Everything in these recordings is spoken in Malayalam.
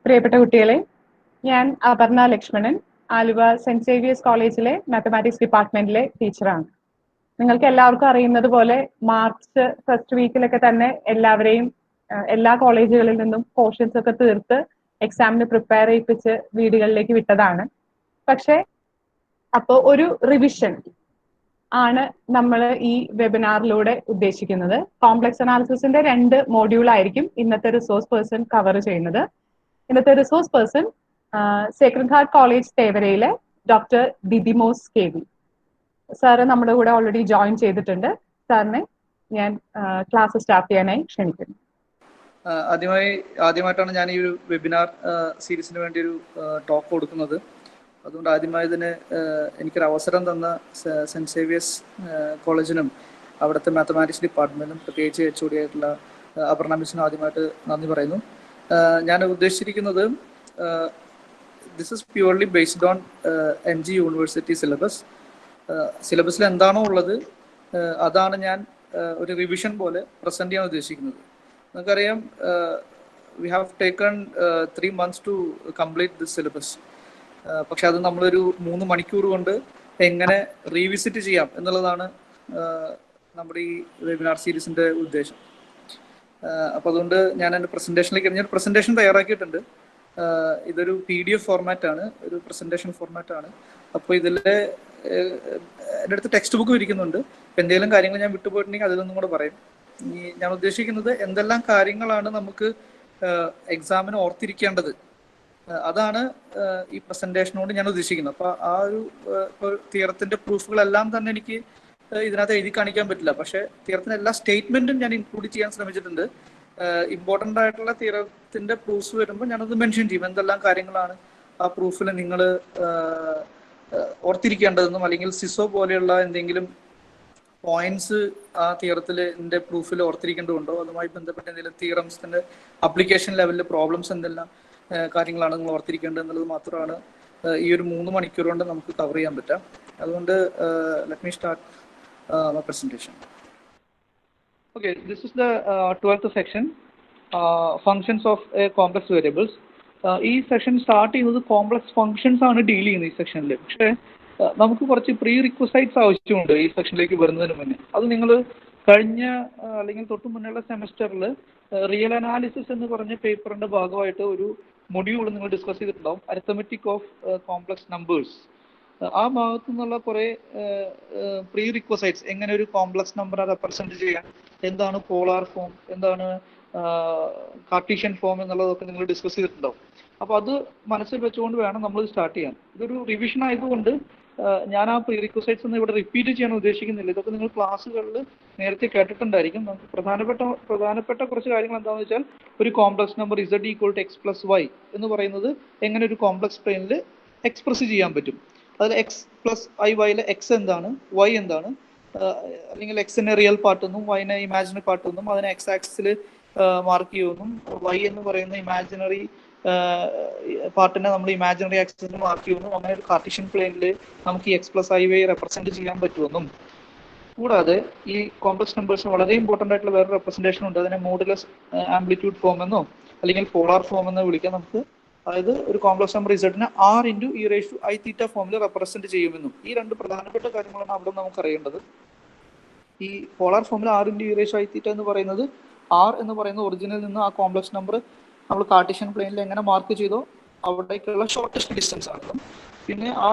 പ്രിയപ്പെട്ട കുട്ടികളെ, ഞാൻ അപർണ ലക്ഷ്മണൻ, ആലുവ സെന്റ് സേവിയേഴ്സ് കോളേജിലെ മാത്തമാറ്റിക്സ് ഡിപ്പാർട്ട്മെന്റിലെ ടീച്ചറാണ്. നിങ്ങൾക്ക് എല്ലാവർക്കും അറിയുന്നത് പോലെ മാർച്ച് ഫസ്റ്റ് വീക്കിലൊക്കെ തന്നെ എല്ലാവരെയും എല്ലാ കോളേജുകളിൽ നിന്നും പോർഷൻസ് ഒക്കെ തീർത്ത് എക്സാമിന് പ്രിപ്പയർ ചെയ്യിപ്പിച്ച് വീടുകളിലേക്ക് വിട്ടതാണ്. പക്ഷെ അപ്പോൾ ഒരു റിവിഷൻ ആണ് നമ്മൾ ഈ വെബിനാറിലൂടെ ഉദ്ദേശിക്കുന്നത്. കോംപ്ലക്സ് അനാലിസിസിന്റെ 2 മോഡ്യൂൾ ആയിരിക്കും ഇന്നത്തെ റിസോഴ്സ് പേഴ്സൺ കവർ ചെയ്യുന്നത്. ഇന്നത്തെ resource person Sacred Heart college തേവരയിലെ doctor Didymos K V sir നമ്മുടെ കൂടെ ഓൾറെഡി ജോയിൻ ചെയ്തിട്ടുണ്ട്. സാറിനെ ഞാൻ ക്ലാസ് സ്റ്റാർട്ട് ചെയ്യാനായി ക്ഷണിക്കുന്നു. ആദ്യമായിട്ടാണ് ഞാൻ ഈ ഒരു വെബിനാർ സീരീസിന് വേണ്ടി ഒരു ടോക്ക് കൊടുക്കുന്നത്. അതുകൊണ്ട് ആദ്യമായി തന്നെ എനിക്കൊരു അവസരം തന്ന സെൻറ്റ് സേവിയേഴ്സ് കോളേജിനും അവിടുത്തെ മാത്തമാറ്റിക്സ് ഡിപ്പാർട്ട്മെൻറ്റിനും പ്രത്യേകിച്ച് HOD ആയിട്ടുള്ള അപർണ മിസ്സിനും ആദ്യമായിട്ട് നന്ദി പറയുന്നു. ഞാൻ ഉദ്ദേശിച്ചിരിക്കുന്നത് this is purely based on MG university syllabus. സിലബസിൽ എന്താണോ ഉള്ളത് അതാണ് ഞാൻ ഒരു റിവിഷൻ പോലെ പ്രസൻറ്റ് ചെയ്യാൻ ഉദ്ദേശിക്കുന്നത്. നമുക്കറിയാം, we have taken 3 months to complete this syllabus. പക്ഷെ അത് നമ്മളൊരു 3 മണിക്കൂർ കൊണ്ട് എങ്ങനെ റീവിസിറ്റ് ചെയ്യാം എന്നുള്ളതാണ് നമ്മുടെ ഈ വെബിനാർ സീരീസിൻ്റെ ഉദ്ദേശം. അപ്പോൾ അതുകൊണ്ട് ഞാൻ എൻ്റെ പ്രസൻറ്റേഷനിലേക്ക് ഞാൻ പ്രസൻറ്റേഷൻ തയ്യാറാക്കിയിട്ടുണ്ട്. ഇതൊരു PDF ഫോർമാറ്റാണ്, ഒരു പ്രസൻറ്റേഷൻ ഫോർമാറ്റാണ്. അപ്പോൾ ഇതിൽ എൻ്റെ അടുത്ത് ടെക്സ്റ്റ് ബുക്കും ഇരിക്കുന്നുണ്ട്. എന്തെങ്കിലും കാര്യങ്ങൾ ഞാൻ വിട്ടുപോയിട്ടുണ്ടെങ്കിൽ അതിലൊന്നും കൂടെ പറയും. ഞാൻ ഉദ്ദേശിക്കുന്നത് എന്തെല്ലാം കാര്യങ്ങളാണ് നമുക്ക് എക്സാമിന് ഓർത്തിരിക്കേണ്ടത്, അതാണ് ഈ പ്രസൻറ്റേഷനോട് ഞാൻ ഉദ്ദേശിക്കുന്നത്. അപ്പോൾ ആ ഒരു തിയറത്തിൻ്റെ പ്രൂഫുകളെല്ലാം തന്നെ എനിക്ക് ഇതിനകത്ത് എഴുതി കാണിക്കാൻ പറ്റില്ല. പക്ഷേ തിയറത്തിൻ്റെ എല്ലാ സ്റ്റേറ്റ്മെൻറ്റും ഞാൻ ഇൻക്ലൂഡ് ചെയ്യാൻ ശ്രമിച്ചിട്ടുണ്ട്. ഇമ്പോർട്ടൻ്റ് ആയിട്ടുള്ള തിയറത്തിൻ്റെ പ്രൂഫ്സ് വരുമ്പോൾ ഞാനത് മെൻഷൻ ചെയ്യും. എന്തെല്ലാം കാര്യങ്ങളാണ് ആ പ്രൂഫിൽ നിങ്ങൾ ഓർത്തിരിക്കേണ്ടതെന്നും അല്ലെങ്കിൽ സിസോ പോലെയുള്ള എന്തെങ്കിലും പോയിന്റ്സ് ആ തിയറത്തിൻ്റെ പ്രൂഫിൽ ഓർത്തിരിക്കേണ്ടതുണ്ടോ, അതുമായി ബന്ധപ്പെട്ട എന്തെങ്കിലും തിയറംസിൻ്റെ അപ്ലിക്കേഷൻ ലെവലിൽ പ്രോബ്ലംസ് എന്തെല്ലാം കാര്യങ്ങളാണ് നിങ്ങൾ ഓർത്തിരിക്കേണ്ടത് എന്നുള്ളത് മാത്രമാണ് ഈ ഒരു 3 മണിക്കൂർ കൊണ്ട് നമുക്ക് കവർ ചെയ്യാൻ പറ്റുക. അതുകൊണ്ട് let me start my presentation. Okay, this is the 12th section, functions of complex variables. ഈ സെക്ഷൻ സ്റ്റാർട്ട് ചെയ്യുന്നത് കോംപ്ലക്സ് ഫങ്ഷൻസ് ആണ് ഡീൽ ചെയ്യുന്നത് ഈ സെക്ഷനിൽ. പക്ഷേ നമുക്ക് കുറച്ച് പ്രീ റിക്വസൈറ്റ്സ് ആവശ്യമുണ്ട് ഈ സെക്ഷനിലേക്ക് വരുന്നതിന് മുന്നേ. അത് നിങ്ങൾ കഴിഞ്ഞ അല്ലെങ്കിൽ തൊട്ട് മുന്നുള്ള സെമസ്റ്ററിൽ റിയൽ അനാലിസിസ് എന്ന് പറഞ്ഞ പേപ്പറിൻ്റെ ഭാഗമായിട്ട് ഒരു മൊഡ്യൂൾ നിങ്ങൾ ഡിസ്കസ് ചെയ്തിട്ടുണ്ടാവും, അരിത്തമെറ്റിക് ഓഫ് കോംപ്ലക്സ് നമ്പേഴ്സ്. ആ ഭാഗത്തു നിന്നുള്ള കുറേ പ്രീ റിക്വസൈറ്റ്സ്, എങ്ങനെ ഒരു കോംപ്ലക്സ് നമ്പറെ റെപ്രസെൻറ്റ് ചെയ്യാൻ, എന്താണ് പോളാർ ഫോം, എന്താണ് കാർട്ടീഷ്യൻ ഫോം എന്നുള്ളതൊക്കെ നിങ്ങൾ ഡിസ്കസ് ചെയ്തിട്ടുണ്ടാവും. അപ്പോൾ അത് മനസ്സിൽ വെച്ചുകൊണ്ട് വേണം നമ്മൾ സ്റ്റാർട്ട് ചെയ്യാൻ. ഇതൊരു റിവിഷൻ ആയതുകൊണ്ട് ഞാൻ ആ പ്രീ റിക്വസൈറ്റ്സ് ഒന്നും ഇവിടെ റിപ്പീറ്റ് ചെയ്യാൻ ഉദ്ദേശിക്കുന്നില്ല. ഇതൊക്കെ നിങ്ങൾ ക്ലാസ്സുകളിൽ നേരത്തെ കേട്ടിട്ടുണ്ടായിരിക്കും. നമുക്ക് പ്രധാനപ്പെട്ട കുറച്ച് കാര്യങ്ങൾ എന്താണെന്ന് വെച്ചാൽ, ഒരു complex number Z = X + Y എന്ന് പറയുന്നത് എങ്ങനെ ഒരു കോംപ്ലക്സ് പ്ലെയിനിൽ എക്സ്പ്രസ് ചെയ്യാൻ പറ്റും, അതിൽ X + IY എക്സ് എന്താണ്, Y എന്താണ്, അല്ലെങ്കിൽ എക്സിനെ റിയൽ പാർട്ടെന്നും വൈനെ ഇമാജിനറി പാർട്ടെന്നും അതിനെ X ആക്സിൽ മാർക്ക് ചെയ്യുമെന്നും Y എന്ന് പറയുന്ന ഇമാജിനറി പാർട്ടിനെ നമ്മൾ ഇമാജിനറി ആക്സിസിൽ മാർക്ക് ചെയ്യുന്നു. അങ്ങനെ ഒരു കാർട്ടീഷ്യൻ പ്ലെയിനിൽ നമുക്ക് ഈ X + IY റെപ്രസെന്റ് ചെയ്യാൻ പറ്റുമെന്നും, കൂടാതെ ഈ കോംപ്ലക്സ് നമ്പേഴ്സിന് വളരെ ഇമ്പോർട്ടൻ്റ് ആയിട്ടുള്ള വേറെ റെപ്രസെന്റേഷൻ ഉണ്ട്. അതിനെ മോഡുലസ് ആംപ്ലിറ്റ്യൂഡ് ഫോം എന്നോ അല്ലെങ്കിൽ പോളാർ ഫോം എന്നോ വിളിക്കാം നമുക്ക്. അതായത് ഒരു കോംപ്ലക്സ് നമ്പർ Z-നെ R × e⁻⁴ ഫോമിൽ റെപ്രസെന്റ് ചെയ്യുമെന്നും. ഈ 2 പ്രധാനപ്പെട്ട കാര്യങ്ങളാണ് അവിടെ നമുക്ക് അറിയേണ്ടത്. ഈ പോളാർ ഫോമിൽ R × e⁻⁴ എന്ന് പറയുന്നത്, R എന്ന് പറയുന്ന ഒറിജിനിൽ നിന്ന് ആ കോംപ്ലക്സ് നമ്പർ നമ്മൾ കാർട്ടീഷ്യൻ പ്ലെയിനിൽ എങ്ങനെ മാർക്ക് ചെയ്തോ അവിടേക്കുള്ള ഷോർട്ടസ്റ്റ് ഡിസ്റ്റൻസ് ആണ്. പിന്നെ ആ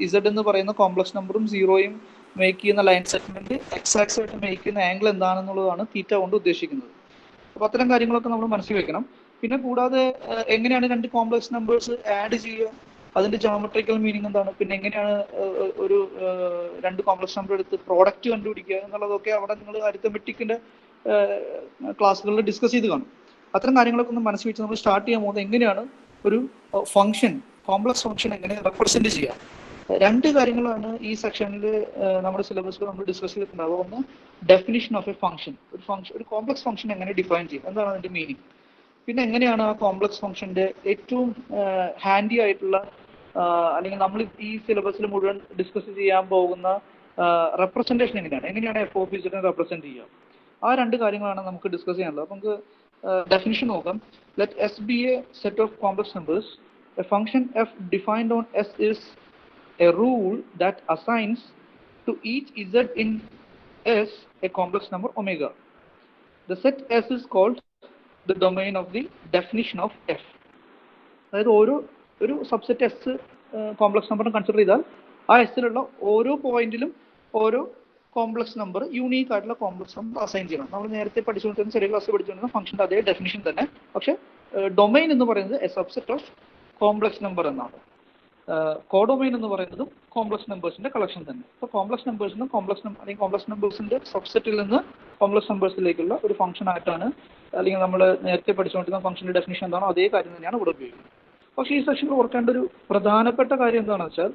Z എന്ന് പറയുന്ന കോംപ്ലക്സ് നമ്പറും 0യും മേക്ക് ചെയ്യുന്ന ലൈൻ സെഗ്മെന്റ് X ആക്സിസായിട്ട് മേക്ക് ചെയ്യുന്ന ആംഗിൾ എന്താണെന്നുള്ളതാണ് തീറ്റ കൊണ്ട് ഉദ്ദേശിക്കുന്നത്. അപ്പോൾ അത്തരം കാര്യങ്ങളൊക്കെ നമ്മൾ മനസ്സിൽ വെക്കണം. പിന്നെ കൂടാതെ എങ്ങനെയാണ് 2 കോംപ്ലക്സ് നമ്പേഴ്സ് ആഡ് ചെയ്യുക, അതിന്റെ ജോമെട്രിക്കൽ മീനിങ് എന്താണ്, പിന്നെ എങ്ങനെയാണ് ഒരു 2 കോംപ്ലക്സ് നമ്പർ എടുത്ത് പ്രോഡക്റ്റ് കണ്ടുപിടിക്കുക എന്നുള്ളതൊക്കെ അവിടെ നിങ്ങൾ അരിത്തമെറ്റിക്കിന്റെ ക്ലാസ്സുകളിൽ ഡിസ്കസ് ചെയ്ത് കാണും. അത്തരം കാര്യങ്ങളൊക്കെ ഒന്ന് മനസ്സിൽ വെച്ച് നമ്മൾ സ്റ്റാർട്ട് ചെയ്യാൻ പോകുന്നത് എങ്ങനെയാണ് ഒരു ഫംഗ്ഷൻ, കോംപ്ലക്സ് ഫംഗ്ഷൻ എങ്ങനെ റെപ്രസെന്റ് ചെയ്യാം. 2 കാര്യങ്ങളാണ് ഈ സെക്ഷനിൽ നമ്മുടെ സിലബസിൽ നമ്മൾ ഡിസ്കസ് ചെയ്തിട്ടുണ്ടാവുക. ഒന്ന്, ഡെഫിനിഷൻ ഓഫ് എ ഫംഗ്ഷൻ. ഒരു കോംപ്ലക്സ് ഫംഗ്ഷൻ എങ്ങനെ ഡിഫൈൻ ചെയ്യും, എന്താണ് അതിന്റെ മീനിങ്. പിന്നെ എങ്ങനെയാണ് ആ കോംപ്ലക്സ് ഫംഗ്ഷന്റെ ഏറ്റവും ഹാൻഡി ആയിട്ടുള്ള അല്ലെങ്കിൽ നമ്മൾ ഈ സിലബസിൽ മുഴുവൻ ഡിസ്കസ് ചെയ്യാൻ പോകുന്ന റെപ്രസെന്റേഷൻ എങ്ങനെയാണ് f(z) റെപ്രസെന്റ് ചെയ്യുക. ആ 2 കാര്യങ്ങളാണ് നമുക്ക് ഡിസ്കസ് ചെയ്യാനുള്ളത്. അപ്പം നമുക്ക് definition നോക്കാം. Let S be a set of complex numbers. A function f defined on S is a rule that assigns to each z in S a complex number omega. The set S is called the domain of the definition of f. അതായത് ഒരു സബ്സെറ്റ് എസ് കോംപ്ലക്സ് നമ്പറിനെ കൺസിഡർ ചെയ്താൽ ആ എസിലുള്ള ഓരോ പോയിന്റിലും ഓരോ കോംപ്ലക്സ് നമ്പർ യൂണീക്ക് ആയിട്ടുള്ള കോംപ്ലക്സ് നമ്പർ അസൈൻ ചെയ്യണം. നമ്മൾ നേരത്തെ പഠിച്ചുകൊണ്ടിരുന്ന ചെറിയ ക്ലാസ് പഠിച്ചുകൊണ്ടിരുന്ന ഫംഗ്ഷൻ്റെ അതേ ഡെഫിനിഷൻ തന്നെ, പക്ഷെ ഡൊമൈൻ എന്ന് പറയുന്നത് A subset of complex number എന്നാണ്. കോഡൊമൈൻ എന്ന് പറയുന്നതും കോംപ്ലക്സ് നമ്പേഴ്സിന്റെ കളക്ഷൻ തന്നെ. അപ്പോൾ കോംപ്ലക്സ് നമ്പേഴ്സിനും അല്ലെങ്കിൽ കോംപ്ലക്സ് നമ്പേഴ്സിന്റെ സബ്സെറ്റിൽ നിന്ന് കോംപ്ലക്സ് നമ്പേഴ്സിലേക്കുള്ള ഒരു ഫംഗ്ഷൻ ആയിട്ടാണ്, അല്ലെങ്കിൽ നമ്മൾ നേരത്തെ പഠിച്ചുകൊണ്ടിരുന്ന ഫംഗ്ഷന്റെ ഡെഫിനിഷൻ എന്താണോ അതേ കാര്യം തന്നെയാണ് ഇവിടെ ഉപയോഗിക്കുന്നത്. പക്ഷേ ഈ സെക്ഷനിൽ ഓർക്കേണ്ട ഒരു പ്രധാനപ്പെട്ട കാര്യം എന്താണെന്ന് വെച്ചാൽ,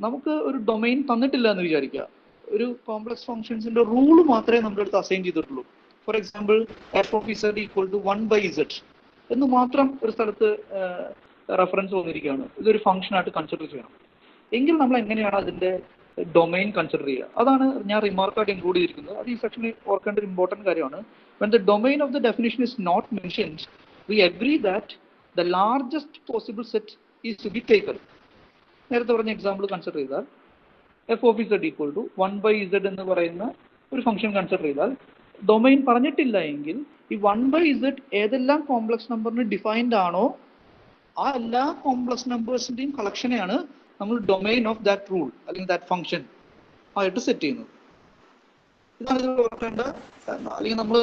നമുക്ക് ഒരു ഡൊമൈൻ തന്നിട്ടില്ല എന്ന് വിചാരിക്കുക. ഒരു കോംപ്ലക്സ് ഫംഗ്ഷൻസിന്റെ റൂൾ മാത്രമേ നമ്മുടെ അടുത്ത് അസൈൻ ചെയ്തിട്ടുള്ളൂ. For example f of z equal to 1/z എന്ന് മാത്രം ഒരു സ്ഥലത്ത് റെഫറൻസ് വന്നിരിക്കുകയാണ്. ഇതൊരു ഫംഗ്ഷൻ ആയിട്ട് കൺസിഡർ ചെയ്യണം. എങ്കിൽ നമ്മൾ എങ്ങനെയാണ് അതിന്റെ ഡൊമൈൻ കൺസിഡർ ചെയ്യുക? അതാണ് ഞാൻ റിമാർക്കായിട്ട് ഇൻക്ലൂഡ് ചെയ്തിരിക്കുന്നത്. അത് ഈ സെക്ഷനിൽ ഓർക്കേണ്ട ഒരു ഇമ്പോർട്ടൻറ്റ് കാര്യമാണ്. When the domain of the definition is not mentioned, we agree that the largest possible set is to be taken. നേരത്തെ പറഞ്ഞ എക്സാമ്പിൾ കൺസിഡർ ചെയ്താൽ f of z equal to 1/z എന്ന് പറയുന്ന ഒരു ഫംഗ്ഷൻ കൺസിഡർ ചെയ്താൽ ഡൊമൈൻ പറഞ്ഞിട്ടില്ല എങ്കിൽ ഈ 1/z ഏതെല്ലാം കോംപ്ലക്സ് നമ്പറിന് ഡിഫൈൻഡ് ആണോ ആ എല്ലാ കോംപ്ലക്സ് നമ്പേഴ്സിന്റെയും കളക്ഷനെയാണ് നമ്മൾ ഡൊമൈൻ ഓഫ് ദാറ്റ് റൂൾ അല്ലെങ്കിൽ ദാറ്റ് ഫംഗ്ഷൻ ആയിട്ട് സെറ്റ് ചെയ്യുന്നത്. ഇതാണ് ഇത് ഓർക്കേണ്ട, അല്ലെങ്കിൽ നമ്മൾ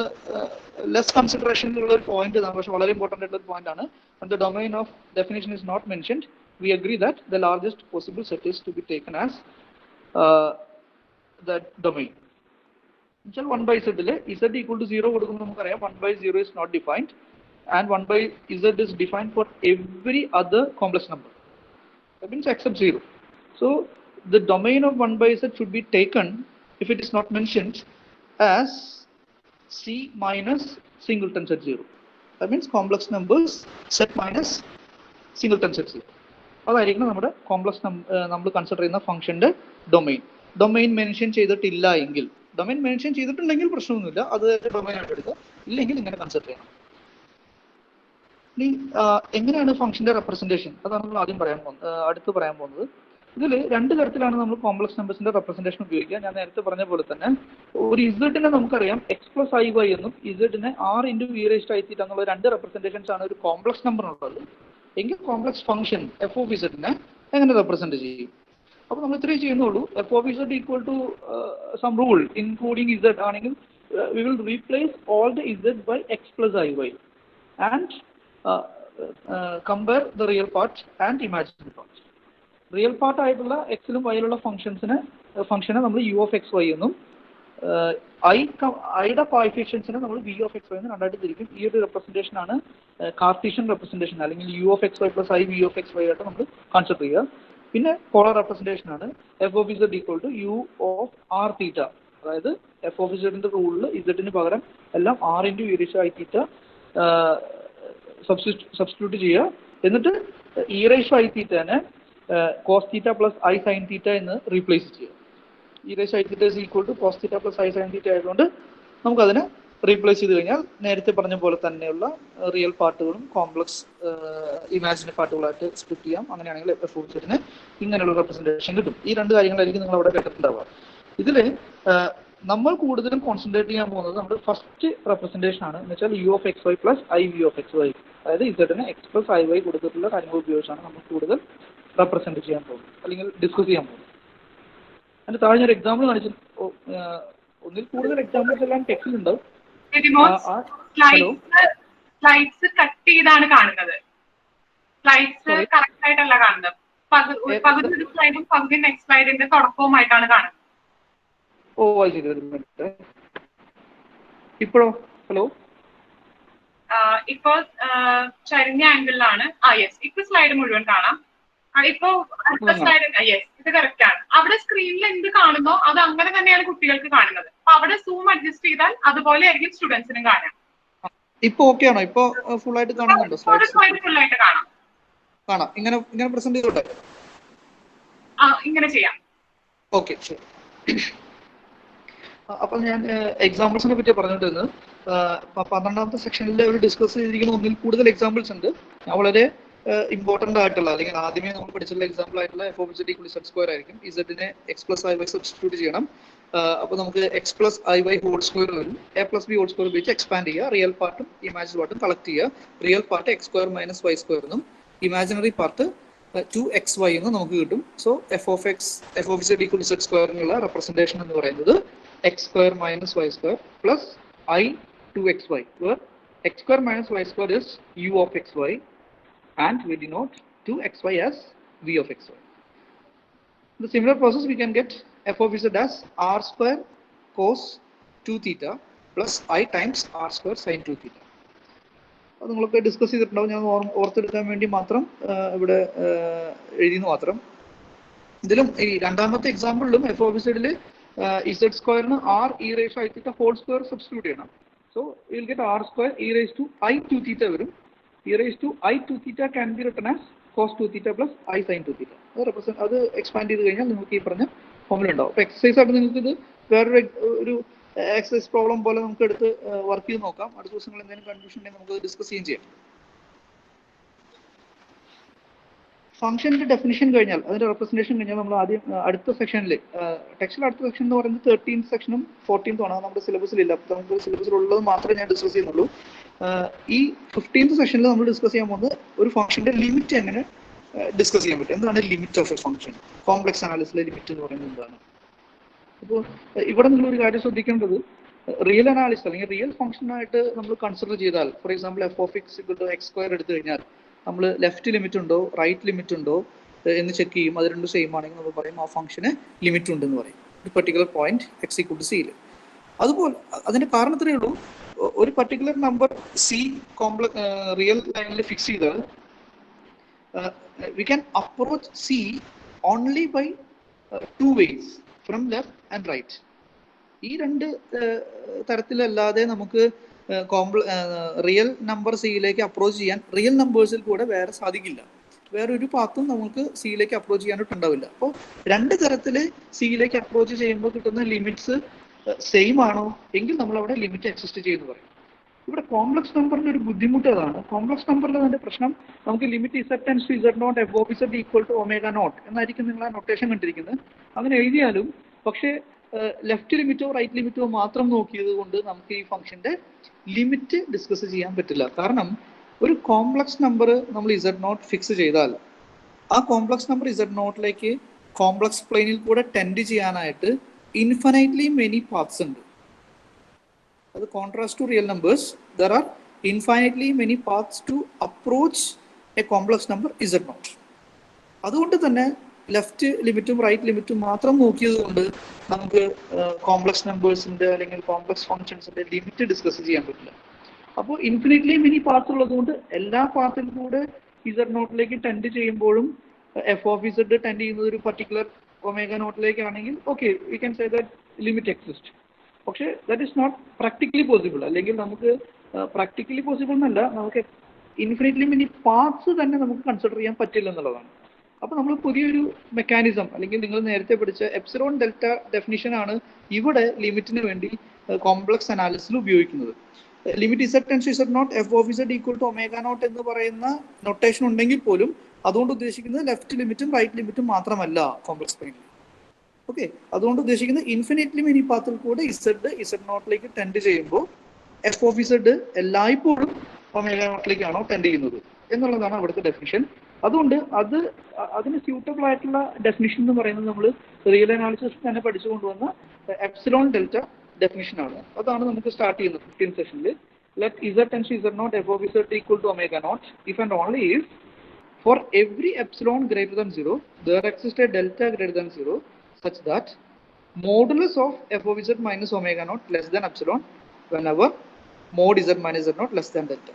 ലെസ് കൺസിഡറേഷനിലുള്ള ഒരു പോയിന്റ് ഇതാണ്, പക്ഷെ വളരെ ഇമ്പോർട്ടൻ്റ് ആയിട്ടുള്ള ഒരു പോയിന്റ് ആണ്. When the domain of definition is not mentioned, we agree that the largest possible set is to be taken as that domain. എന്നുവെച്ചാൽ 1/z z equal to 0 കൊടുക്കുമ്പോൾ നമുക്കറിയാം 1/0 is not defined and 1/z is defined for every other complex number. That means except 0. So the domain of 1/z should be taken if it is not mentioned as C minus singleton set 0. That means complex numbers set minus singleton set 0. അതായിരിക്കണം നമ്മുടെ കോംപ്ലക്സ് നമ്മൾ കൺസിഡർ ചെയ്യുന്ന ഫംഗ്ഷന്റെ ഡൊമൈൻ. ഡൊമൈൻ മെൻഷൻ ചെയ്തിട്ടില്ല എങ്കിൽ, ഡൊമൈൻ മെൻഷൻ ചെയ്തിട്ടുണ്ടെങ്കിൽ പ്രശ്നമൊന്നുമില്ല, അത് ഡൊമൈൻ ആയിട്ട് എടുക്കുക. ഇല്ലെങ്കിൽ ഇങ്ങനെ കൺസിഡർ ചെയ്യണം. ഇനി എങ്ങനെയാണ് ഫംഗ്ഷന്റെ റെപ്രസെന്റേഷൻ? അതാണ് നമ്മൾ ആദ്യം അടുത്ത് പറയാൻ പോകുന്നത്. ഇതിൽ രണ്ട് തരത്തിലാണ് നമ്മൾ കോംപ്ലക്സ് നമ്പേഴ്സിന്റെ റെപ്രസെന്റേഷൻ ഉപയോഗിക്കുക. ഞാൻ നേരത്തെ പറഞ്ഞ പോലെ തന്നെ ഒരു ഇസഡിനെ നമുക്കറിയാം എക്സ് പ്ലസ് ഐ വൈ എന്നും ഇസഡിനെ r into e raised i theta എന്നുള്ള രണ്ട് റെപ്രസെന്റേഷൻസ് ആണ് ഒരു കോംപ്ലക്സ് നമ്പറിനുള്ളത്. എങ്കിൽ കോംപ്ലക്സ് ഫംഗ്ഷൻ എഫ് ഓഫ് ഇസഡിനെ എങ്ങനെ റെപ്രസെന്റ് ചെയ്യും? അപ്പോൾ നമ്മൾ ഇത്രയും ചെയ്യുന്നുള്ളൂ. F of z equal to some rule including z ആണെങ്കിൽ we will replace all the z by x plus i y and compare the real part and imaginary part. Real part ആയിട്ടുള്ള എക്സിലും വൈയിലുള്ള ഫംഗ്ഷനെ നമ്മൾ യു ഓഫ് എക്സ് വൈ എന്നും ഐയുടെ കോഎഫിഷ്യൻസിനെ നമ്മൾ വി ഓഫ് എക്സ് വൈ എന്നും രണ്ടായിട്ട് തിരിക്കും. ഈ ഒരു റെപ്രസെന്റേഷൻ ആണ് കാർട്ടീഷ്യൻ റെപ്രസെന്റേഷൻ, അല്ലെങ്കിൽ u of x y plus i v of x y ആയിട്ട് നമ്മൾ കൺസിഡർ ചെയ്യുക. പിന്നെ പോളർ റെപ്രസെന്റേഷൻ ആണ് f of z equal to u of r theta. അതായത് എഫ് ഓഫ് ഇസഡിന്റെ റൂളിൽ ഇസഡിന് പകരം എല്ലാം r into e raised i theta substitute ചെയ്യുക. എന്നിട്ട് ഇ റേസ്ഡ് ഐ തീറ്റനെ cos theta plus i sine theta എന്ന് റീപ്ലേസ് ചെയ്യുക. E raised i theta is equal to cos theta plus i sine theta ആയതുകൊണ്ട് നമുക്കതിനെ റീപ്ലേസ് ചെയ്ത് കഴിഞ്ഞാൽ നേരത്തെ പറഞ്ഞ പോലെ തന്നെയുള്ള റിയൽ പാർട്ടുകളും കോംപ്ലക്സ് ഇമാജിനറി പാർട്ടുകളായിട്ട് സ്പ്ലിറ്റ് ചെയ്യാം. അങ്ങനെയാണെങ്കിൽ എഫ് ഓഫ് ഇസഡിന് ഇങ്ങനെയുള്ള റെപ്രസെന്റേഷൻ കിട്ടും. ഈ രണ്ട് കാര്യങ്ങളായിരിക്കും നിങ്ങൾ അവിടെ കേട്ടിട്ടുണ്ടാവുക. ഇതിൽ നമ്മൾ കൂടുതലും കോൺസെൻട്രേറ്റ് ചെയ്യാൻ പോകുന്നത് നമ്മുടെ ഫസ്റ്റ് റെപ്രസെന്റേഷൻ ആണ്. എന്ന് വെച്ചാൽ u of x y plus i v of x y. അതായത് ഇസഡിന് എക്സ് പ്ലസ് ഐ വൈ കൊടുത്തിട്ടുള്ള കാര്യങ്ങൾ ഉപയോഗിച്ചാണ് നമ്മൾ കൂടുതൽ റെപ്രസെന്റ് ചെയ്യാൻ പോകുന്നത് അല്ലെങ്കിൽ ഡിസ്കസ് ചെയ്യാൻ പോകുന്നത്. അതിന്റെ താഴെ ഞാൻ എക്സാമ്പിൾ കാണിച്ചു. ഒന്നിൽ കൂടുതൽ എക്സാമ്പിൾസ് എല്ലാം ടെക്സ്റ്റിൽ ഉണ്ടാവും. സ്ലൈഡ്സ് കട്ട് ചെയ്താണ് കാണുന്നത്. സ്ലൈഡ്സ് കറക്റ്റ് ആയിട്ടല്ല കാണുന്നത്. പകുതി ഒരു സ്ലൈഡും പകുതി നെക്സ്റ്റ് സ്ലൈഡിന്റെ തുടക്കവുമായിട്ടാണ് കാണുന്നത്. ഓ അത് ശരി. ഒരു മിനിറ്റ്. ഇപ്പോഴോ? ഹലോ, ഇപ്പൊ ചരിഞ്ഞ ആംഗിളിലാണ്. യെസ്, ഇപ്പൊ സ്ലൈഡ് മുഴുവൻ കാണാം. ഇപ്പൊ അടുത്ത സ്ലൈഡ് യെസ്, ഇത് കറക്റ്റ് ആണ്. അവിടെ സ്ക്രീനിൽ എന്ത് കാണുന്നോ അത് അങ്ങനെ തന്നെയാണ് കുട്ടികൾക്ക് കാണുന്നത്. അപ്പൊ അവിടെ സൂം അഡ്ജസ്റ്റ് ചെയ്താൽ അതുപോലെ ആയിരിക്കും സ്റ്റുഡൻസിനും കാണാം. ഇപ്പൊ ഓക്കെ ആണോ? ഇപ്പൊ ഫുൾ ആയിട്ട് കാണുന്നുണ്ടോ? സ്ലൈഡ് ഫുൾ ആയിട്ട് കാണാം. ഇങ്ങനെ പ്രസന്റ് ചെയ്തോട്ടെ? ഇങ്ങനെ ചെയ്യാം. ഓക്കെ, ശരി. അപ്പൊ ഞാൻ എക്സാമ്പിൾസിനെ പറ്റി പറഞ്ഞിട്ടുള്ളത്. 12ാമത്തെ സെക്ഷനിൽ അവർ ഡിസ്കസ് ചെയ്തിരിക്കുന്ന ഒന്നിൽ കൂടുതൽ എക്സാമ്പിൾസ് ഉണ്ട്. ഞാൻ വളരെ ഇമ്പോർട്ടന്റ് ആയിട്ടുള്ള അല്ലെങ്കിൽ ആദ്യമേ നമ്മൾ പഠിച്ചിട്ടുള്ള എക്സാമ്പിൾ ആയിട്ടുള്ള f of z equal z square ആയിരിക്കും. ഇസഡിനെ x plus i y substitute ചെയ്യണം. അപ്പോൾ നമുക്ക് x plus i y whole square വരും. A plus b whole square ഉപയോഗിച്ച് എക്സ്പാൻഡ് ചെയ്യുക. റിയൽ പാർട്ടും ഇമാജിനറി പാർട്ടും കളക്ട് ചെയ്യുക. Real part x square minus y square എന്നും ഇമാജിനറി പാർട്ട് 2xy എന്ന് നമുക്ക് കിട്ടും. So f of z equal z സ്ക്വയറിനുള്ള റെപ്രസെന്റേഷൻ എന്ന് പറയുന്നത് x square minus y square plus I 2xy, where x square minus y square is u of xy, and we denote 2xy as v of xy. In the similar process, we can get f of z as r square cos 2 theta plus I times r square sin 2 theta. അത് നമ്മളൊക്കെ ഡിസ്കസ് ചെയ്തിട്ടുണ്ടാവും. ഞാൻ ഓർത്തെടുക്കാൻ വേണ്ടി മാത്രം ഇവിടെ എഴുതിയെന്ന് മാത്രം. ഇതിലും ഈ രണ്ടാമത്തെ എക്സാമ്പിളിലും എഫ് ഓഫ് ഇസഡിൽ ഇസഡ് സ്ക്വയറിന് r e raise i theta whole square substitute ചെയ്യണം. So we will get r square e raised to I 2 theta varum. E raised to I 2 theta can be written as cos 2 theta plus I sin 2 theta. അത് represent അത് എക്സ്പാൻഡ് ചെയ്ത് കഴിഞ്ഞാൽ നിങ്ങൾക്ക് ഈ പറഞ്ഞ ഫോർമുല ഉണ്ടാവും. അപ്പോൾ എക്സസൈസ് ആയിട്ട് നിങ്ങൾക്ക് ഇത് വേറൊരു ഒരു എക്സസൈസ് പ്രോബ്ലം പോലെ നമുക്ക് എടുത്ത് വർക്ക് ചെയ്ത് നോക്കാം. അടുത്ത ദിവസങ്ങളിൽ എന്തെങ്കിലും കൺഫ്യൂഷൻ ഉണ്ടെങ്കിൽ നമുക്ക് ഡിസ്കസ് ചെയ്യാം. ഫംഗ്ഷന്റെ ഡെഫിനിഷൻ കഴിഞ്ഞാൽ അതിന്റെ റെപ്രസെന്റേഷൻ കഴിഞ്ഞാൽ നമ്മൾ ആദ്യം അടുത്ത സെക്ഷനിൽ ടെക്സ്റ്റിൽ അടുത്ത സെക്ഷൻ എന്ന് പറയുന്നത് 13th സെക്ഷനും 14th ആണ്. നമ്മുടെ സിലബസിൽ ഇല്ല. അപ്പോൾ നമുക്ക് സിലബസിൽ ഉള്ളത് മാത്രമേ ഞാൻ ഡിസ്കസ് ചെയ്യുന്നുള്ളൂ. ഈ 15th സെക്ഷനിൽ നമ്മൾ ഡിസ്കസ് ചെയ്യാൻ പോകുന്നത് ഒരു ഫംഗ്ഷന്റെ ലിമിറ്റ് എങ്ങനെ ഡിസ്കസ് ചെയ്യാൻ പറ്റും. എന്താണ് limit of a function? Complex അനാലിസിലെ ലിമിറ്റ് എന്ന് പറയുന്നത് എന്താണ്? അപ്പോൾ ഇവിടെ നിങ്ങൾ ഒരു കാര്യം ശ്രദ്ധിക്കേണ്ടത്, റിയൽ അനാലിസിസ് അല്ലെങ്കിൽ റിയൽ ഫംഗ്ഷനായിട്ട് നമ്മൾ കൺസിഡർ ചെയ്താൽ, for example f of x x square എടുത്തു കഴിഞ്ഞാൽ നമ്മൾ ലെഫ്റ്റ് ലിമിറ്റ് ഉണ്ടോ റൈറ്റ് ലിമിറ്റ് ഉണ്ടോ എന്ന് ചെക്ക് ചെയ്യും. അത് രണ്ടും സെയിം ആണെങ്കിൽ നമ്മൾ പറയും ആ ഫംഗ്ഷന് ലിമിറ്റ് ഉണ്ടെന്ന് പറയും, ഒരു particular point x equal to സിയിൽ. അതുപോലെ അതിന്റെ കാരണം ഇത്രയേ ഉള്ളൂ, ഒരു പർട്ടിക്കുലർ നമ്പർ സി റിയൽ ലൈനിൽ ഫിക്സ് ചെയ്താൽ we can approach c only by 2 ways, from left and right. ഈ രണ്ട് തരത്തിലല്ലാതെ നമുക്ക് റിയൽ നമ്പർ സിയിലേക്ക് അപ്രോച്ച് ചെയ്യാൻ റിയൽ നമ്പേഴ്സിൽ കൂടെ വേറെ സാധിക്കില്ല. വേറെ ഒരു പാത്തും നമുക്ക് സിയിലേക്ക് അപ്രോച്ച് ചെയ്യാനായിട്ടുണ്ടാവില്ല. അപ്പോൾ രണ്ട് തരത്തിൽ സിയിലേക്ക് അപ്രോച്ച് ചെയ്യുമ്പോൾ കിട്ടുന്ന ലിമിറ്റ്സ് സെയിം ആണോ എങ്കിൽ നമ്മൾ അവിടെ ലിമിറ്റ് എക്സിസ്റ്റ് ചെയ്യുന്നു പറയും. ഇവിടെ കോംപ്ലക്സ് നമ്പറിന്റെ ഒരു ബുദ്ധിമുട്ട് അതാണ്. കോംപ്ലക്സ് നമ്പറിൽ അതിന്റെ പ്രശ്നം നമുക്ക് limit z tends to z nought f of z equal to omega nought എന്നായിരിക്കും നിങ്ങൾ ആ നൊട്ടേഷൻ കണ്ടിരിക്കുന്നത്. അങ്ങനെ എഴുതിയാലും പക്ഷേ ലെഫ്റ്റ് ലിമിറ്റോ റൈറ്റ് ലിമിറ്റോ മാത്രം നോക്കിയത് കൊണ്ട് നമുക്ക് ഈ ഫംഗ്ഷന്റെ ലിമിറ്റ് ഡിസ്കസ് ചെയ്യാൻ പറ്റില്ല. കാരണം ഒരു കോംപ്ലക്സ് നമ്പർ നമ്മൾ ഇസഡ് നോട്ട് ഫിക്സ് ചെയ്താൽ ആ കോംപ്ലക്സ് നമ്പർ ഇസഡ് നോട്ടിലേക്ക് കോംപ്ലക്സ് പ്ലെയിനിൽ കൂടെ ടെൻഡ് ചെയ്യാനായിട്ട് ഇൻഫിനൈറ്റ്ലി മെനി പാത്സ് ഉണ്ട്. അത് contrast to real numbers, there are infinitely many paths to approach a complex number z naught. അതുകൊണ്ട് തന്നെ ലെഫ്റ്റ് ലിമിറ്റും റൈറ്റ് ലിമിറ്റും മാത്രം നോക്കിയത് കൊണ്ട് നമുക്ക് കോംപ്ലക്സ് നമ്പേഴ്സിന്റെ അല്ലെങ്കിൽ കോംപ്ലക്സ് ഫംഗ്ഷൻസിന്റെ ലിമിറ്റ് ഡിസ്കസ് ചെയ്യാൻ പറ്റില്ല. അപ്പോൾ ഇൻഫിനിറ്റ്ലി മെനി പാർട്സ് ഉള്ളത് കൊണ്ട് എല്ലാ പാർട്ടിൽ കൂടെ ഇസഡ് നോട്ടിലേക്ക് ടെൻഡ് ചെയ്യുമ്പോഴും എഫ് ഓഫ് ഇസഡ് ടെൻഡ് ചെയ്യുന്നത് ഒരു പർട്ടിക്കുലർ ഒമേഗ നോട്ടിലേക്കാണെങ്കിൽ okay we can say that limit exist. പക്ഷേ that is not practically possible. അല്ലെങ്കിൽ നമുക്ക് പ്രാക്ടിക്കലി പോസിബിൾ എന്നല്ല, നമുക്ക് ഇൻഫിനിറ്റ്ലി മെനി പാർട്സ് തന്നെ നമുക്ക് കൺസിഡർ ചെയ്യാൻ പറ്റില്ല എന്നുള്ളതാണ്. അപ്പോൾ നമ്മൾ പുതിയൊരു മെക്കാനിസം അല്ലെങ്കിൽ നിങ്ങൾ നേരത്തെ പഠിച്ച എപ്സിലോൺ ഡെൽറ്റ ഡെഫിനിഷൻ ആണ് ഇവിടെ ലിമിറ്റിന് വേണ്ടി കോംപ്ലക്സ് അനാലിസിൽ ഉപയോഗിക്കുന്നത്. Limit z tends to z nought f of z equal to omega nought എന്ന് പറയുന്ന നൊട്ടേഷൻ ഉണ്ടെങ്കിൽ പോലും അതുകൊണ്ട് ഉദ്ദേശിക്കുന്നത് ലെഫ്റ്റ് ലിമിറ്റും റൈറ്റ് ലിമിറ്റും മാത്രമല്ല കോംപ്ലക്സ് പ്ലെയിനിൽ. ഓക്കെ, അതുകൊണ്ട് ഉദ്ദേശിക്കുന്നത് ഇൻഫിനിറ്റ്ലി മെനി പാത്തിൽ കൂടെ ഇസഡ് നോട്ടിലേക്ക് ടെൻഡ് ചെയ്യുമ്പോൾ എഫ് ഓഫ് ഇസഡ് എല്ലായ്പ്പോഴും ഒമേഗ നോട്ടിലേക്കാണോ ടെൻഡ് ചെയ്യുന്നത് എന്നുള്ളതാണ് അവിടുത്തെ ഡെഫിനിഷൻ. അതുകൊണ്ട് അതിന് സ്യൂട്ടബിൾ ആയിട്ടുള്ള ഡെഫിനിഷൻ എന്ന് പറയുന്നത് നമ്മൾ റിയൽ അനാലിസിസ് തന്നെ പഠിച്ചു കൊണ്ടുവന്ന എപ്സിലോൺ ഡെൽറ്റ ഡെഫിനിഷൻ ആണ്. അതാണ് നമുക്ക് സ്റ്റാർട്ട് ചെയ്യുന്നത് 15th സെഷനിൽ. Let z tends to z nought f of z equal to omega nought if and only if for every epsilon greater than 0 there exists a delta greater than 0 such that modulus of f of z minus omega naught less than epsilon whenever mod z minus z naught less than delta.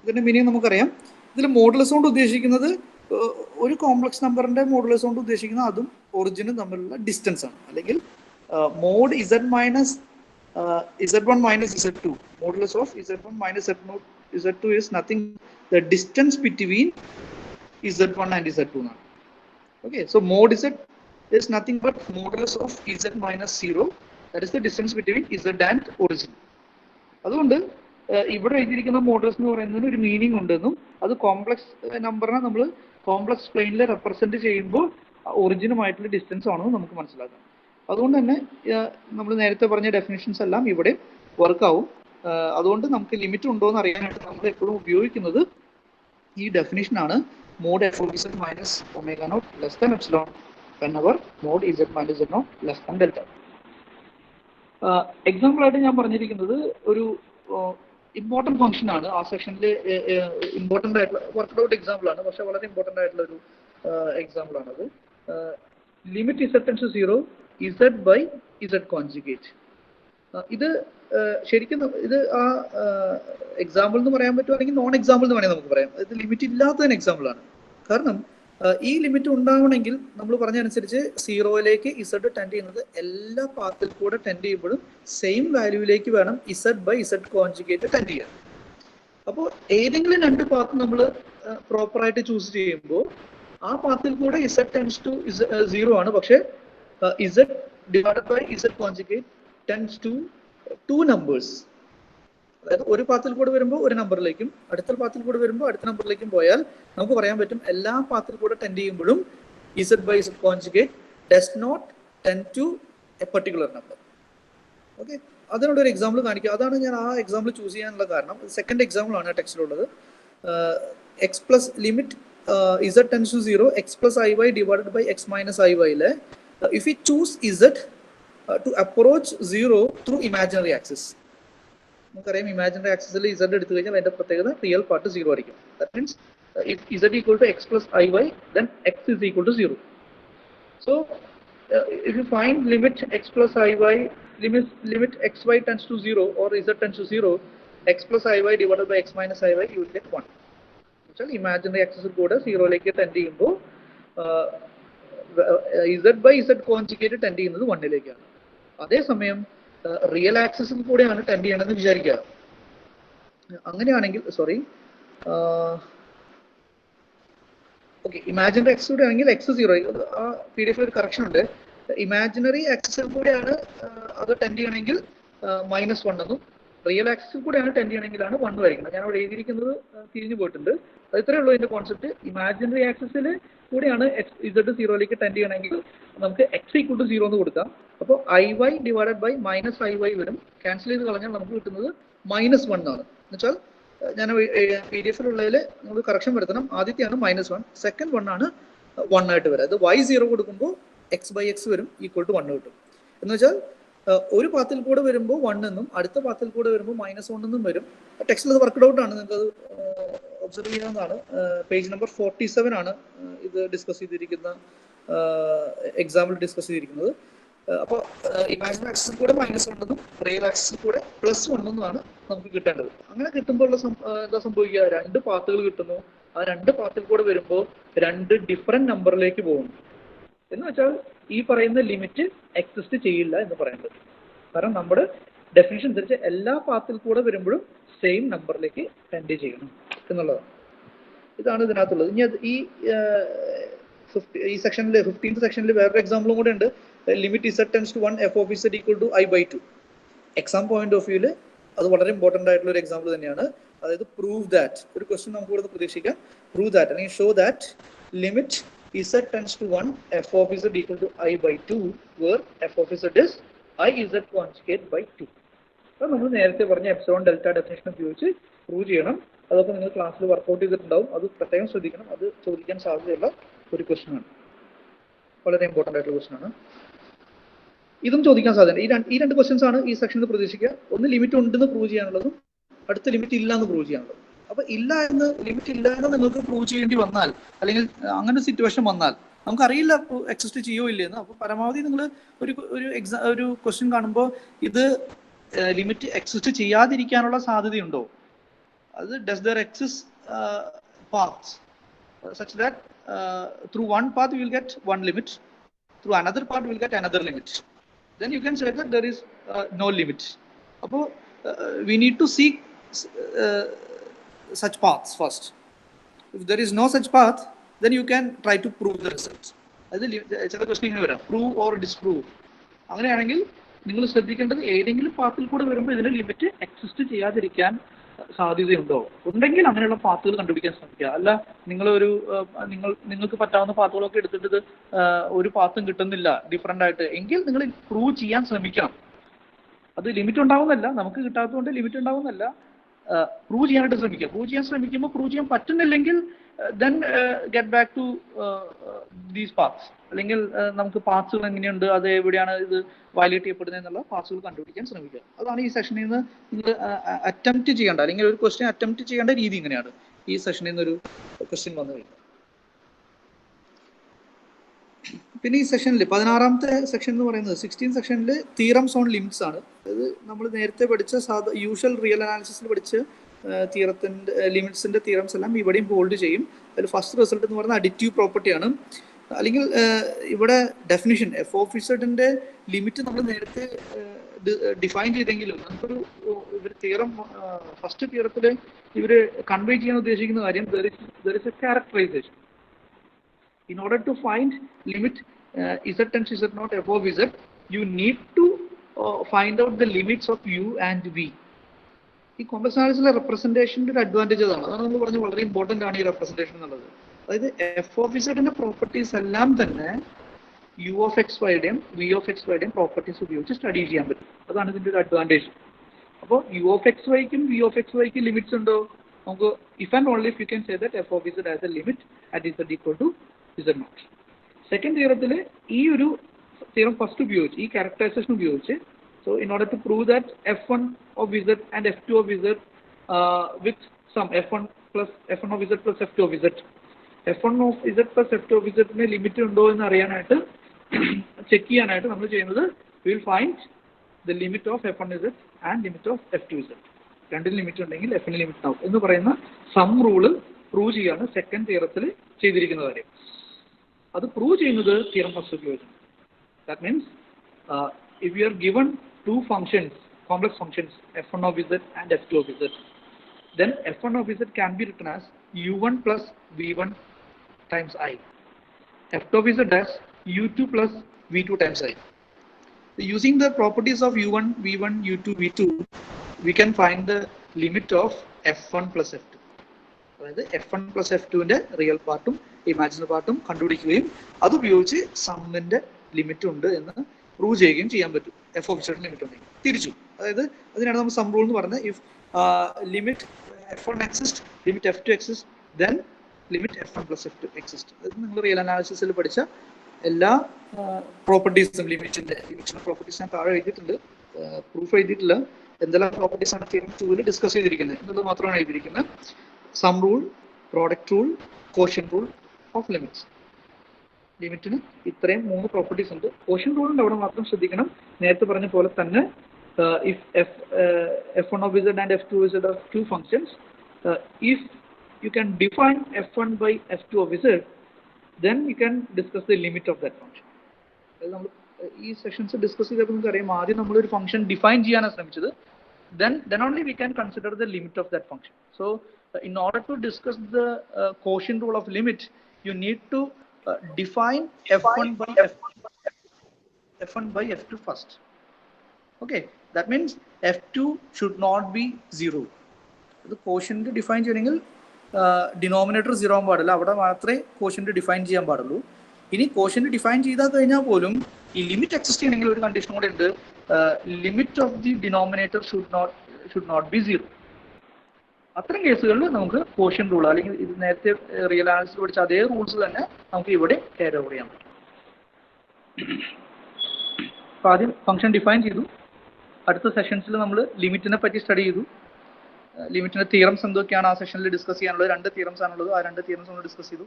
ഇതിന്റെ മീനിങ് നമുക്കറിയാം. ഇതിൽ മോഡുലസ് കൊണ്ട് ഉദ്ദേശിക്കുന്നത് ഒരു കോംപ്ലക്സ് നമ്പറിന്റെ മോഡുലസ് കൊണ്ട് ഉദ്ദേശിക്കുന്നത് അതും ഒറിജിനും തമ്മിലുള്ള ഡിസ്റ്റൻസ് ആണ്. അല്ലെങ്കിൽ mod z minus z1 minus z2 modulus of z1 minus z2 is nothing the distance between z1 and z2 എന്നാണ്. Okay, so mod z is nothing but modulus of z minus 0, that is the distance between z and origin. അതുകൊണ്ട് ഇവിടെ എഴുതിയിരിക്കുന്ന മോഡൽസ് എന്ന് പറയുന്നതിന് ഒരു മീനിങ് ഉണ്ടെന്നും അത് കോംപ്ലക്സ് നമ്പറിനെ നമ്മൾ കോംപ്ലക്സ് പ്ലെയിനിൽ റെപ്രസെന്റ് ചെയ്യുമ്പോൾ ഒറിജിനുമായിട്ടുള്ള ഡിസ്റ്റൻസ് ആണെന്ന് നമുക്ക് മനസ്സിലാക്കാം. അതുകൊണ്ട് തന്നെ നമ്മൾ നേരത്തെ പറഞ്ഞ ഡെഫിനിഷൻസ് എല്ലാം ഇവിടെ വർക്ക് ആവും. അതുകൊണ്ട് നമുക്ക് ലിമിറ്റ് ഉണ്ടോ എന്ന് അറിയാനായിട്ട് നമ്മൾ എപ്പോഴും ഉപയോഗിക്കുന്നത് ഈ ഡെഫിനിഷനാണ്. Mod f of z minus omega naught less than epsilon whenever mod z minus z naught less than delta. Example ആയിട്ട് ഞാൻ പറഞ്ഞിരിക്കുന്നത് ഒരു ഇമ്പോർട്ടൻറ്റ് ഫംഗ്ഷൻ ആണ്. ആ സെക്ഷനിൽ ഇമ്പോർട്ടൻ്റ് ആയിട്ടുള്ള വർക്ക്ഡ് ഔട്ട് എക്സാമ്പിൾ ആണ്, പക്ഷെ വളരെ ഇമ്പോർട്ടൻ്റ് ആയിട്ടുള്ള ഒരു എക്സാമ്പിൾ ആണത്. Limit z tends to 0 z by z conjugate. ഇത് ശരിക്കും ഇത് ആ എക്സാമ്പിൾ എന്ന് പറയാൻ പറ്റുമോ, അല്ലെങ്കിൽ നോൺ എക്സാമ്പിൾ എന്ന് വേണമെങ്കിൽ നമുക്ക് പറയാം. ഇത് ലിമിറ്റ് ഇല്ലാത്തതിന് എക്സാമ്പിൾ ആണ്. കാരണം ഈ ലിമിറ്റ് ഉണ്ടാവണമെങ്കിൽ നമ്മൾ പറഞ്ഞതനുസരിച്ച് 0യിലേക്ക് ഇസഡ് ടെൻഡ് ചെയ്യുന്നത് എല്ലാ പാത്തിൽ കൂടെ ടെൻഡ് ചെയ്യുമ്പോഴും സെയിം വാല്യൂവിലേക്ക് വേണം z by z conjugate tend ചെയ്യാൻ. അപ്പോൾ ഏതെങ്കിലും രണ്ട് പാത്ത് നമ്മൾ പ്രോപ്പറായിട്ട് ചൂസ് ചെയ്യുമ്പോൾ ആ പാത്തിൽ കൂടെ ഇസഡ് ടെൻഡ്സ് ടു 0 ആണ്, പക്ഷേ z divided by z conjugate tends to 2 numbers. അതായത് ഒരു പാത്തിൽ കൂടെ വരുമ്പോൾ ഒരു നമ്പറിലേക്കും അടുത്ത പാത്തിൽ കൂടെ വരുമ്പോൾ അടുത്ത നമ്പറിലേക്കും പോയാൽ നമുക്ക് പറയാൻ പറ്റും എല്ലാ പാത്തിൽ കൂടെ ടെൻഡ് ചെയ്യുമ്പോഴും z by z conjugate does not tend to a particular number. Okay, അതിനുള്ള ഒരു എക്സാമ്പിൾ കാണിക്കുക. അതാണ് ഞാൻ ആ എക്സാമ്പിൾ ചൂസ് ചെയ്യാനുള്ള കാരണം. സെക്കൻഡ് എക്സാമ്പിൾ ആണ് ടെക്സ്റ്റിലുള്ളത്. X plus limit z tends to 0 x plus i y divided by x minus i വൈയിലെ if you choose z to approach 0 through imaginary axis. നമുക്കറിയാം ഇമാജിനറി ആക്സിസിൽ ഇസഡ് എടുത്തു കഴിഞ്ഞാൽ അതിന്റെ പ്രത്യേകത റിയൽ പാർട്ട് 0 ആയിരിക്കും. That means if z equal to x plus iy, then x is equal to 0. So if you find limit x plus iy, limit xy tends to 0 or z tends to 0, x plus iy divided by x minus iy, you will get 1. So imaginary axis കൂടെ 0ലേക്ക് ടെൻഡ് ചെയ്യുമ്പോൾ z by z conjugate tend ചെയ്യുന്നത് 1ലേക്കാണ്. അതേസമയം റിയൽ ആക്സിസിൽ കൂടെയാണ് ടെൻഡ് ചെയ്യണമെന്ന് വിചാരിക്കുക. അങ്ങനെയാണെങ്കിൽ ഓക്കെ, ഇമാജിനറി ആക്സിസ് കൂടെ ആണെങ്കിൽ x 0. ആ PDF ഒരു കറക്ഷൻ ഉണ്ട്. ഇമാജിനറി ആക്സിസിൽ കൂടെയാണ് അത് ടെൻഡ് ചെയ്യണമെങ്കിൽ -1 എന്നും റിയൽ ആക്സിസിൽ കൂടെയാണ് ടെൻഡ് ചെയ്യണമെങ്കിലാണ് 1 വരയ്ക്കുന്നത്. ഞാൻ അവിടെ എഴുതിയിരിക്കുന്നത് തിരിഞ്ഞു പോയിട്ടുണ്ട്. അത് ഇത്രയേ ഉള്ളൂ ഇതിന്റെ കോൺസെപ്റ്റ്. ഇമാജിനറി ആക്സിസിൽ കൂടെയാണ് z 0ലേക്ക് ടെൻഡ് ചെയ്യണമെങ്കിൽ നമുക്ക് x ഈക്വൽ ടു 0 എന്ന് കൊടുക്കാം. അപ്പോൾ iy divided by minus iy വരും. ക്യാൻസൽ ചെയ്ത് കളഞ്ഞാൽ നമുക്ക് കിട്ടുന്നത് -1 ആണ്. എന്നുവെച്ചാൽ ഞാൻ PDF-ലുള്ളതിൽ നമുക്ക് കറക്ഷൻ വരുത്തണം. ആദ്യത്തെയാണ് -1, സെക്കൻഡ് 1 ആണ് 1 ആയിട്ട് വരാം. അത് y 0 കൊടുക്കുമ്പോൾ x ബൈ x വരും, ഈക്വൽ ടു 1 കിട്ടും. എന്ന് വെച്ചാൽ ഒരു പാത്തിൽ കൂടെ വരുമ്പോൾ 1 എന്നും അടുത്ത പാത്തിൽ കൂടെ വരുമ്പോൾ -1 എന്നും വരും. ടെക്സ്റ്റിൽ അത് വർക്ക്ഡ് ഔട്ട് ആണ്, നിങ്ങൾക്ക് അത് ഒബ്സർവ് ചെയ്യാവുന്നതാണ്. പേജ് നമ്പർ 47 ആണ് ഇത് ഡിസ്കസ് ചെയ്തിരിക്കുന്ന എക്സാമ്പിൾ ഡിസ്കസ് ചെയ്തിരിക്കുന്നത്. അപ്പോൾ ഇമാജിനറി ആക്സിസിൽ കൂടെ -1 എന്നും റിയൽ ആക്സിസിൽ കൂടെ +1 എന്നുമാണ് നമുക്ക് കിട്ടേണ്ടത്. അങ്ങനെ കിട്ടുമ്പോൾ എന്താ സംഭവിക്കുക, രണ്ട് പാത്തുകൾ കിട്ടുന്നു. ആ രണ്ട് പാത്തിൽ കൂടെ വരുമ്പോൾ രണ്ട് ഡിഫറെന്റ് നമ്പറിലേക്ക് പോകുന്നു. എന്ന് വെച്ചാൽ ഈ പറയുന്ന ലിമിറ്റ് എക്സിസ്റ്റ് ചെയ്യില്ല എന്ന് പറയുന്നത്. കാരണം നമ്മുടെ ഡെഫിനിഷൻ അനുസരിച്ച് എല്ലാ പാത്തിൽ കൂടെ വരുമ്പോഴും സെയിം നമ്പറിലേക്ക് ടെൻഡ് ചെയ്യണം എന്നുള്ളതാണ്. ഇതാണ് ഇതിനകത്തുള്ളത്. ഇനി ഈ സെക്ഷനിൽ 15th സെക്ഷനിൽ വേറൊരു എക്സാമ്പിളും കൂടെ ഉണ്ട്. Limit z tends to 1 f of z equal to i/2. Exam point of വ്യൂല് അത് വളരെ ഇമ്പോർട്ടൻ്റ് ആയിട്ടുള്ള ഒരു എക്സാമ്പിൾ തന്നെയാണ്. അതായത് പ്രൂവ് ദാറ്റ്, ഒരു ക്വസ്റ്റ്യൻ നമുക്ക് ഇവിടെ പ്രതീക്ഷിക്കാം. പ്രൂവ് ദാറ്റ് അല്ലെങ്കിൽ show that limit z tends to 1 f of z equal to i/2 where f of z is iz conjugate by 2. അപ്പോൾ നമ്മൾ നേരത്തെ പറഞ്ഞ എപ്സിലോൺ ഡെൽറ്റ ഡെഫിനിഷൻ ഉപയോഗിച്ച് പ്രൂവ് ചെയ്യണം. അതൊക്കെ നിങ്ങൾ ക്ലാസ്സിൽ വർക്ക്ഔട്ട് ചെയ്തിട്ടുണ്ടാവും. അത് പ്രത്യേകം ശ്രദ്ധിക്കണം. അത് ചോദിക്കാൻ സാധ്യതയുള്ള ഒരു ക്വസ്റ്റ്യൻ ആണ്, വളരെ ഇമ്പോർട്ടൻ്റ് ആയിട്ടുള്ള ക്വസ്റ്റ്യൻ ആണ്. ഇതും ചോദിക്കാൻ സാധ്യത. ഈ രണ്ട് ക്വസ്റ്റ്യൻസ് ആണ് ഈ സെക്ഷനിൽ പ്രതീക്ഷിക്കുക. ഒന്ന് ലിമിറ്റ് ഉണ്ടെന്ന് പ്രൂവ് ചെയ്യാനുള്ളതും അടുത്ത ലിമിറ്റ് ഇല്ല എന്ന് പ്രൂവ് ചെയ്യാനുള്ളതും. അപ്പൊ ലിമിറ്റ് ഇല്ല എന്ന് നിങ്ങൾക്ക് പ്രൂവ് ചെയ്യേണ്ടി വന്നാൽ, അല്ലെങ്കിൽ അങ്ങനെ ഒരു സിറ്റുവേഷൻ വന്നാൽ, നമുക്കറിയില്ല എക്സിസ്റ്റ് ചെയ്യോ ഇല്ലെന്ന്. അപ്പൊ പരമാവധി നിങ്ങൾ ഒരു ക്വസ്റ്റ്യൻ കാണുമ്പോൾ ഇത് ലിമിറ്റ് എക്സിസ്റ്റ് ചെയ്യാതിരിക്കാനുള്ള സാധ്യതയുണ്ടോ, അത് does there exist paths such that through one path you will get one limit, through another path you will get another limit, then you can say that there is no limit. Appo we need to seek such paths first. If there is no such path, then you can try to prove the result. Adu chela question inga varam, prove or disprove. അങ്ങനെയാണെങ്കിൽ നിങ്ങൾ ശ്രദ്ധിക്കേണ്ടത് ഏതെങ്കിലും പാത്തിൽ കൂടെ വരുമ്പോൾ ഇതിന് ലിമിറ്റ് എക്സിസ്റ്റ് ചെയ്യാതിരിക്കാൻ സാധ്യതയുണ്ടോ? ഉണ്ടെങ്കിൽ അങ്ങനെയുള്ള പാത്തുകൾ കണ്ടുപിടിക്കാൻ ശ്രമിക്കുക. അല്ല നിങ്ങൾക്ക് പറ്റാവുന്ന പാത്തുകളൊക്കെ എടുത്തിട്ട് ഇത് ഒരു പാത്തും കിട്ടുന്നില്ല ഡിഫറെൻ്റ് ആയിട്ട് എങ്കിൽ നിങ്ങൾ പ്രൂവ് ചെയ്യാൻ ശ്രമിക്കണം. അത് ലിമിറ്റ് ഉണ്ടാവുന്നല്ല, നമുക്ക് കിട്ടാത്തതുകൊണ്ട് ലിമിറ്റ് ഉണ്ടാവുന്നല്ല, പ്രൂവ് ചെയ്യാനായിട്ട് ശ്രമിക്കുക. പ്രൂവ് ചെയ്യാൻ ശ്രമിക്കുമ്പോൾ പ്രൂവ് ചെയ്യാൻ പറ്റുന്നില്ലെങ്കിൽ then get back to these paths. അല്ലെങ്കിൽ നമുക്ക് പാത്സുകൾ എങ്ങനെയുണ്ട്, അത് എവിടെയാണ് ഇത് വയലേറ്റ് ചെയ്യപ്പെടുന്നത് എന്നുള്ള പാത്സുകൾ കണ്ടുപിടിക്കാൻ ശ്രമിക്കുക. അതാണ് ഈ സെഷനിൽ നിന്ന് നിങ്ങൾ അറ്റംപ്റ്റ് ചെയ്യേണ്ട, അല്ലെങ്കിൽ ഒരു ക്വസ്റ്റ്യൻ അറ്റംപ്റ്റ് ചെയ്യേണ്ട രീതി ഇങ്ങനെയാണ്. ഈ സെഷനിൽ നിന്നൊരു ക്വസ്റ്റ്യൻ വന്നു കഴിഞ്ഞു. പിന്നെ ഈ സെഷനിൽ 16ാമത്തെ സെക്ഷൻ എന്ന് പറയുന്നത് 16 സെക്ഷനിൽ തിയറംസ് ഓൺ ലിമിറ്റ്സ് ആണ്. അത് നമ്മൾ നേരത്തെ പഠിച്ച യൂഷ്വൽ റിയൽ അനാലിസിസിൽ പഠിച്ച തിയറത്തിൻ്റെ ലിമിറ്റ്സിൻ്റെ തിയറംസ് എല്ലാം ഇവിടെയും ഹോൾഡ് ചെയ്യും. അതിൽ ഫസ്റ്റ് റിസൾട്ട് എന്ന് പറയുന്നത് അഡിറ്റീവ് പ്രോപ്പർട്ടിയാണ്. അല്ലെങ്കിൽ ഇവിടെ ഡെഫിനിഷൻ എഫ് ഓഫ് ഇസഡിന്റെ ലിമിറ്റ് നമ്മൾ നേരത്തെ ഡിഫൈൻ ചെയ്തെങ്കിലും നമുക്കൊരു തിയറം ഫസ്റ്റ് തിയറത്തിൽ ഇവർ കൺവേ ചെയ്യാൻ ഉദ്ദേശിക്കുന്ന കാര്യം there is a characterization. In order to find limit z tends to z not f of z, you need to find out the limits of u and v. ഈ കോംപ്ലക്സ് അനാലിസിസിലെ റെപ്രസെന്റേഷൻ്റെ ഒരു അഡ്വാൻറ്റേജ് അതാണ് നമ്മൾ പറഞ്ഞത്. വളരെ ഇമ്പോർട്ടൻ്റ് ആണ് ഈ റെപ്രസെന്റേഷൻ എന്നുള്ളത്. അതായത് എഫ് ഓഫ് ഇസഡിന്റെ പ്രോപ്പർട്ടീസ് എല്ലാം തന്നെ യു ഓഫ് എക്സ് വൈയുടെയും വി ഓഫ് എക്സ് വൈയുടെയും പ്രോപ്പർട്ടീസ് ഉപയോഗിച്ച് സ്റ്റഡി ചെയ്യാൻ പറ്റും. അതാണ് ഇതിന്റെ ഒരു അഡ്വാൻറ്റേജ്. അപ്പോൾ യു ഓഫ് എക്സ് വൈക്കും വി ഓഫ് എക്സ് വൈക്കും ലിമിറ്റ്സ് ഉണ്ടോ? നമുക്ക് if and only if you can say that f of z as a limit at z equal to z naught. Second തിയറത്തിൽ ഈ ഒരു തിയറം ഫസ്റ്റ് ഉപയോഗിച്ച് ഈ ക്യാരക്ടറൈസേഷൻ ഉപയോഗിച്ച് so in order to prove that f1 of z and f2 of z with some f1 plus f1 of z plus f2 of z, f1 of z plus f2 of z ന് ലിമിറ്റ് ഉണ്ടോ എന്ന് അറിയാനായിട്ട് ചെക്ക് ചെയ്യാനായിട്ട് നമ്മൾ ചെയ്യുന്നത് we will find the limit of f1 z and limit of f2 z. രണ്ടിന് ലിമിറ്റ് ഉണ്ടെങ്കിൽ f ന് ലിമിറ്റ് ആവും എന്ന് പറയുന്ന സം റൂള് പ്രൂവ് ചെയ്യാണ് സെക്കൻഡ് തിയറത്തിൽ ചെയ്തിരിക്കുന്ന കാര്യം. അത് പ്രൂവ് ചെയ്യുന്നത് തിയറം ഫസ്റ്റ് ഉപയോഗിച്ചാണ്. That means if you are given two functions, complex functions, f1 of z and f2 of z, then f1 of z can be written as u1 plus v1 times I, f2 of z as u2 plus v2 times I. So using the properties of u1, v1, u2, v2, we can find the limit of f1 plus f2. അതായത് f1 plus f2ന്റെ റിയൽ പാർട്ടും ഇമാജിനറി പാർട്ടും കണ്ടുപിടിക്കുകയും അതുപയോഗിച്ച് സമ്മിന്റെ ലിമിറ്റ് ഉണ്ട് എന്ന് പ്രൂവ് ചെയ്യുകയും ചെയ്യാൻ പറ്റും. എഫ് ഓഫ് ഇസഡിന് ലിമിറ്റ് ഉണ്ടെങ്കിൽ തിരിച്ചു, അതായത് അതിനാണ് നമ്മൾ സം റൂൾ എന്ന് പറഞ്ഞത്. If limit f1 exist, limit f2 exist, then limit f1 plus f2 exist. അത് നിങ്ങൾ റിയൽ അനാലിസിസിൽ പഠിച്ച എല്ലാ പ്രോപ്പർട്ടീസും ലിമിറ്റിന്റെ പ്രോപ്പർട്ടീസ് ഞാൻ താഴെ എഴുതിയിട്ടുണ്ട്, പ്രൂഫ് എഴുതിയിട്ടില്ല. എന്തെല്ലാം പ്രോപ്പർട്ടീസ് ആണ് തിയറം 2 ഡിസ്കസ് ചെയ്തിരിക്കുന്നത് എന്നുള്ളത് മാത്രമാണ് എഴുതിയിരിക്കുന്നത്. Sum rule, product rule, quotient rule of limits. ലിമിറ്റിന് ഇത്രയും 3 പ്രോപ്പർട്ടീസ് ഉണ്ട്. കോഷ്യൻ റൂളിന്റെ അവിടെ മാത്രം ശ്രദ്ധിക്കണം. നേരത്തെ പറഞ്ഞ പോലെ തന്നെ if f1 of z and f2 of z are two functions, if you can define f1 by f2 of z, then you can discuss the limit of that function. നമ്മൾ ഈ സെഷൻസ് ഡിസ്കസ് ചെയ്തപ്പോൾ നമുക്ക് അറിയാം, ആദ്യം നമ്മളൊരു ഫംഗ്ഷൻ ഡിഫൈൻ ചെയ്യാനാണ് ശ്രമിച്ചത്. then only we can consider the limit of that function. So in order to discuss the quotient rule of limit, you need to define f1 by f2 first. Okay, that means f2 should not be 0. The quotient define ചെയ്യണമെങ്കിൽ ഡിനോമിനേറ്റർ 0 ആവാൻ പാടില്ല, അവിടെ മാത്രമേ quotient ഡിഫൈൻ ചെയ്യാൻ പാടുള്ളൂ. ഇനി quotient ഡിഫൈൻ ചെയ്താൽ കഴിഞ്ഞാൽ പോലും ഈ ലിമിറ്റ് എക്സിസ്റ്റ് ചെയ്യണമെങ്കിൽ ഒരു കണ്ടീഷൻ കൂടെ ഉണ്ട്, limit of the denominator should not be 0. അത്തരം കേസുകളിൽ നമുക്ക് കോഷ്യന്റ് റൂൾ അല്ലെങ്കിൽ ഇത് നേരത്തെ റിയൽ അനാലിസിസ് പഠിച്ച അതേ റൂൾസ് തന്നെ നമുക്ക് ഇവിടെ ക്യാരി ഓവർ ചെയ്യാൻ പറ്റും. അപ്പോൾ ആദ്യം ഫംഗ്ഷൻ ഡിഫൈൻ ചെയ്തു. അടുത്ത സെഷൻസിൽ നമ്മൾ ലിമിറ്റിനെ പറ്റി സ്റ്റഡി ചെയ്തു. ലിമിറ്റിന്റെ തിയറംസ് എന്തൊക്കെയാണ് ആ സെഷനിൽ ഡിസ്കസ് ചെയ്യാനുള്ളത്. 2 തിയറംസ് ആണുള്ളത്. ആ 2 തിയറംസ് നമ്മൾ ഡിസ്കസ് ചെയ്തു.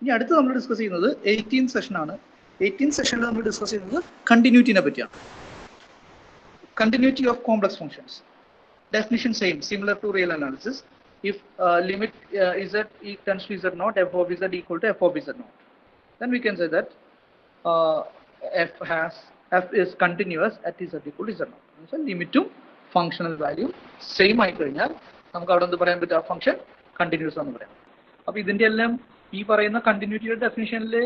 ഇനി അടുത്ത് നമ്മൾ ഡിസ്കസ് ചെയ്യുന്നത് 18th സെഷനാണ്. 18th സെഷനിൽ നമ്മൾ ഡിസ്കസ് ചെയ്യുന്നത് കണ്ടിന്യൂറ്റിനെ പറ്റിയാണ്. Continuity of complex functions. Definition same, similar to real analysis. If limit z tends to z naught, f of z equal to f of z naught, then we can say that f is continuous at z equal to z naught. So limit functional value same ആയി കഴിഞ്ഞാൽ നമുക്ക് അവിടെ എന്ത് പറയാൻ പറ്റും, ആ ഫംഗ്ഷൻ കണ്ടിന്യൂസ് എന്ന് പറയാം. അപ്പോൾ ഇതിന്റെ എല്ലാം ഈ പറയുന്ന കണ്ടിന്യൂറ്റിയുടെ ഡെഫിനിഷനിലെ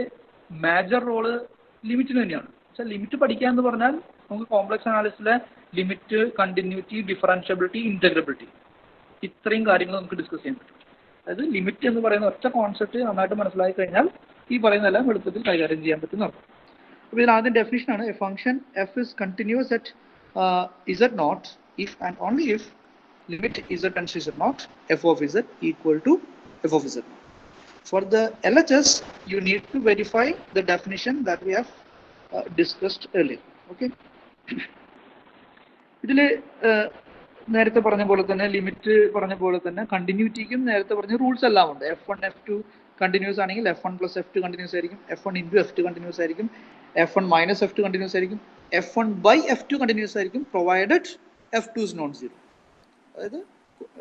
മേജർ റോള് ലിമിറ്റിന് തന്നെയാണ്. പക്ഷേ ലിമിറ്റ് പഠിക്കുക എന്ന് പറഞ്ഞാൽ നമുക്ക് കോംപ്ലക്സ് അനാലിസിസിലെ ലിമിറ്റ്, കണ്ടിന്യൂറ്റി, ഡിഫറൻഷ്യബിലിറ്റി, ഇന്റഗ്രബിലിറ്റി, ഇത്രയും കാര്യങ്ങൾ നമുക്ക് ഡിസ്കസ് ചെയ്യാൻ പറ്റും. അതായത് ലിമിറ്റ് എന്ന് പറയുന്ന ഒറ്റ കോൺസെപ്റ്റ് നന്നായിട്ട് മനസ്സിലാക്കി കഴിഞ്ഞാൽ ഈ പറയുന്നതെല്ലാം എളുപ്പത്തിൽ കൈകാര്യം ചെയ്യാൻ പറ്റുന്ന അർത്ഥം. അപ്പോൾ ഇതിന് ആദ്യം ഡെഫിനിഷനാണ്: a function f is continuous at z naught if and only if limit z tends to z naught f of z equal to f of z naught. For the LHS, you need to verify the definition that we have discussed earlier. Okay. ഇതിൽ നേരത്തെ പറഞ്ഞ പോലെ തന്നെ ലിമിറ്റ് പറഞ്ഞ പോലെ തന്നെ കണ്ടിന്യൂറ്റിക്കും നേരത്തെ പറഞ്ഞ റൂൾസ് എല്ലാം ഉണ്ട്. F1 F2 കണ്ടിന്യൂസ് ആണെങ്കിൽ F1 plus F2 കണ്ടിന്യൂസ് ആയിരിക്കും, F1 into F2 കണ്ടിന്യൂസ് ആയിരിക്കും, F1 minus F2 കണ്ടിന്യൂസ് ആയിരിക്കും, F1 by F2 കണ്ടിന്യൂസ് ആയിരിക്കും, provided F2 is non zero. അതായത്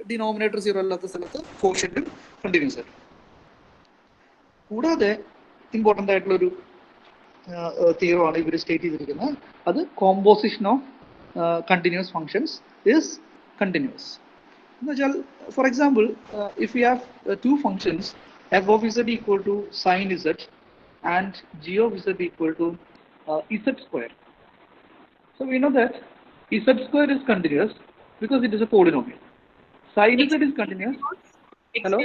ഡിനോമിനേറ്റർ സീറോ അല്ലാത്ത സ്ഥലത്ത് കോഷ്യന്റും കണ്ടിന്യൂസ് ആയിരിക്കും. കൂടാതെ ഇമ്പോർട്ടൻ്റ് ആയിട്ടുള്ളൊരു തിയറമാണ് ഇവർ സ്റ്റേറ്റ് ചെയ്തിരിക്കുന്നത്. അത് composition of continuous functions is continuous എന്ന് വെച്ചാൽ, for example, if you have two functions f of z equal to sine z and g of z equal to z square. So we know that z square is continuous because it is a polynomial. Sin z is continuous. Hello?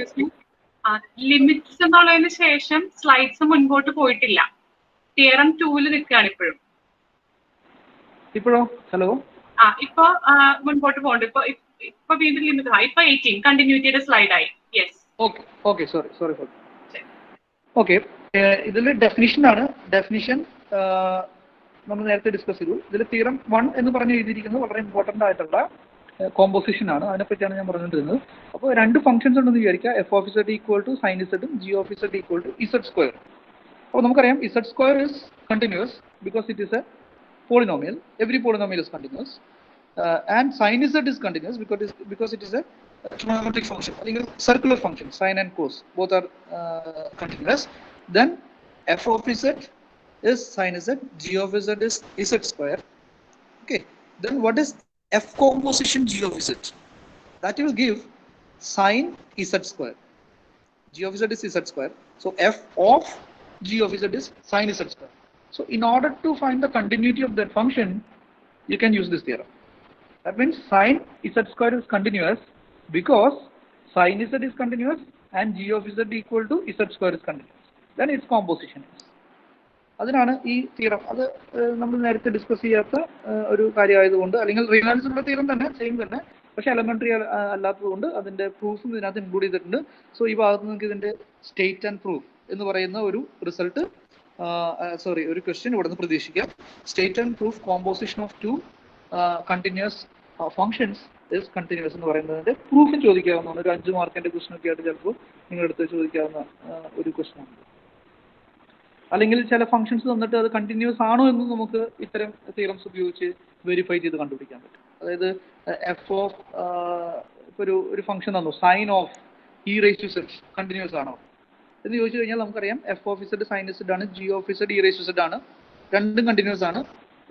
Limits എന്നുള്ളതിന് ശേഷം സ്ലൈഡ്സ് മുൻപോട്ട് പോയിട്ടില്ല. തിയറം 2-ൽ നിൽക്കുകയാണ് ഇപ്പോഴും. ഇപ്പോഴോ? ഹലോ. ഇപ്പൊ മുൻപോട്ട് പോകണ്ട. ഇപ്പൊ വീണ്ടും ലിമിറ്റ് ആയി. ഇപ്പൊ 18 കണ്ടിന്യൂറ്റിയുടെ സ്ലൈഡ് ആയി. യെസ്. Okay sorry. ഓക്കെ, ഇതിൽ ഡെഫിനിഷൻ ആണ്. ഡെഫിനിഷൻ നമ്മൾ നേരത്തെ ഡിസ്കസ് ചെയ്തു. ഇതിൽ തിയറം 1 എന്ന് പറഞ്ഞ് എഴുതിയിരിക്കുന്നത് വളരെ ഇമ്പോർട്ടൻ്റ് ആയിട്ടുള്ള കോമ്പോസിഷൻ ആണ്. അതിനെപ്പറ്റിയാണ് ഞാൻ പറഞ്ഞിരുന്നത്. അപ്പോൾ രണ്ട് ഫംഗ്ഷൻസ് ഉണ്ടെന്ന് വിചാരിക്കുക. F of z equal to sine ഇസഡും g of z equal to z square. അപ്പോൾ നമുക്കറിയാം z square is continuous because it is a polynomial. Every polynomial is continuous. And sine z is continuous because it is a trigonometric function, അല്ലെങ്കിൽ circular function. Sine and cos both are continuous. Then f of z is sin z, g of z is z square. Okay, then what is f composition g of z? That will give sin z square. G of z is z square, so f of g of z is sin z square. So in order to find the continuity of that function, you can use this theorem. That means sin z square is continuous because sin z is continuous and g of z equal to z square is continuous. Then its composition is. അതിനാണ് ഈ തിയറം. അത് നമ്മൾ നേരത്തെ ഡിസ്കസ് ചെയ്യാത്ത ഒരു കാര്യമായതുകൊണ്ട്, അല്ലെങ്കിൽ റിയൽസിലുള്ള തിയറം തന്നെ, സെയിം തന്നെ, പക്ഷെ എലമെന്ററി അല്ലാത്തതുകൊണ്ട് അതിന്റെ പ്രൂഫും ഇതിനകത്ത് ഇൻക്ലൂഡ് ചെയ്തിട്ടുണ്ട്. സോ ഈ ഭാഗത്ത് നിങ്ങൾക്ക് ഇതിന്റെ സ്റ്റേറ്റ് ആൻഡ് പ്രൂഫ് എന്ന് പറയുന്ന ഒരു റിസൾട്ട്, ഒരു ക്വസ്റ്റ്യൻ ഇവിടെ നിന്ന് പ്രതീക്ഷിക്കാം. State and proof composition of two continuous functions is continuous എന്ന് പറയുന്നതിന്റെ പ്രൂഫും ചോദിക്കാവുന്നതാണ്. ഒരു 5 മാർക്കിന്റെ ക്വസ്റ്റ്യൻ ഒക്കെ ആയിട്ട് ചിലപ്പോൾ നിങ്ങളെടുത്ത് ചോദിക്കാവുന്ന ഒരു ക്വസ്റ്റ്യൻ ആണ്. അല്ലെങ്കിൽ ചില ഫംഗ്ഷൻസ് തന്നിട്ട് അത് കണ്ടിന്യൂസ് ആണോ എന്ന് നമുക്ക് ഇത്തരം തിയറംസ് ഉപയോഗിച്ച് വെരിഫൈ ചെയ്ത് കണ്ടുപിടിക്കാൻ പറ്റും. അതായത് എഫ് ഓഫ് ഒരു ഫംഗ്ഷൻ തന്നു, sine of e raise to z continuous ആണോ എന്ന് ചോദിച്ചു കഴിഞ്ഞാൽ നമുക്കറിയാം f of z sine z ആണ്, g of z e raise to z ആണ്, രണ്ടും കണ്ടിന്യൂസ് ആണ്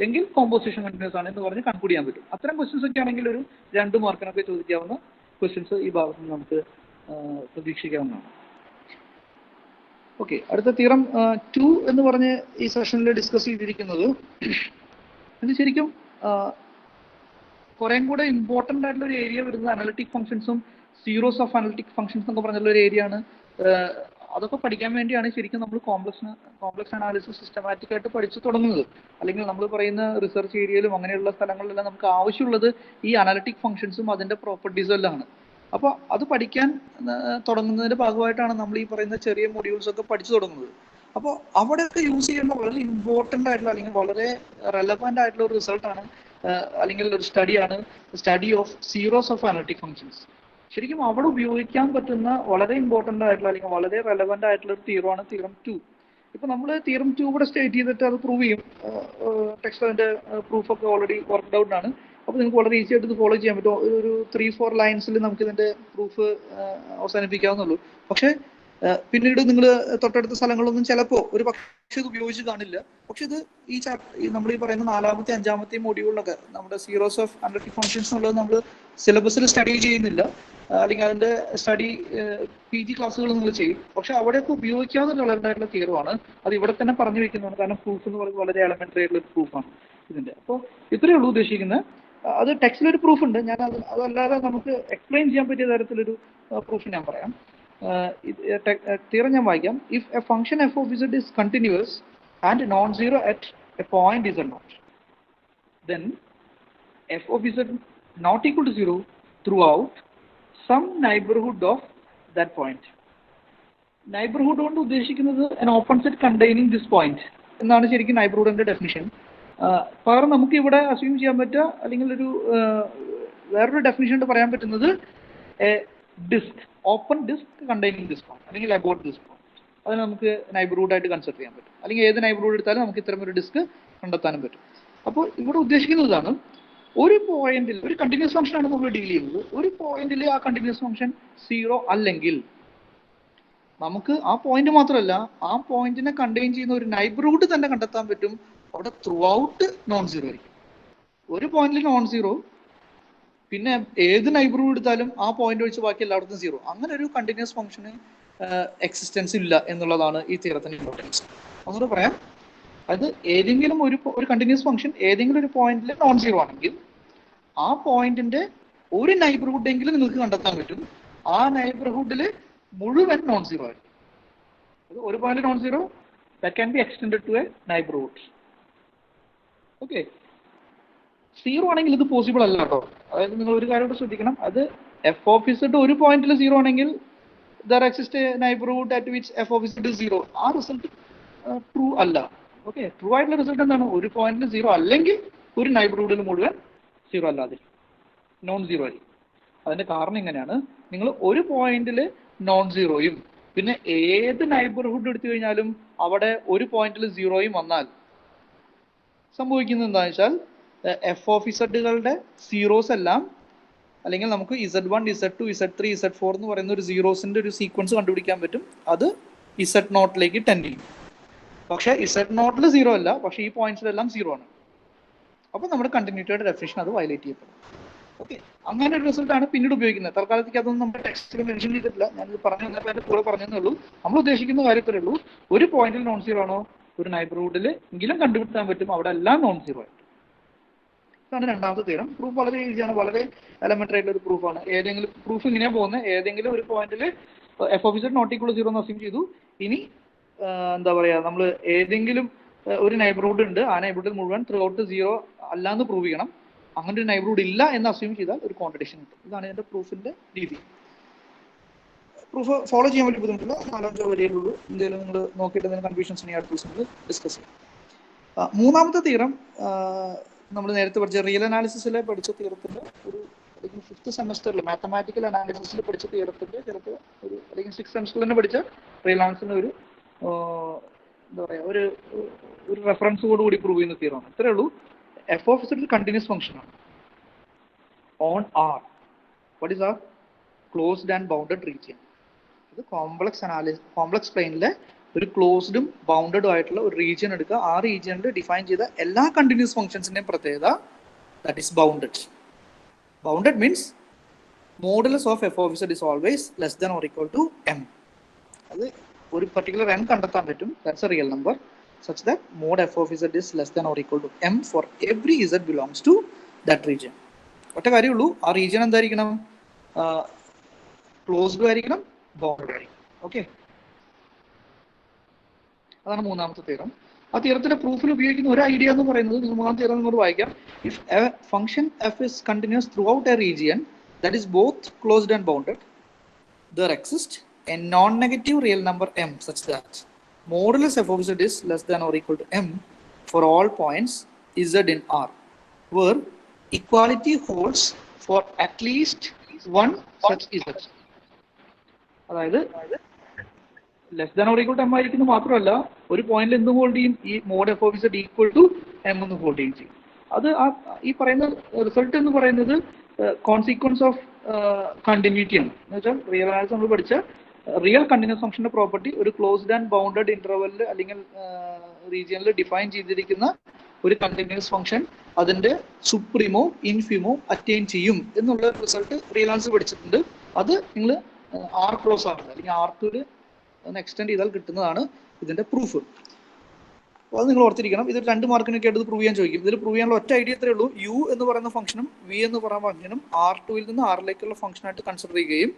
എങ്കിൽ കോമ്പോസിഷൻ കണ്ടിന്യൂസ് ആണ് എന്ന് പറഞ്ഞ് കൺക്ലൂഡ് ചെയ്യാൻ പറ്റും. അത്തരം ക്വസ്റ്റ്യൻസ് ഒക്കെ ആണെങ്കിൽ ഒരു 2 മാർക്കിനൊക്കെ ചോദിക്കാവുന്ന ക്വസ്റ്റ്യൻസ് ഈ ഭാഗത്ത് നിന്ന് നമുക്ക് പ്രതീക്ഷിക്കാവുന്നതാണ്. ഓക്കെ, അടുത്ത തിയറം 2 എന്ന് പറഞ്ഞ് ഈ സെഷനിൽ ഡിസ്കസ് ചെയ്തിരിക്കുന്നത്, ഇത് ശരിക്കും കുറേം കൂടെ ഇമ്പോർട്ടൻ്റ് ആയിട്ടുള്ള ഒരു ഏരിയ വരുന്നത് അനലിറ്റിക് ഫംഗ്ഷൻസും സീറോസ് ഓഫ് അനലിറ്റിക് ഫംഗ്ഷൻസ് എന്നൊക്കെ പറഞ്ഞുള്ള ഒരു ഏരിയ ആണ്. അതൊക്കെ പഠിക്കാൻ വേണ്ടിയാണ് ശരിക്കും നമ്മൾ കോംപ്ലക്സ് അനാലിസിസ് സിസ്റ്റമാറ്റിക് ആയിട്ട് പഠിച്ചു തുടങ്ങുന്നത്. അല്ലെങ്കിൽ നമ്മൾ പറയുന്ന റിസർച്ച് ഏരിയയിലും അങ്ങനെയുള്ള സ്ഥലങ്ങളിലെല്ലാം നമുക്ക് ആവശ്യമുള്ളത് ഈ അനലിറ്റിക് ഫംഗ്ഷൻസും അതിന്റെ പ്രോപ്പർട്ടീസും എല്ലാം ആണ്. അപ്പോൾ അത് പഠിക്കാൻ തുടങ്ങുന്നതിന്റെ ഭാഗമായിട്ടാണ് നമ്മൾ ഈ പറയുന്ന ചെറിയ മൊഡ്യൂൾസ് ഒക്കെ പഠിച്ചു തുടങ്ങുന്നത്. അപ്പോൾ അവിടെയൊക്കെ യൂസ് ചെയ്യുന്ന വളരെ ഇമ്പോർട്ടൻ്റ് ആയിട്ടുള്ള അല്ലെങ്കിൽ വളരെ റെലവൻ്റ് ആയിട്ടുള്ള ഒരു റിസൾട്ടാണ് അല്ലെങ്കിൽ ഒരു study of zeros of analytic functions. ശരിക്കും അവിടെ ഉപയോഗിക്കാൻ പറ്റുന്ന വളരെ ഇമ്പോർട്ടൻ്റ് ആയിട്ടുള്ള അല്ലെങ്കിൽ വളരെ റെലവൻ്റ് ആയിട്ടുള്ള ഒരു തിയറമാണ് തിയറം 2. ഇപ്പൊ നമ്മൾ തിയറം 2 കൂടെ സ്റ്റേറ്റ് ചെയ്തിട്ട് അത് പ്രൂവ് ചെയ്യും. ടെക്സ്റ്റ് അതിന്റെ പ്രൂഫൊക്കെ ഓൾറെഡി വർക്ക്ഡ് ഔട്ട് ആണ്. അപ്പോൾ നിങ്ങൾക്ക് വളരെ ഈസി ആയിട്ട് ഇത് ഫോളോ ചെയ്യാൻ പറ്റും. ഒരു 3-4 ലൈൻസിൽ നമുക്ക് ഇതിന്റെ പ്രൂഫ് അവസാനിപ്പിക്കാവുന്നുള്ളൂ. പക്ഷെ പിന്നീട് നിങ്ങൾ തൊട്ടടുത്ത സ്ഥലങ്ങളൊന്നും ചിലപ്പോൾ ഒരു പക്ഷെ ഇത് ഉപയോഗിച്ച് കാണില്ല. പക്ഷെ ഇത് ഈ നമ്മൾ ഈ പറയുന്ന 4ാമത്തെ 5ാമത്തെ മൊഡ്യൂളിലൊക്കെ നമ്മുടെ സീറോസ് ഓഫ് അനലിറ്റിക് ഫംഗ്ഷൻസ് എന്നുള്ളത് നമ്മൾ സിലബസിൽ സ്റ്റഡി ചെയ്യുന്നില്ല, അല്ലെങ്കിൽ അതിന്റെ സ്റ്റഡി PG ക്ലാസ്സുകൾ നിങ്ങൾ ചെയ്യും. പക്ഷെ അവിടെയൊക്കെ ഉപയോഗിക്കാവുന്ന റെലവൻ്റ് ആയിട്ടുള്ള തിയറമാണ്. അത് ഇവിടെ തന്നെ പറഞ്ഞു വെക്കുന്നതാണ്. കാരണം പ്രൂഫ് എന്ന് പറയുന്നത് വളരെ എലമെന്ററി ആയിട്ടുള്ള പ്രൂഫാണ്. ഇതിന്റെ. അപ്പോൾ ഇത്രയേ ഉള്ളൂ ഉദ്ദേശിക്കുന്നത്. അത് ടെക്സ്റ്റിലൊരു പ്രൂഫ് ഉണ്ട്, ഞാൻ അതല്ലാതെ നമുക്ക് എക്സ്പ്ലെയിൻ ചെയ്യാൻ പറ്റിയ തരത്തിലൊരു പ്രൂഫ് ഞാൻ പറയാം. തിയറം ഞാൻ വായിക്കാം. If a function f of z is continuous and non zero at a point z nought, then f of z not equal to 0 throughout some neighborhood of that point. Neighborhood കൊണ്ട് ഉദ്ദേശിക്കുന്നത് an open set containing this point എന്നാണ് ശരിക്കും നൈബർഹുഡിന്റെ ഡെഫിനിഷൻ. പകരം നമുക്ക് ഇവിടെ അസ്യൂം ചെയ്യാൻ പറ്റുക, അല്ലെങ്കിൽ ഒരു വേറൊരു ഡെഫിനിഷൻ പറയാൻ പറ്റുന്നത് disc, open disc containing this point, അല്ലെങ്കിൽ അബൌട്ട് ദിസ് പോയിന്റ്. അത് നമുക്ക് നൈബർഹുഡ് ആയിട്ട് കൺസിഡർ ചെയ്യാൻ പറ്റും. അല്ലെങ്കിൽ ഏത് നൈബർഹുഡ് എടുത്താലും നമുക്ക് ഇത്തരം ഒരു ഡിസ്ക് കണ്ടെത്താനും പറ്റും. അപ്പോൾ ഇവിടെ ഉദ്ദേശിക്കുന്നതാണ്, ഒരു പോയിന്റിൽ ഒരു കണ്ടിന്യൂസ് ഫംഗ്ഷൻ ആണ് നമ്മൾ ഡീൽ ചെയ്യുന്നത്. ഒരു പോയിന്റിൽ ആ കണ്ടിന്യൂസ് ഫംഗ്ഷൻ 0 അല്ലെങ്കിൽ നമുക്ക് ആ പോയിന്റ് മാത്രമല്ല, ആ പോയിന്റിനെ കണ്ടെയ്ൻ ചെയ്യുന്ന ഒരു നൈബർഹുഡ് തന്നെ കണ്ടെത്താൻ പറ്റും. അവിടെ ത്രൂ ഔട്ട് നോൺ സീറോ ആയിരിക്കും. ഒരു പോയിന്റിൽ നോൺ സീറോ, പിന്നെ ഏത് നൈബർഹുഡ് എടുത്താലും ആ പോയിന്റ് ഒഴിച്ച് ബാക്കി എല്ലായിടത്തും 0. അങ്ങനെ ഒരു കണ്ടിന്യൂസ് ഫംഗ്ഷന് എക്സിസ്റ്റൻസ് ഇല്ല എന്നുള്ളതാണ് ഈ തിയറത്തിന്റെ ഇമ്പോർട്ടൻസ്. ഒന്നുകൂടെ പറയാം. അത് ഏതെങ്കിലും ഒരു കണ്ടിന്യൂസ് ഫംഗ്ഷൻ ഏതെങ്കിലും ഒരു പോയിന്റിൽ നോൺ സീറോ ആണെങ്കിൽ ആ പോയിന്റിന്റെ ഒരു നൈബർഹുഡ് എങ്കിലും നിങ്ങൾക്ക് കണ്ടെത്താൻ പറ്റും. ആ നൈബർഹുഡിൽ മുഴുവൻ നോൺ സീറോ ആയിരിക്കും. അത് ഒരു point non zero, that can be extended to a neighbourhood. Okay, 0 ആണെങ്കിൽ ഇത് പോസിബിൾ അല്ല കേട്ടോ. അതായത് നിങ്ങൾ ഒരു കാര്യം ശ്രദ്ധിക്കണം. അത് എഫ് ഓഫ് ഇസഡ് ഒരു പോയിന്റിൽ 0 ആണെങ്കിൽ there exist A neighbourhood at which F of Z 0. ആ റിസൾട്ട് ട്രൂ അല്ല. ഓക്കെ, ട്രൂ ആയിട്ടുള്ള റിസൾട്ട് എന്താണ്? ഒരു പോയിന്റിൽ 0 അല്ലെങ്കിൽ ഒരു നൈബർഹുഡിൽ മുഴുവൻ 0 അല്ലാതെ നോൺ സീറോ ആയിരിക്കും. അതിന്റെ കാരണം ഇങ്ങനെയാണ്. നിങ്ങൾ ഒരു പോയിന്റിൽ നോൺ സീറോയും പിന്നെ ഏത് നൈബർഹുഡ് എടുത്തു കഴിഞ്ഞാലും അവിടെ ഒരു പോയിന്റിൽ 0യും വന്നാൽ സംഭവിക്കുന്നത് എന്താണെന്ന് വെച്ചാൽ എഫ് ഓഫ് ഇസഡുകളുടെ സീറോസ് എല്ലാം, അല്ലെങ്കിൽ നമുക്ക് Z1, Z2, Z3, Z4 എന്ന് പറയുന്ന ഒരു സീറോസിന്റെ ഒരു സീക്വൻസ് കണ്ടുപിടിക്കാൻ പറ്റും. അത് Z0ലേക്ക് ടെൻഡ് ചെയ്യും. പക്ഷെ Z0 0 അല്ല, പക്ഷെ ഈ പോയിന്റ്സിലെല്ലാം 0 ആണ്. അപ്പൊ നമ്മുടെ കണ്ടിന്യൂറ്റിയുടെ ഡെഫിനിഷൻ അത് വയലേറ്റ് ചെയ്യപ്പെടും. ഓക്കെ, അങ്ങനെ ഒരു റിസൾട്ട് ആണ് പിന്നീട് ഉപയോഗിക്കുന്നത്. തൽക്കാലത്തേക്ക് അതൊന്നും നമ്മുടെ ടെക്സ്റ്റിൽ മെൻഷൻ ചെയ്തിട്ടില്ല. ഞാനിത് പറഞ്ഞു തന്നപ്പോൾ അതിന്റെ കൂടെ പറഞ്ഞതേ ഉള്ളൂ. നമ്മൾ ഉദ്ദേശിക്കുന്ന കാര്യത്തിലേ ഉള്ളൂ, ഒരു പോയിന്റിൽ നോൺ സീറോ ആണോ ഒരു നൈബർഹുഡിൽ എങ്കിലും കണ്ടുപിടിക്കാൻ പറ്റും, അവിടെ എല്ലാം നോൺ സീറോ ആയിട്ട്. ഇതാണ് രണ്ടാമത്തെ തിയറം. പ്രൂഫ് വളരെ ഈസിയാണ്, വളരെ എലമെന്ററി ആയിട്ടുള്ള ഒരു പ്രൂഫാണ്. ഏതെങ്കിലും പ്രൂഫ് ഇങ്ങനെയാണ് പോകുന്നത്. ഏതെങ്കിലും ഒരു പോയിന്റിൽ f of z nought equal to 0 എന്ന് അസ്യൂം ചെയ്തു. ഇനി എന്താ പറയാ, നമ്മൾ ഏതെങ്കിലും ഒരു നൈബർഹുഡ് ഉണ്ട്, ആ നൈബർഹുഡ് മുഴുവൻ ത്രൂ ഔട്ട് 0 അല്ലാന്ന് പ്രൂവ് ചെയ്യണം. അങ്ങനെ ഒരു നൈബർഹുഡ് ഇല്ല എന്ന് അസ്യൂം ചെയ്താൽ ഒരു കോൺട്രഡിക്ഷൻ കിട്ടും. ഇതാണ് ഇതിന്റെ പ്രൂഫിന്റെ രീതി. പ്രൂഫ് ഫോളോ ചെയ്യാൻ വേണ്ടി ബുദ്ധിമുട്ടില്ല, 4-5 വരികയുള്ളൂ. എന്തെങ്കിലും നിങ്ങൾ നോക്കിയിട്ട് എന്തെങ്കിലും കൺഫ്യൂഷൻസ് ഉണ്ടെങ്കിൽ അടുത്ത ദിവസം നമ്മൾ ഡിസ്കസ് ചെയ്യാം. മൂന്നാമത്തെ തിയറം നമ്മൾ നേരത്തെ പഠിച്ച റിയൽ അനാലിസിസിലെ പഠിച്ച തിയറത്തിന്റെ ഒരു, അല്ലെങ്കിൽ 5th സെമസ്റ്ററിൽ മാത്തമാറ്റിക്കൽ അനാലിസിസിൽ പഠിച്ച തിയറത്തിന്റെ ചിലപ്പോൾ ഒരു, അല്ലെങ്കിൽ 6th സെമസ്റ്ററിൽ തന്നെ പഠിച്ച റിയൽ അനാലിസിന്റെ ഒരു എന്താ പറയാ, ഒരു റെഫറൻസോട് കൂടി പ്രൂവ് ചെയ്യുന്ന തിയറമാണ്. ഇത്രയേ ഉള്ളൂ. F of z continuous function ആണ് on R. What is R? Closed and bounded region. ഇത് കോംപ്ലക്സ് പ്ലെയിനിലെ ഒരു ക്ലോസ്ഡും ബൗണ്ടഡും ആയിട്ടുള്ള ഒരു റീജിയൻ എടുക്കുക. ആ റീജിയനിൽ ഡിഫൈൻ ചെയ്ത എല്ലാ കണ്ടിന്യൂസ് ഫംഗ്ഷൻസിന്റെയും പ്രത്യേകത that is bounded. Bounded means modulus of f of z is always less than or equal to m. അത് ഒരു പർട്ടിക്കുലർ n കണ്ടെത്താൻ പറ്റും. That's a real number such that mod f of z is less than or equal to m for every z belongs to that region. ഒറ്റ കാര്യമുള്ളൂ, ആ റീജിയൻ എന്തായിരിക്കണം? ക്ലോസ്ഡ് ആയിരിക്കണം, ബൗണ്ടഡ് ആയിരിക്കണം. ഓക്കെ, അതാണ് മൂന്നാമത്തെ തിയറം. ആ തിയറത്തിന്റെ പ്രൂഫിൽ ഉപയോഗിക്കുന്ന ഒരു ഐഡിയ എന്ന് പറയുന്നത്, നിങ്ങൾ മൂന്നാം തിയറം നിങ്ങൾ വായിക്കാം. If a function f is continuous throughout a region that is both closed and bounded, there exists a non-negative real number m such that modulus f of z is less than or equal to m for all points z in R, where equality holds for at least one such z. അതായത് less than or equal to m ആയിരിക്കുന്നത് മാത്രമല്ല, ഒരു പോയിന്റിൽ എന്ത് ഹോൾഡ് ചെയ്യും? ഈ mod f of z equal to m എന്ന് ഹോൾഡ് ചെയ്യും. അത് ഈ പറയുന്ന റിസൾട്ട് എന്ന് പറയുന്നത് കോൺസിക്വൻസ് ഓഫ് കണ്ടിന്യൂറ്റി ആണ്. എന്ന് വെച്ചാൽ റിയൽ അനാലിസിസ് നമ്മൾ പഠിച്ച റിയൽ കണ്ടിന്യൂസ് ഫംഗ്ഷന്റെ പ്രോപ്പർട്ടി ഒരു ക്ലോസ്ഡ് ആൻഡ് ബൗണ്ടഡ് ഇന്റർവെല്ലിൽ അല്ലെങ്കിൽ റീജിയനിൽ ഡിഫൈൻ ചെയ്തിരിക്കുന്ന ഒരു കണ്ടിന്യൂസ് ഫംഗ്ഷൻ അതിന്റെ സുപ്രീമോ ഇൻഫിമോ അറ്റൈൻ ചെയ്യും എന്നുള്ള റിസൾട്ട് റിയൽ അനാലിസിസ് പഠിച്ചിട്ടുണ്ട്. അത് നിങ്ങൾ ആർ ക്ലോസ് ആണ് അല്ലെങ്കിൽ R2 എക്സ്റ്റെൻഡ് ചെയ്താൽ കിട്ടുന്നതാണ് ഇതിന്റെ പ്രൂഫ്. അത് നിങ്ങൾ ഓർത്തിരിക്കണം. ഇത് 2 മാർക്കിനൊക്കെ ആയിട്ട് പ്രൂവ് ചെയ്യാൻ ചോദിക്കും. ഇതിൽ പ്രൂവ് ചെയ്യാനുള്ള ഒറ്റ ഐഡിയ ഇത്രയേ ഉള്ളൂ. യു എന്ന് പറയുന്ന ഫംഗ്ഷനും വി എന്ന് പറയുന്ന ഫംഗ്ഷനും R2 ൽ നിന്ന് R ലേക്കുള്ള ഫംഗ്ഷനായിട്ട് കൺസിഡർ ചെയ്യുകയും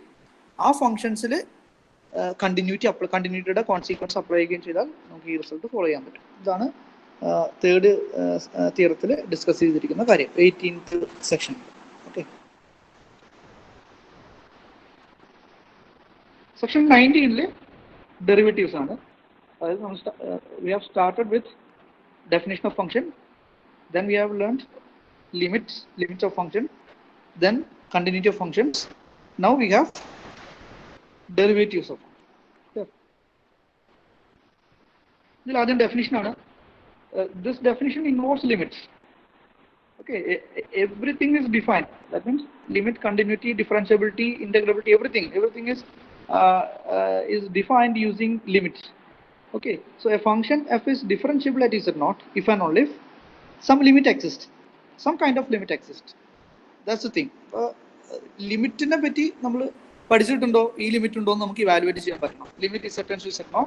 ആ ഫംഗ്ഷൻസിൽ കണ്ടിന്യൂറ്റിയുടെ കോൺസിക്വൻസ് അപ്ലൈ ചെയ്യുകയും ചെയ്താൽ നമുക്ക് ഈ റിസൾട്ട് ഫോളോ ചെയ്യാൻ പറ്റും. ഇതാണ് തേർഡ് തിയറത്തിൽ ഡിസ്കസ് ചെയ്തിരിക്കുന്ന കാര്യം 18th സെക്ഷൻ. ഓക്കെ, സെക്ഷൻ 19ൽ ഡെറിവേറ്റീവ്സ് ആണ്. അതായത് നമ്മൾ we have started with definition of function, then we have learned limits of function, then continuity of functions. Now we have derivatives of function. ഇതിൽ ആദ്യം ഡെഫിനിഷൻ ആണ്. This definition involves limits. Okay, everything is defined. That means limit, continuity, differentiability, integrability, everything is defined using limits. Okay, so a function f is differentiable at z0 if and only if some limit exists, some kind of limit exists. That's the thing. ലിമിറ്റിനെ പറ്റി നമ്മൾ പഠിച്ചിട്ടുണ്ടോ? ഈ ലിമിറ്റ് ഉണ്ടോ എന്ന് നമുക്ക് ഇവാലുവേറ്റ് ചെയ്യാൻ പറ്റണം. Limit z tends to z0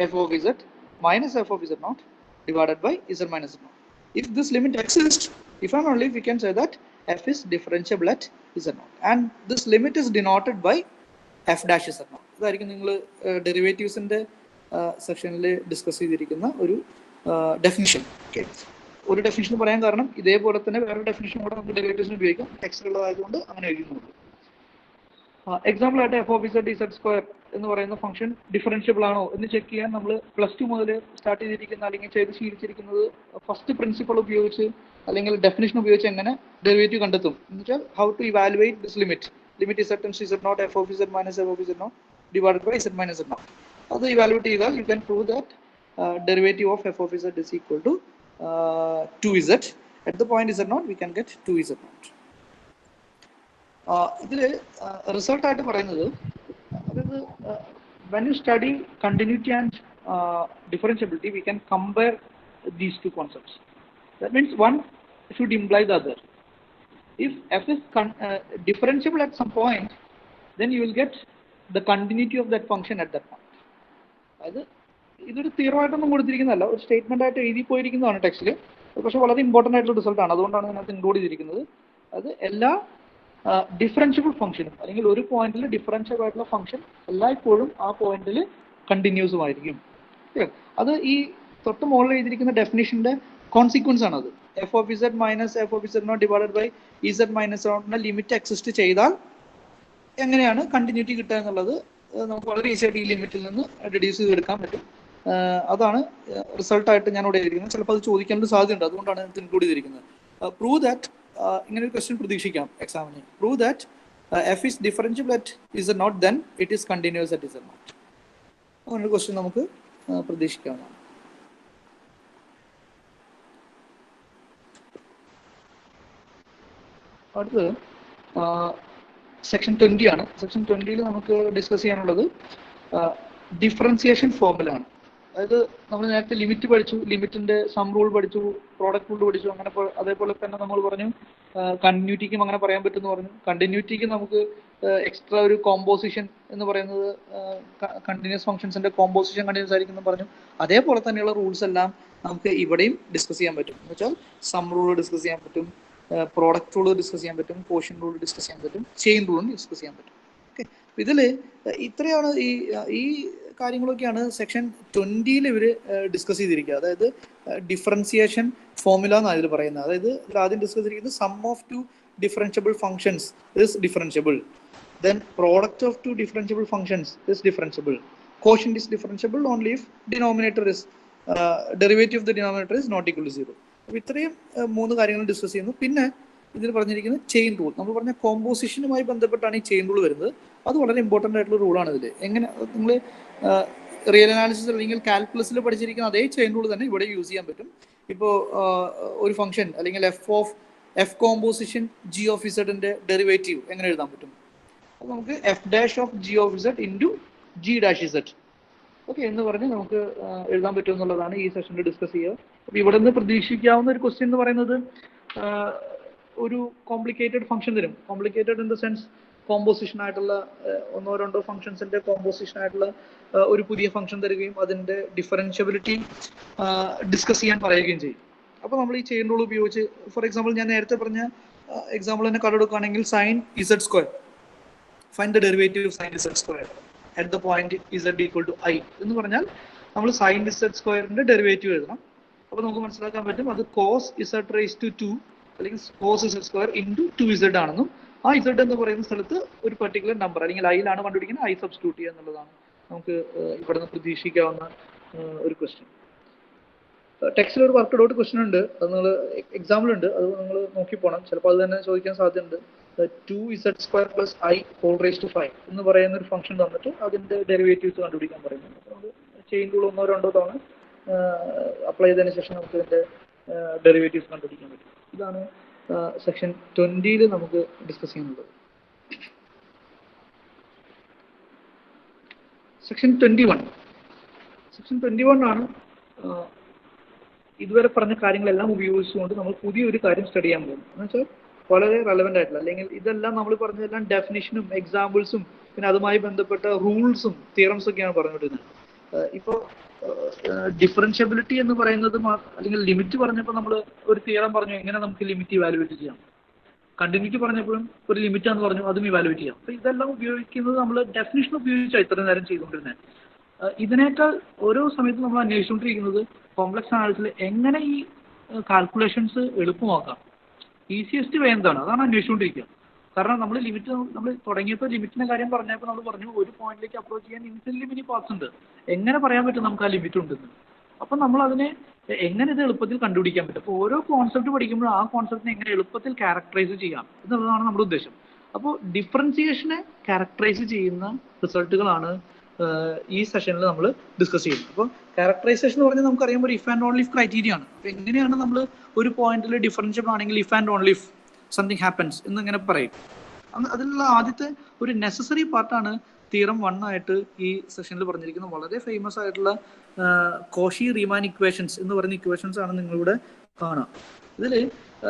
f of z minus f of z0 divided by z minus z0. If this limit exists, if and only if we can say that f is differentiable at z0, and this limit is denoted by f dash z0. ഇതായിരിക്കും നിങ്ങൾ ഡെറിവേറ്റീവ്സിന്റെ സെക്ഷനിൽ ഡിസ്കസ് ചെയ്തിരിക്കുന്ന ഒരു ഡെഫിനിഷൻ. ഓക്കെ, ഒരു ഡെഫിനിഷൻ പറയാൻ കാരണം ഇതേപോലെ തന്നെ വേറെ ഡെഫിനിഷൻ കൂടെ നമുക്ക് ഡെറിവേറ്റീവ്സിന് ഉപയോഗിക്കാം. ടെക്സ്റ്റുള്ളതായതുകൊണ്ട് അങ്ങനെ എഴുതുന്നുള്ളൂ. എക്സാമ്പിൾ ആയിട്ട് f of z z² എന്ന് പറയുന്ന ഫംഗ്ഷൻ ഡിഫറൻഷ്യബിൾ ആണോ എന്ന് ചെക്ക് ചെയ്യാൻ നമ്മൾ +2 മുതൽ സ്റ്റാർട്ട് ചെയ്തിരിക്കുന്ന അല്ലെങ്കിൽ ചെയ്ത് ശീലിച്ചിരിക്കുന്നത് ഫസ്റ്റ് പ്രിൻസിപ്പൾ ഉപയോഗിച്ച് അല്ലെങ്കിൽ ഡെഫിനിഷൻ ഉപയോഗിച്ച് എങ്ങനെ ഡെറിവേറ്റീവ് കണ്ടെത്തും എന്ന് വെച്ചാൽ how to evaluate this limit z tends to z0 f of z minus f of z0 divided by z minus z0. അത് ഇവാലുവേറ്റ് ചെയ്താൽ you can prove that derivative of f of z is equal to 2z. At the point z0 we can get 2z0. ഇതിൽ റിസൾട്ട് ആയിട്ട് പറയുന്നത്, അതായത് when you study continuity and differentiability we can compare these two concepts. That means one should imply the other. If f is differentiable at some point, then you will get the continuity of that function at that point. അതായത് ഇതൊരു തീർച്ചയായിട്ടൊന്നും കൊടുത്തിരിക്കുന്നതല്ല, ഒരു സ്റ്റേറ്റ്മെന്റ് ആയിട്ട് എഴുതി പോയിരിക്കുന്നതാണ് ടെക്സ്റ്റിൽ. പക്ഷെ വളരെ ഇമ്പോർട്ടൻ്റ് ആയിട്ടുള്ള റിസൾട്ടാണ്, അതുകൊണ്ടാണ് ഇതിനകത്ത് ഇൻക്ലൂഡ് ചെയ്തിരിക്കുന്നത്. അത് എല്ലാ ഡിഫറൻഷ്യബിൾ ഫംഗ്ഷനും അല്ലെങ്കിൽ ഒരു പോയിന്റിൽ ഡിഫറൻഷ്യബിൾ ആയിട്ടുള്ള ഫംഗ്ഷൻ എല്ലായ്പ്പോഴും ആ പോയിന്റിൽ കണ്ടിന്യൂസും ആയിരിക്കും. അത് ഈ തൊട്ട് മുകളിൽ എഴുതിയിരിക്കുന്ന ഡെഫിനിഷന്റെ കോൺസിക്വൻസ് ആണത്. F of z minus f of z naught divided by z minus നോട്ടിന്റെ ലിമിറ്റ് എക്സിസ്റ്റ് ചെയ്താൽ എങ്ങനെയാണ് കണ്ടിന്യൂറ്റി കിട്ടുക എന്നുള്ളത് നമുക്ക് വളരെ ഈസി ആയിട്ട് ഈ ലിമിറ്റിൽ നിന്ന് ഡെഡ്യൂസ് ചെയ്തെടുക്കാൻ പറ്റും. അതാണ് റിസൾട്ടായിട്ട് ഞാൻ ഇവിടെ എഴുതിയിരിക്കുന്നത്. ചിലപ്പോൾ അത് ചോദിക്കാനുള്ള സാധ്യതയുണ്ട്, അതുകൊണ്ടാണ് ഇത് ഇൻക്ലൂഡ് ചെയ്തിരിക്കുന്നത്. പ്രൂവ് ദാറ്റ്, ഇങ്ങനെ ഒരു ക്വസ്റ്റ്യൻ പ്രതീക്ഷിക്കാം എക്സാമിന്. Prove that f is differentiable at z nought then it is continuous at z nought. അങ്ങനെ ഒരു ക്വസ്റ്റ്യൻ നമുക്ക് പ്രതീക്ഷിക്കാവുന്നതാണ്. അടുത്തത് സെക്ഷൻ 20 ആണ്. സെക്ഷൻ 20ൽ നമുക്ക് ഡിസ്കസ് ചെയ്യാനുള്ളത് ഡിഫറൻസിയേഷൻ ഫോർമുല ആണ്. അതായത് നമ്മൾ നേരത്തെ ലിമിറ്റ് പഠിച്ചു, ലിമിറ്റിന്റെ സം റൂൾ പഠിച്ചു, പ്രോഡക്റ്റ് റൂൾ പഠിച്ചു. അങ്ങനെ അതേപോലെ തന്നെ നമ്മൾ പറഞ്ഞു കണ്ടിന്യൂറ്റിക്കും അങ്ങനെ പറയാൻ പറ്റുമെന്ന് പറഞ്ഞു. കണ്ടിന്യൂറ്റിക്ക് നമുക്ക് എക്സ്ട്രാ ഒരു കോമ്പോസിഷൻ എന്ന് പറയുന്നത് കണ്ടിന്യൂസ് ഫംഗ്ഷൻസിന്റെ കോമ്പോസിഷൻ കണ്ടിന്യൂസ് ആയിരിക്കും എന്ന് പറഞ്ഞു. അതേപോലെ തന്നെയുള്ള റൂൾസ് എല്ലാം നമുക്ക് ഇവിടെയും ഡിസ്കസ് ചെയ്യാൻ പറ്റും. എന്ന് വെച്ചാൽ സം റൂൾ ഡിസ്കസ് ചെയ്യാൻ പറ്റും, പ്രോഡക്റ്റ് റൂൾ ഡിസ്കസ് ചെയ്യാൻ പറ്റും, കോഷ്യൻ റൂൾ ഡിസ്കസ് ചെയ്യാൻ പറ്റും, ചെയിൻ റൂളും ഡിസ്കസ് ചെയ്യാൻ പറ്റും. ഓക്കെ, ഇതിൽ ഇത്രയാണ് ഈ കാര്യങ്ങളൊക്കെയാണ് സെക്ഷൻ 20ൽ ഇവർ ഡിസ്കസ് ചെയ്തിരിക്കുക. അതായത് ഡിഫറൻസിയേഷൻ ഫോർമുല എന്നാണ് ഇതിൽ പറയുന്നത്. അതായത് ഇതിൽ ആദ്യം ഡിസ്കസ് ചെയ്തിരിക്കുന്നത് sum of two differentiable functions is differentiable, then product of two differentiable functions is differentiable, quotient is differentiable only if denominator is derivative of the denominator is not equal to 0. അപ്പോൾ ഇത്രയും 3 കാര്യങ്ങൾ ഡിസ്കസ് ചെയ്യുന്നു. പിന്നെ ഇതിൽ പറഞ്ഞിരിക്കുന്നത് ചെയിൻ റൂൾ. നമ്മൾ പറഞ്ഞ കോമ്പോസിഷനുമായി ബന്ധപ്പെട്ടാണ് ഈ ചെയിൻ റൂൾ വരുന്നത്. അത് വളരെ ഇമ്പോർട്ടൻ്റ് ആയിട്ടുള്ള റൂളാണ് ഇതിൽ. എങ്ങനെ നിങ്ങൾ റിയൽ അനാലിസിസ് അല്ലെങ്കിൽ കാൽക്കുലസിൽ പഠിച്ചിരിക്കുന്ന അതേ ചെയിൻ റൂൾ തന്നെ ഇവിടെ യൂസ് ചെയ്യാൻ പറ്റും. ഇപ്പോൾ ഒരു ഫംഗ്ഷൻ അല്ലെങ്കിൽ എഫ് കോമ്പോസിഷൻ ജി ഓഫ് ഇസഡിന്റെ ഡെറിവേറ്റീവ് എങ്ങനെ എഴുതാൻ പറ്റും? അപ്പോൾ നമുക്ക് f dash of g of z into g dash z okay എന്ന് പറഞ്ഞ് നമുക്ക് എഴുതാൻ പറ്റും എന്നുള്ളതാണ് ഈ സെഷനിൽ ഡിസ്കസ് ചെയ്യുക. അപ്പോൾ ഇവിടെ നിന്ന് പ്രതീക്ഷിക്കാവുന്ന ഒരു ക്വസ്റ്റ്യൻ എന്ന് പറയുന്നത് ഒരു കോംപ്ലിക്കേറ്റഡ് ഫംഗ്ഷൻ തരും. Complicated in the sense composition ആയിട്ടുള്ള ഒന്നോ രണ്ടോ ഫംഗ്ഷൻസിന്റെ കോമ്പോസിഷൻ ആയിട്ടുള്ള ഒരു പുതിയ ഫംഗ്ഷൻ തരികയും അതിന്റെ ഡിഫറൻഷ്യബിലിറ്റി ഡിസ്കസ് ചെയ്യാൻ പറയുകയും ചെയ്യും. അപ്പോൾ നമ്മൾ ഈ ചെയിൻ റൂൾ ഉപയോഗിച്ച്, ഫോർ എക്സാമ്പിൾ ഞാൻ നേരത്തെ പറഞ്ഞ എക്സാമ്പിൾ തന്നെ കണ്ടെടുക്കുകയാണെങ്കിൽ sine z square, find the derivative sine z square at the point z equal to i എന്ന് പറഞ്ഞാൽ നമ്മൾ സൈൻ ഇസഡ് സ്ക്വയറിന്റെ ഡെറിവേറ്റീവ് എഴുതണം. അപ്പോൾ നമുക്ക് മനസ്സിലാക്കാൻ പറ്റും അത് കോസ് ഇസഡ് റേസ് ടു 2 അല്ലെങ്കിൽ cos Z square into 2z ആണെന്നും ആ ഇസഡ് എന്ന് പറയുന്ന സ്ഥലത്ത് ഒരു പർട്ടിക്കുലർ നമ്പർ അല്ലെങ്കിൽ ഐയിലാണ് കണ്ടുപിടിക്കുന്നത്, ഐ സബ്സ്റ്റിറ്റ്യൂട്ട് ചെയ്യുക എന്നുള്ളതാണ് നമുക്ക് ഇവിടെ നിന്ന് പ്രതീക്ഷിക്കാവുന്ന ഒരു ക്വസ്റ്റ്യൻ. ടെക്സ്റ്റിൽ ഒരു വർക്ക്ഡ് ഔട്ട് ക്വസ്റ്റ്യൻ ഉണ്ട്, അത് നിങ്ങൾ എക്സാമ്പിൾ ഉണ്ട്, അത് നിങ്ങൾ നോക്കി പോകണം. ചിലപ്പോൾ അത് തന്നെ ചോദിക്കാൻ സാധ്യതയുണ്ട്. 2z² plus i whole raise to 5 എന്ന് പറയുന്ന ഒരു ഫംഗ്ഷൻ തന്നിട്ട് അതിന്റെ ഡെറിവേറ്റീവ്സ് കണ്ടുപിടിക്കാൻ പറയുന്നുണ്ട്. അപ്പോൾ നമ്മൾ ചെയിൻ റൂൾ ഒന്നോ രണ്ടോ തവണ അപ്ലൈ ചെയ്തതിനു ശേഷം നമുക്ക് ഇതിന്റെ ഡെറിവേറ്റീവ്സ് കണ്ടുപിടിക്കാൻ പറ്റും. ഇതാണ് സെക്ഷൻ 20-ൽ നമുക്ക് ഡിസ്കസ് ചെയ്യുന്നത്. സെക്ഷൻ 21 ആണ് ഇതുവരെ പറഞ്ഞ കാര്യങ്ങളെല്ലാം ഉപയോഗിച്ചുകൊണ്ട് നമ്മൾ പുതിയൊരു കാര്യം സ്റ്റഡി ചെയ്യാൻ പോകും. എന്ന് വെച്ചാൽ വളരെ റെലവെന്റ് ആയിട്ടുള്ള, അല്ലെങ്കിൽ ഇതെല്ലാം നമ്മൾ പറഞ്ഞതെല്ലാം ഡെഫിനിഷനും എക്സാമ്പിൾസും പിന്നെ അതുമായി ബന്ധപ്പെട്ട റൂൾസും തിയറംസ് ഒക്കെയാണ് പറഞ്ഞുകൊണ്ടിരുന്നത്. ഇപ്പോൾ ഡിഫറൻഷ്യബിലിറ്റി എന്ന് പറയുന്നത് അല്ലെങ്കിൽ ലിമിറ്റ് പറഞ്ഞപ്പോൾ നമ്മൾ ഒരു തിയറം പറഞ്ഞു എങ്ങനെ നമുക്ക് ലിമിറ്റ് ഇവാലുവേറ്റ് ചെയ്യാം. കണ്ടിന്യൂറ്റി പറഞ്ഞപ്പോഴും ഒരു ലിമിറ്റ് എന്ന് പറഞ്ഞു, അതും ഇവാലുവേറ്റ് ചെയ്യാം. അപ്പോൾ ഇതെല്ലാം ഉപയോഗിക്കുന്നത് നമ്മൾ ഡെഫിനിഷൻ ഉപയോഗിച്ചാണ് ഇത്രയും നേരം ചെയ്തുകൊണ്ടിരുന്നത്. ഇതിനേക്കാൾ ഓരോ സമയത്തും നമ്മൾ അന്വേഷിച്ചുകൊണ്ടിരിക്കുന്നത് കോംപ്ലക്സ് അനാലിസിസിൽ എങ്ങനെ ഈ കാൽക്കുലേഷൻസ് എളുപ്പമാക്കാം, ഈസിയസ്റ്റ് വേ എന്താണ്, അതാണ് അന്വേഷിച്ചുകൊണ്ടിരിക്കുക. കാരണം നമ്മൾ തുടങ്ങിയപ്പോൾ ലിമിറ്റിന്റെ കാര്യം പറഞ്ഞപ്പോൾ നമ്മൾ പറഞ്ഞു ഒരു പോയിന്റിലേക്ക് അപ്രോച്ച് ചെയ്യാൻ ഇൻഫിനിറ്റ്ലി മെനി പാത്സ് ഉണ്ട്. എങ്ങനെ പറയാൻ പറ്റും നമുക്ക് ആ ലിമിറ്റ് ഉണ്ടെന്ന്? അപ്പം നമ്മൾ അതിനെ എങ്ങനെ ഇത് എളുപ്പത്തിൽ കണ്ടുപിടിക്കാൻ പറ്റും. അപ്പോൾ ഓരോ കോൺസെപ്റ്റ് പഠിക്കുമ്പോൾ ആ കോൺസെപ്റ്റിനെ എങ്ങനെ എളുപ്പത്തിൽ ക്യാരക്ടറൈസ് ചെയ്യാം എന്നുള്ളതാണ് നമ്മുടെ ഉദ്ദേശം. അപ്പോൾ ഡിഫറൻസിയേഷനെ ക്യാരക്ടറൈസ് ചെയ്യുന്ന റിസൾട്ടുകളാണ് ഈ സെഷനിൽ നമ്മൾ ഡിസ്കസ് ചെയ്യുന്നത്. അപ്പോൾ ക്യാരക്ടറൈസേഷൻ എന്ന് പറഞ്ഞാൽ നമുക്കറിയാം ഒരു if and only if criteria ആണ്. അപ്പോൾ എങ്ങനെയാണ് നമ്മൾ ഒരു പോയിന്റിൽ ഡിഫറൻഷ്യബിൾ ആണെങ്കിൽ if and only if something happens എന്നിങ്ങനെ പറയും. അതിലുള്ള ആദ്യത്തെ ഒരു നെസസറി പാർട്ടാണ് തിയറം 1 ആയിട്ട് ഈ സെഷനിൽ പറഞ്ഞിരിക്കുന്ന വളരെ ഫേമസ് ആയിട്ടുള്ള കോഷി റീമാൻ ഇക്വേഷൻസ് എന്ന് പറയുന്ന ഇക്വേഷൻസ് ആണ് നിങ്ങളിവിടെ കാണാം. ഇതിൽ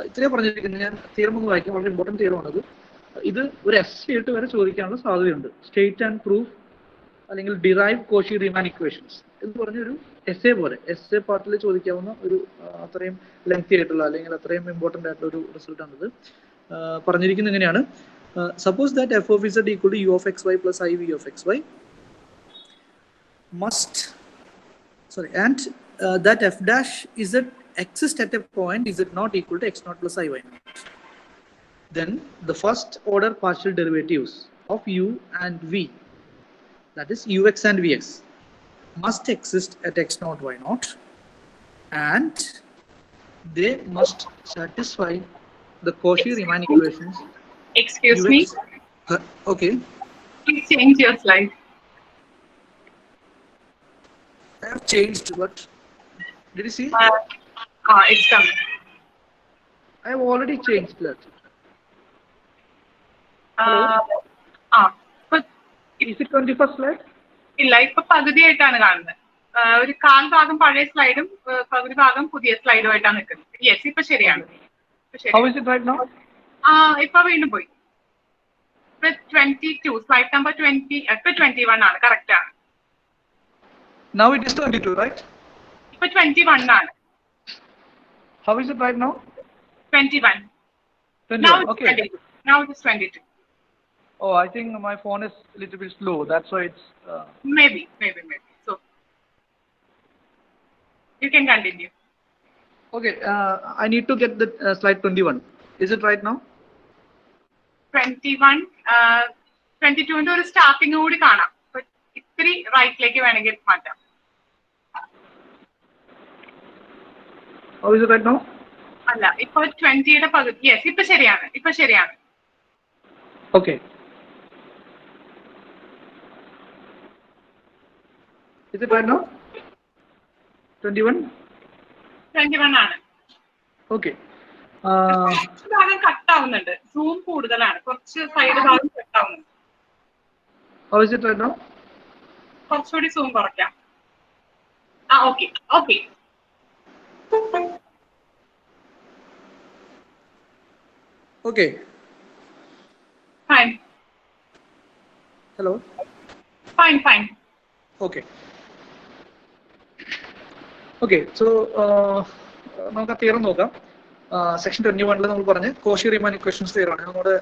ഇത്രയും പറഞ്ഞിരിക്കുന്നത്, ഞാൻ തിയറം ഒന്ന് വായിക്കാം, വളരെ ഇമ്പോർട്ടൻറ്റ് തിയറമാണത്. ഇത് ഒരു എസ്സേ ആയിട്ട് വരെ ചോദിക്കാനുള്ള സാധ്യതയുണ്ട്. സ്റ്റേറ്റ് ആൻഡ് പ്രൂഫ് അല്ലെങ്കിൽ ഡിറൈവ് കോഷി റീമാൻ ഇക്വേഷൻസ് എന്ന് പറഞ്ഞൊരു എസ്സേ പോലെ എസ്സേ പാർട്ടിൽ ചോദിക്കാവുന്ന ഒരു അത്രയും ലെങ്തി ആയിട്ടുള്ള അല്ലെങ്കിൽ അത്രയും ഇമ്പോർട്ടൻ്റ് ആയിട്ടുള്ള ഒരു റിസൾട്ടാണിത്. പറഞ്ഞിരിക്കുന്നത് എങ്ങനെയാണ്? Suppose that f of z equal to u of x y plus i v of x y and that f dash z exists at a point z not equal to x naught plus I y naught. Then the first order partial derivatives of u and v, that is ux and vx, must exist at x naught y naught, and they must satisfy the Cauchy-Riemann equations. Excuse me. Okay. Please change your slide. I have changed, but did you see? It's coming. I have already changed that. Is it 21st slide? ഇല്ല, ഇപ്പൊ പകുതിയായിട്ടാണ് കാണുന്നത്. ഒരു കാൽ ഭാഗം പഴയ സ്ലൈഡും പകുതി ഭാഗം പുതിയ സ്ലൈഡുമായിട്ടാണ് നിൽക്കുന്നത്. യെസ്, ഇപ്പൊ ശരിയാണ്. How is it right now? ഇപ്പൊ വീണ്ടും പോയി. ഇപ്പൊ 22, സ്ലൈഡ് നമ്പർ 20, ഇപ്പൊ 21 ആണ്, കറക്റ്റ് ആണ്. Now it is 22, right? ഇപ്പൊ 21 ആണ്. How is it right now? 21. 21. Now it's Okay. 22. Now it is 22. Oh, I think my phone is a little bit slow. That's why it's. Maybe. So you can continue. Okay. I need to get the slide 21. Is it right now? 21. 22ന്റെ ഒരു സ്റ്റാർട്ടിംഗ് കൂടി കാണാം. ഇത്തിരി റൈറ്റിലേക്ക് വേണമെങ്കിൽ മാറ്റാം. How is it right now? അല്ല, ഇപ്പൊ 20യുടെ പകുതി. യെസ്, ഇപ്പൊ ശരിയാണ്. Okay. Is it right now? 21? 21 ആണ്. Okay. ഭാഗം കട്ടാവുന്നുണ്ട്. സൂം കൂടുതലാണ്. കുറച്ച് സൈഡ് ഭാഗം കട്ടാവുന്നുണ്ട്. How is it right now? കുറച്ചുകൂടി സൂം കുറയ്ക്കാം. Okay. Okay. Fine. Hello? Fine, fine. Okay. Okay, so നമുക്ക് ആ തിയറം നോക്കാം. സെക്ഷൻ 21 നമ്മൾ പറഞ്ഞ് കോഷി റീമാൻ ഇക്വേഷൻസ് തിയറാണ്. നമ്മുടെ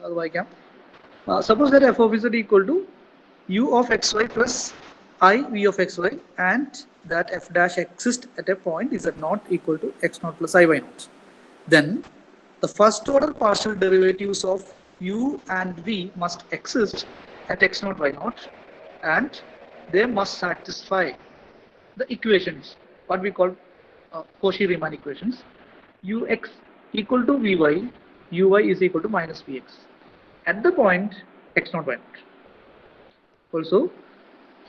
അത് വായിക്കാം. Suppose that f of z equal to u of xy plus I v of xy and that f dash exists at a point z naught equal to x naught plus I y naught. Then the first order partial derivatives of u and v must exist at x naught y naught and they must satisfy the equations what we call Cauchy-Riemann equations. Ux equal to vy, uy is equal to minus vx at the point x naught y naught. Also,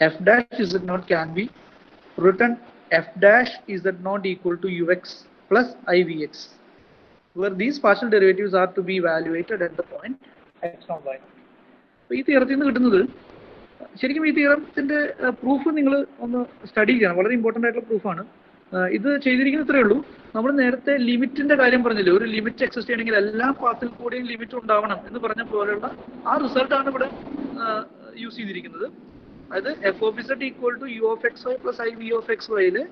f dash z naught can be written f dash z naught equal to ux plus I vx, where these partial derivatives are to be evaluated at the point x naught y naught. അപ്പോൾ ഈ തിയറത്തിൽ നിന്ന് കിട്ടുന്നത് ശരിക്കും ഈ തിയറത്തിന്റെ പ്രൂഫ് നിങ്ങൾ ഒന്ന് സ്റ്റഡി ചെയ്യണം. വളരെ ഇമ്പോർട്ടൻ്റ് ആയിട്ടുള്ള പ്രൂഫാണ്. ഇത് ചെയ്തിരിക്കുന്ന ഇത്രയേ ഉള്ളൂ. നമ്മൾ നേരത്തെ ലിമിറ്റിന്റെ കാര്യം പറഞ്ഞില്ലേ, ഒരു ലിമിറ്റ് എക്സിസ്റ്റ് ചെയ്യണമെങ്കിൽ എല്ലാ പാത്തിൽ കൂടെയും ലിമിറ്റ് ഉണ്ടാവണം എന്ന് പറഞ്ഞ പോലെയുള്ള ആ റിസൾട്ടാണ് ഇവിടെ യൂസ് ചെയ്തിരിക്കുന്നത്. അതായത് f of z equal to u of x y plus i v of x വൈയില്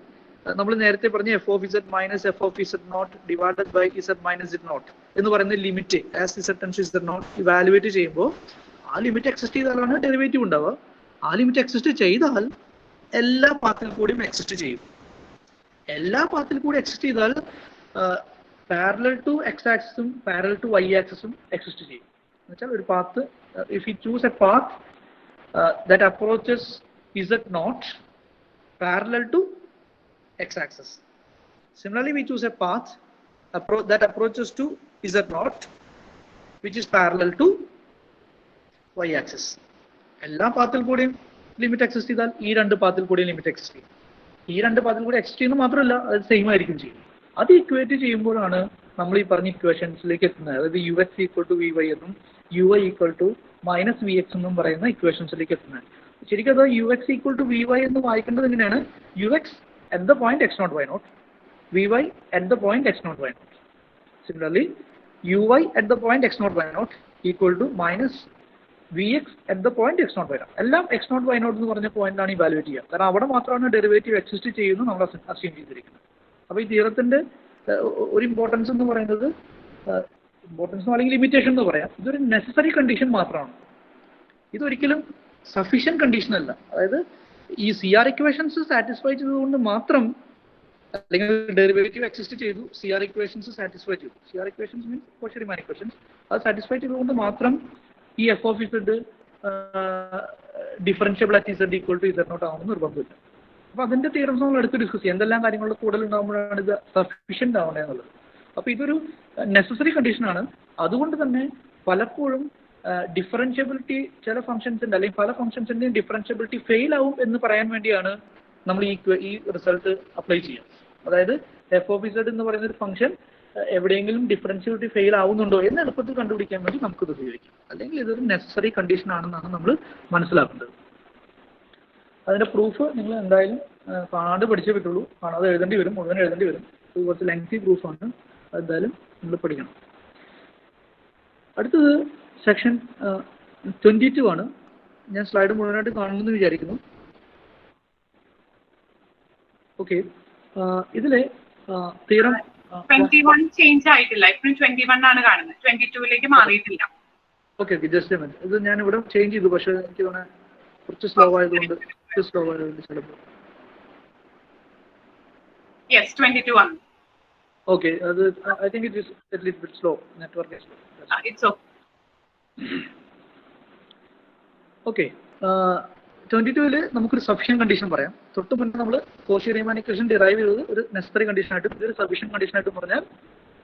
നമ്മൾ നേരത്തെ പറഞ്ഞ f of z minus f of z naught divided by z minus z not എന്ന് പറയുന്ന limit as z tends z naught evaluate ചെയ്യുമ്പോൾ ആ ലിമിറ്റ് എക്സിസ്റ്റ് ചെയ്താലാണ് ഡെറിവേറ്റീവ് ഉണ്ടാവുക. ആ ലിമിറ്റ് എക്സിസ്റ്റ് ചെയ്താൽ എല്ലാ പാത്തിൽ കൂടിയും എക്സിസ്റ്റ് ചെയ്യും. എല്ലാ പാത്തിൽ കൂടി എക്സിസ്റ്റ് ചെയ്താൽ പാരലൽ ടു എക്സ് ആക്സിസും പാരലൽ ടു വൈ ആക്സിസും എക്സിസ്റ്റ് ചെയ്യും. എന്ന് വെച്ചാൽ ഒരു path if you choose A path that approaches z naught parallel to x axis. Similarly, we choose a path that approaches to z naught which is parallel to y axis. എല്ലാ പാത്തിൽ കൂടിയും ലിമിറ്റ് എക്സിസ്റ്റ് ചെയ്താൽ ഈ രണ്ട് പാത്തിൽ കൂടിയും ലിമിറ്റ് എക്സിസ്റ്റ് ചെയ്യും. ഈ രണ്ട് പാത്തിൽ കൂടി എക്സിസ്റ്റ് ചെയ്യുന്നത് മാത്രമല്ല അത് സെയിം ആയിരിക്കും ചെയ്യും. അത് ഇക്വേറ്റ് ചെയ്യുമ്പോഴാണ് നമ്മൾ ഈ പറഞ്ഞ ഇക്വേഷൻസിലേക്ക് എത്തുന്നത്. അതായത് u x equal to v y എന്നും u y equal to minus v x എന്നും പറയുന്ന ഇക്വേഷൻസിലേക്ക് എത്തുന്നത്. ശരിക്കും അത് u x equal to v y എന്ന് വായിക്കേണ്ടത് എങ്ങനെയാണ്? U x at the point x naught y naught, vy at the point x naught y naught. Similarly, uy at the point x naught y naught equal to minus vx at the point x naught y naught. എല്ലാം x naught y naught എന്ന് പറഞ്ഞ പോയിന്റാണ് ഇവാലുവേറ്റ് ചെയ്യുക. കാരണം അവിടെ മാത്രമാണ് ഡെറിവേറ്റീവ് എക്സിസ്റ്റ് ചെയ്യുന്നത് നമ്മൾ അസ്യൂം ചെയ്തിരിക്കുന്നത്. അപ്പോൾ ഈ തിയറത്തിന്റെ ഒരു ഇമ്പോർട്ടൻസ് എന്ന് പറയുന്നത്, ഇമ്പോർട്ടൻസ് അല്ലെങ്കിൽ ലിമിറ്റേഷൻ എന്ന് പറയാം, ഇതൊരു നെസസറി കണ്ടീഷൻ മാത്രമാണ്. ഇതൊരിക്കലും സഫീഷ്യന്റ് കണ്ടീഷൻ അല്ല. അതായത് ഈ സി ആർ ഇക്വേഷൻസ് സാറ്റിസ്ഫൈ ചെയ്തുകൊണ്ട് മാത്രം, അല്ലെങ്കിൽ ഡെറിവേറ്റീവ് എക്സിസ്റ്റ് ചെയ്തു, സി ആർ ഇക്വേഷൻസ് സാറ്റിസ്ഫൈ ചെയ്തു, C R equations means Cauchy Riemann equations, അത് സാറ്റിസ്ഫൈ ചെയ്തുകൊണ്ട് മാത്രം ഈ f of z differentiable at z equal to z nought ആവുമെന്ന് നിർബന്ധമില്ല. അപ്പോൾ അതിന്റെ തിയറംസ് നമ്മൾ എടുത്ത് ഡിസ്കസ് ചെയ്യാം. എന്തെല്ലാം കാര്യങ്ങൾ കൂടുതൽ ഉണ്ടാകുമ്പോഴാണ് ഇത് സഫീഷ്യന്റ് ആവണേ എന്നുള്ളത്. അപ്പോൾ ഇതൊരു നെസസറി കണ്ടീഷനാണ്. അതുകൊണ്ട് തന്നെ പലപ്പോഴും ഡിഫറൻഷ്യബിലിറ്റി ചില ഫംഗ്ഷൻസിന്റെ അല്ലെങ്കിൽ പല ഫംഗ്ഷൻസിന്റെയും ഡിഫറൻഷ്യബിലിറ്റി ഫെയിൽ ആവും എന്ന് പറയാൻ വേണ്ടിയാണ് നമ്മൾ ഈ റിസൾട്ട് അപ്ലൈ ചെയ്യുക. അതായത് എഫ് ഓഫ് ഇസഡ് എന്ന് പറയുന്ന ഒരു ഫംഗ്ഷൻ എവിടെയെങ്കിലും ഡിഫറൻഷ്യബിലിറ്റി ഫെയിൽ ആവുന്നുണ്ടോ എന്ന് എളുപ്പത്തിൽ കണ്ടുപിടിക്കാൻ വേണ്ടി നമുക്കിത് ഉപയോഗിക്കാം. അല്ലെങ്കിൽ ഇതൊരു നെസസറി കണ്ടീഷൻ ആണെന്നാണ് നമ്മൾ മനസ്സിലാക്കേണ്ടത്. അതിന്റെ പ്രൂഫ് നിങ്ങൾ എന്തായാലും കാണാതെ പഠിച്ചേ പറ്റുള്ളൂ. കാണാതെ എഴുതേണ്ടി വരും, മുഴുവൻ എഴുതേണ്ടി വരും. ഇത് കുറച്ച് ലെങ്തി പ്രൂഫാണ്, അതെന്തായാലും നിങ്ങൾ പഠിക്കണം. അടുത്തത് സെക്ഷൻ 22 ആണ്. ഞാൻ സ്ലൈഡ് മുഴുവനായിട്ട് കാണുമെന്ന് വിചാരിക്കുന്നു. ഓക്കെ, ഇതിലെ തിയറം 21 ചേഞ്ച് ആയിട്ടില്ല, ഇപ്പോഴും 21 ആണ് കാണുന്നത്, 22ലേക്ക് മാറിയിട്ടില്ല. Okay okay, just A minute. ഇത് ഞാൻ ഇവിടെ ചേഞ്ച് ചെയ്തു, പക്ഷേ എനിക്ക് തോന്നുന്നത് കുറച്ച് സ്ലോ ആയതുകൊണ്ട് ചിലപ്പോൾ. യെസ്, 22 ആണ്. ഓക്കെ, അത് I think it is at least bit slow, network is slow. It's okay. Okay, 22-ൽ നമുക്കൊരു സഫിഷ്യന്റ് കണ്ടീഷൻ പറയാം. തൊട്ട് മുന്നേ നമ്മൾ കോഷി-റീമാൻ ഇക്വേഷൻ ഡിറൈവ് ചെയ്തത് ഒരു നെസസറി കണ്ടീഷൻ ആയിട്ടും ഇതൊരു സഫിഷ്യന്റ് കണ്ടീഷൻ ആയിട്ടും പറഞ്ഞാൽ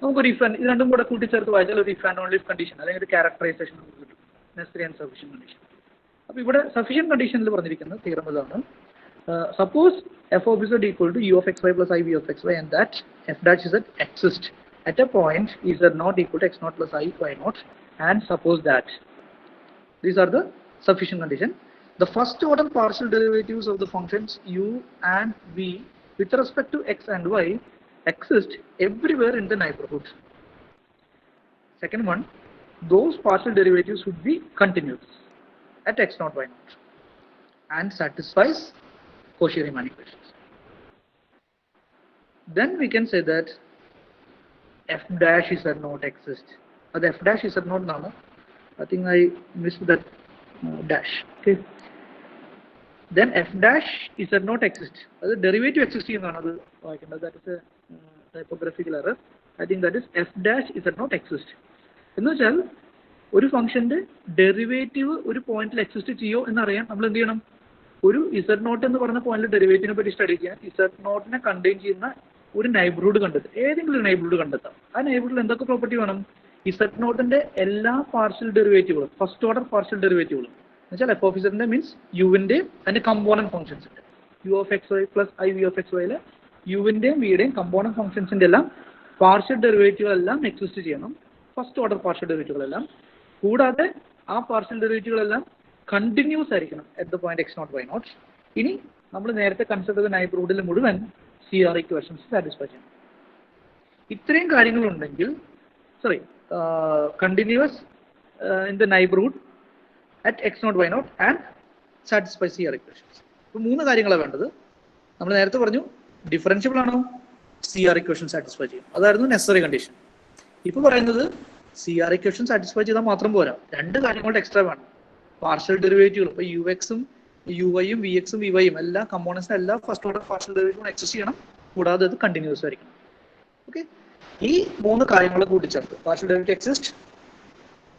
നമുക്കൊരു ഇഫ് ആൻഡ് ഇത് രണ്ടും കൂടെ കൂട്ടിച്ചേർത്ത് വായിച്ചാൽ ഒരു if and only if condition അല്ലെങ്കിൽ ഒരു ക്യാരക്ടറൈസേഷൻ നമുക്ക് കിട്ടും, നെസസറി ആൻഡ് സഫിഷ്യന്റ് കണ്ടീഷൻ. അപ്പോൾ ഇവിടെ സഫിഷ്യന്റ് കണ്ടീഷനിൽ പറഞ്ഞിരിക്കുന്ന തിയറം ഇതാണ്. Suppose f of z equal to u of x y plus i v of x y and that f dash z exist at a point z naught equal to x naught plus I y naught, and suppose that these are the sufficient condition. The first order partial derivatives of the functions u and v with respect to x and y exist everywhere in the neighborhood. Second one, those partial derivatives should be continuous. at x naught y naught and satisfies Cauchy-Riemann equations. Then we can say that f dash z naught exists. The f dash z naught now, I think I missed that dash. Okay. Then f dash z naught exists. The derivative exists in another. That is a typographical error. I think that is f dash z naught exists. എന്ന് വെച്ചാൽ ഒരു ഫംഗ്ഷന്റെ ഡെറിവേറ്റീവ് ഒരു പോയിന്റിൽ എക്സിസ്റ്റ് ചെയ്യോ എന്നറിയാൻ നമ്മൾ എന്ത് ചെയ്യണം? ഒരു ഇസഡ് നോട്ട് എന്ന് പറഞ്ഞ പോയിന്റിൽ ഡെറിവേറ്റീവിനെ പറ്റി സ്റ്റഡി ചെയ്യാൻ ഇസഡ് നോട്ടിനെ കണ്ടെയ്ൻ ചെയ്യുന്ന ഒരു നൈബർഹുഡ് കണ്ടെത്തും. ഏതെങ്കിലും ഒരു നൈബർഹുഡ് കണ്ടെത്താം. ആ നൈബർഹുഡിൽ എന്തൊക്കെ പ്രോപ്പർട്ടി വേണം? ഇസഡ് നോട്ടിന്റെ എല്ലാ പാർഷ്യൽ ഡെറിവേറ്റീവുകളും, ഫസ്റ്റ് ഓർഡർ പാർഷ്യൽ ഡെറിവേറ്റീവുകളും എന്നുവെച്ചാൽ എഫ് ഓഫ് ഇസഡിന്റെ മീൻസ് യുവിന്റെ അതിന്റെ കമ്പോണന്റ് ഫംഗ്ഷൻസിന്റെ u of x y plus i v of x വൈയിലെ യുവിന്റെയും വിയുടെയും കമ്പോണന്റ് ഫംഗ്ഷൻസിന്റെ എല്ലാം പാർഷ്യൽ ഡെറിവേറ്റീവുകളെല്ലാം എക്സിസ്റ്റ് ചെയ്യണം. ഫസ്റ്റ് ഓർഡർ പാർഷ്യൽ ഡെറിവേറ്റീവുകളെല്ലാം. കൂടാതെ ആ പാർഷ്യൽ ഡെറിവേറ്റീവുകളെല്ലാം കണ്ടിന്യൂസ് ആയിരിക്കണം at the point x not y naught. ഇനി നമ്മൾ നേരത്തെ കൺസിഡർ ചെയ്ത നൈബർഹുഡിൽ മുഴുവൻ CR ഇക്വേഷൻസ് സാറ്റിസ്ഫൈ ചെയ്യണം. ഇത്രയും കാര്യങ്ങളുണ്ടെങ്കിൽ continuous in the neighbourhood at x not y naught and satisfy CR equations. ഇപ്പോൾ 3 കാര്യങ്ങളാണ് വേണ്ടത്. നമ്മൾ നേരത്തെ പറഞ്ഞു ഡിഫറൻഷ്യബിൾ ആണോ, CR ഇക്വേഷൻ സാറ്റിസ്ഫൈ ചെയ്യും. അതായിരുന്നു നെസസറി കണ്ടീഷൻ. ഇപ്പോൾ പറയുന്നത് CR ഇക്വേഷൻ സാറ്റിസ്ഫൈ ചെയ്താൽ മാത്രം പോരാ, 2 കാര്യങ്ങളുടെ എക്സ്ട്രാ വേണം. പാർഷ്യൽ ഡെറിവേറ്റീവുകൾ ഇപ്പോൾ യു എക്സും യു വൈയും വി എക്സും വി വൈയും എല്ലാ കമ്പോണൻസിനും എല്ലാ ഫസ്റ്റ് ഓർഡർ പാർഷ്യൽ ഡെറിവേറ്റീവും എക്സിസ്റ്റ് ചെയ്യണം. കൂടാതെ അത് കണ്ടിന്യൂസ് ആയിരിക്കണം. ഓക്കെ, ഈ 3 കാര്യങ്ങൾ കൂട്ടിച്ചേർത്ത് partial derivative exist,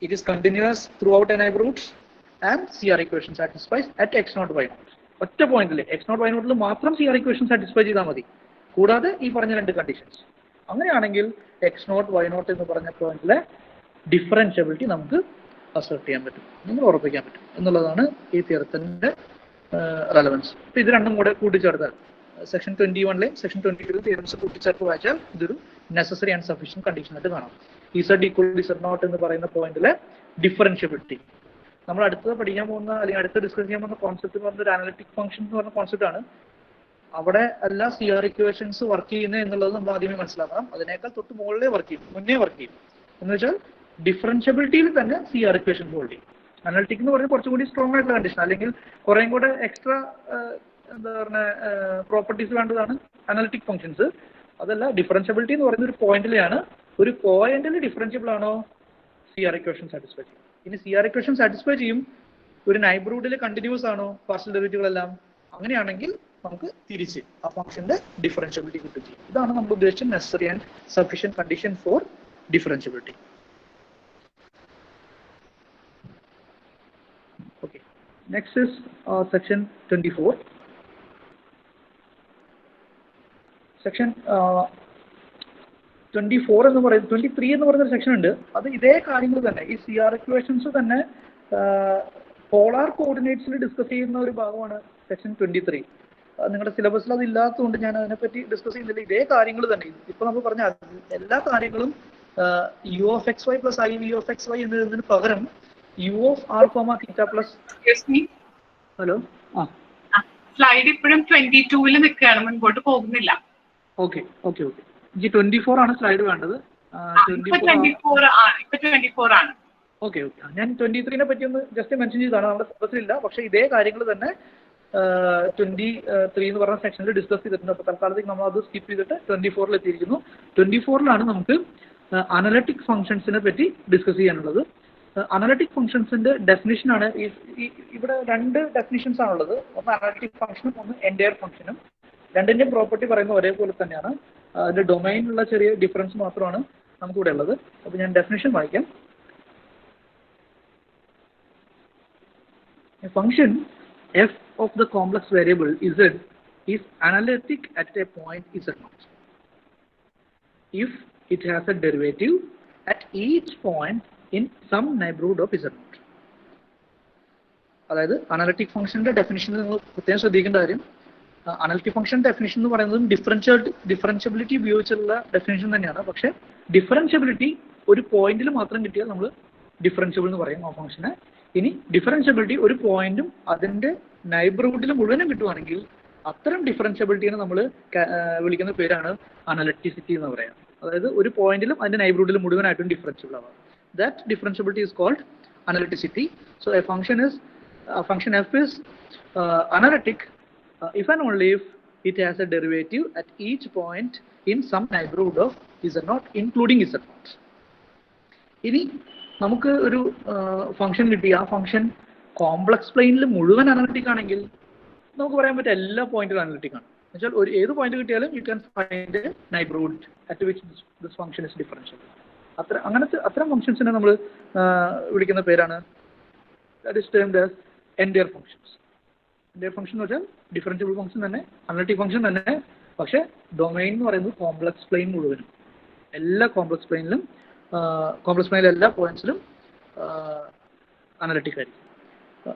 it is continuous throughout a neighbourhood and CR equation satisfies at x not y nought. ഒറ്റ പോയിന്റിൽ എക്സ് നോട്ട് വൈ നോട്ടിൽ മാത്രം CR ഇക്വേഷൻ സാറ്റിസ്ഫൈ ചെയ്താൽ മതി. കൂടാതെ ഈ പറഞ്ഞ 2 കണ്ടീഷൻസ്. അങ്ങനെയാണെങ്കിൽ എക്സ് നോട്ട് വൈ നോട്ട് എന്ന് പറഞ്ഞ പോയിന്റിലെ ഡിഫറൻഷ്യബിലിറ്റി നമുക്ക് അസർട്ട് ചെയ്യാൻ പറ്റും, നമ്മൾ ഉറപ്പിക്കാൻ പറ്റും എന്നുള്ളതാണ് ഈ തിയറത്തിന്റെ റെലവൻസ്. അപ്പോൾ ഇത് രണ്ടും കൂടെ കൂട്ടിച്ചേർത്താൽ സെക്ഷൻ 21 സെക്ഷൻ 22 തിയറംസ് കൂട്ടിച്ചേർത്ത് വായിച്ചാൽ ഇതൊരു നെസസറി ആൻഡ് സഫീഷ്യന്റ് കണ്ടീഷൻ ആയിട്ട് കാണാം. Z equal to z not എന്ന് പറയുന്ന പോയിന്റിലെ ഡിഫറൻഷ്യബിലിറ്റി. നമ്മൾ അടുത്തത് പഠിക്കാൻ പോകുന്ന അല്ലെങ്കിൽ അടുത്ത് ഡിസ്കസ് ചെയ്യാൻ പോകുന്ന കോൺസെപ്റ്റ് എന്ന് പറഞ്ഞ ഒരു അനലിറ്റിക് ഫംഗ്ഷൻ എന്ന് പറഞ്ഞ കോൺസെപ്റ്റ് ആണ്. അവിടെ എല്ലാ CR ഇക്വേഷൻസ് വർക്ക് ചെയ്യുന്നത് എന്നുള്ളത് നമ്മൾ ആദ്യമേ മനസ്സിലാക്കണം. അതിനേക്കാൾ തൊട്ട് മുകളിലേ വർക്ക് ചെയ്യും, മുന്നേ വർക്ക് ചെയ്യും. എന്ന് വെച്ചാൽ ഡിഫറൻഷ്യബിലിറ്റിയിൽ തന്നെ CR ഇക്വേഷൻ ഹോൾഡ് ചെയ്യും. അനലിറ്റിക് എന്ന് പറഞ്ഞാൽ കുറച്ചുകൂടി സ്ട്രോങ് ആയിട്ടുള്ള കണ്ടീഷൻ, അല്ലെങ്കിൽ കുറേയും കൂടെ എക്സ്ട്രാ എന്താ പറയുക പ്രോപ്പർട്ടീസ് വേണ്ടതാണ് അനലിറ്റിക് ഫംഗ്ഷൻസ്. അതല്ല, ഡിഫറൻഷ്യബിലിറ്റി എന്ന് പറയുന്ന ഒരു പോയിന്റിലെയാണ്. ഒരു പോയിന്റിൽ ഡിഫറൻഷ്യബിൾ ആണോ CR ഇക്വേഷൻ സാറ്റിസ്ഫൈ ചെയ്യും. ഇനി CR ഇക്വേഷൻ സാറ്റിസ്ഫൈ ചെയ്യും ഒരു നൈബർഹുഡിൽ കണ്ടിന്യൂസ് ആണോ പാർഷ്യൽ ഡെറിവേറ്റീവുകളെല്ലാം. അങ്ങനെയാണെങ്കിൽ നമുക്ക് തിരിച്ച് ആ ഫംഗ്ഷന്റെ ഡിഫറൻഷ്യബിലിറ്റി കിട്ടും ചെയ്യും. ഇതാണ് നമ്മൾ ഉദ്ദേശിച്ച necessary and sufficient condition for differentiability. Okay, next is section 24. Section 24 എന്ന് പറയുന്നത് 23 എന്ന് പറയുന്ന സെക്ഷൻ ഉണ്ട്. അത് ഇതേ കാര്യങ്ങൾ തന്നെ, ഈ CR ഇക്വേഷൻസ് തന്നെ പോളാർ കോർഡിനേറ്റ്സിൽ ഡിസ്കസ് ചെയ്യുന്ന ഒരു ഭാഗമാണ് സെക്ഷൻ 23. നിങ്ങളുടെ സിലബസിൽ അത് ഇല്ലാത്തതുകൊണ്ട് ഞാൻ അതിനെപ്പറ്റി ഡിസ്കസ് ചെയ്യുന്നില്ല. ഇതേ കാര്യങ്ങൾ തന്നെ ഇപ്പൊ നമ്മൾ പറഞ്ഞ എല്ലാ കാര്യങ്ങളും u of x y plus i v of x y എന്നതിന് പകരം u of r comma theta plus. Hello, slide ഇപ്പോഴും 22-ൽ നിൽക്കുകയാണ്, മുൻപോട്ട് പോകുന്നില്ല. ഓക്കെ ഓക്കെ ഓക്കെ, ഈ 24 ആണ് സ്ലൈഡ് വേണ്ടത്. 24 ആണ്. ഓക്കെ ഓക്കെ, ഞാൻ 23-നെ പറ്റി ഒന്ന് ജസ്റ്റ് മെൻഷൻ ചെയ്തതാണ്, നമ്മുടെ സിലബസിലില്ല. പക്ഷേ ഇതേ കാര്യങ്ങൾ തന്നെ 23 എന്ന് പറഞ്ഞ സെക്ഷനിൽ ഡിസ്കസ് ചെയ്തിട്ടുണ്ട്. അപ്പോൾ തൽക്കാലത്തേക്ക് നമ്മൾ അത് സ്കിപ്പ് ചെയ്തിട്ട് 24-ൽ എത്തിയിരിക്കുന്നു. 24-ലാണ് നമുക്ക് അനലറ്റിക് ഫംഗ്ഷൻസിനെ പറ്റി ഡിസ്കസ് ചെയ്യാനുള്ളത്. അനലറ്റിക് ഫംഗ്ഷൻസിന്റെ ഡെഫിനിഷൻ ആണ് ഇവിടെ 2 ഡെഫിനിഷൻസ് ആണുള്ളത്. ഒന്ന് അനലറ്റിക് ഫംഗ്ഷനും ഒന്ന് എൻഡയർ ഫംഗ്ഷനും. രണ്ടിന്റെയും പ്രോപ്പർട്ടി പറയുന്നത് ഒരേപോലെ തന്നെയാണ്. അതിന്റെ ഡൊമൈനിലുള്ള ചെറിയ ഡിഫറൻസ് മാത്രമാണ് നമുക്കിവിടെ ഉള്ളത്. അപ്പോൾ ഞാൻ ഡെഫിനിഷൻ വായിക്കാം. A function f of the complex variable z is analytic at a point z0 if it has a derivative at each point in some neighborhood of z0. അതായത് അനലിറ്റിക് ഫംഗ്ഷന്റെ ഡെഫിനിഷനിൽ നിങ്ങൾ പ്രത്യേകം ശ്രദ്ധിക്കേണ്ട കാര്യം, അനലിറ്റിക് ഫംഗ്ഷൻ ഡെഫിനിഷൻ എന്ന് പറയുന്നതും ഡിഫറൻഷ്യബിലിറ്റി ഉപയോഗിച്ചുള്ള ഡെഫിനിഷൻ തന്നെയാണ്. പക്ഷേ ഡിഫറൻഷ്യബിലിറ്റി ഒരു പോയിന്റിൽ മാത്രം കിട്ടിയാൽ നമ്മൾ ഡിഫറൻഷ്യബിൾ എന്ന് പറയും ആ ഫംഗ്ഷനെ. ഇനി ഡിഫറൻഷ്യബിലിറ്റി ഒരു പോയിന്റും അതിന്റെ നൈബർഹുഡിൽ മുഴുവനും കിട്ടുവാണെങ്കിൽ അത്തരം ഡിഫറൻഷ്യബിലിറ്റിനെ നമ്മൾ വിളിക്കുന്ന പേരാണ് അനലറ്റിസിറ്റി എന്ന് പറയാം. അതായത് ഒരു പോയിന്റിലും അതിന്റെ നൈബർഹുഡിലും മുഴുവനായിട്ടും ഡിഫറൻഷ്യബിൾ ആവാം. That differentiability is called analyticity. So a function is function f is analytic if and only if it has a derivative at each point in some neighborhood of z0 including z0. ഇനി നമുക്ക് ഒരു ഫംഗ്ഷൻ കിട്ടി, ആ ഫംഗ്ഷൻ കോംപ്ലക്സ് പ്ലെയിനിൽ മുഴുവൻ അനലിറ്റിക് ആണെങ്കിൽ നമുക്ക് പറയാൻ പറ്റും എല്ലാ പോയിന്റിലും അനലിറ്റിക് ആണ്. എന്നുവെച്ചാൽ ഒരു ഏത് പോയിന്റ് കിട്ടിയാലും you can find A neighbourhood at which this function is differential. അത്തരം ഫംഗ്ഷൻസിനെ നമ്മൾ വിളിക്കുന്ന പേരാണ് that is termed as entire functions. Entire function എന്ന് വെച്ചാൽ ഡിഫറൻഷ്യബിൾ ഫംഗ്ഷൻ തന്നെ, അനലിറ്റിക് ഫംഗ്ഷൻ തന്നെ, പക്ഷേ ഡൊമൈൻ എന്ന് പറയുന്നത് കോംപ്ലക്സ് പ്ലെയിൻ മുഴുവനും, എല്ലാ കോംപ്ലക്സ് പ്ലെയിനിലെ എല്ലാ പോയിന്റ്സിലും അനലിറ്റിക് ആയിരിക്കും.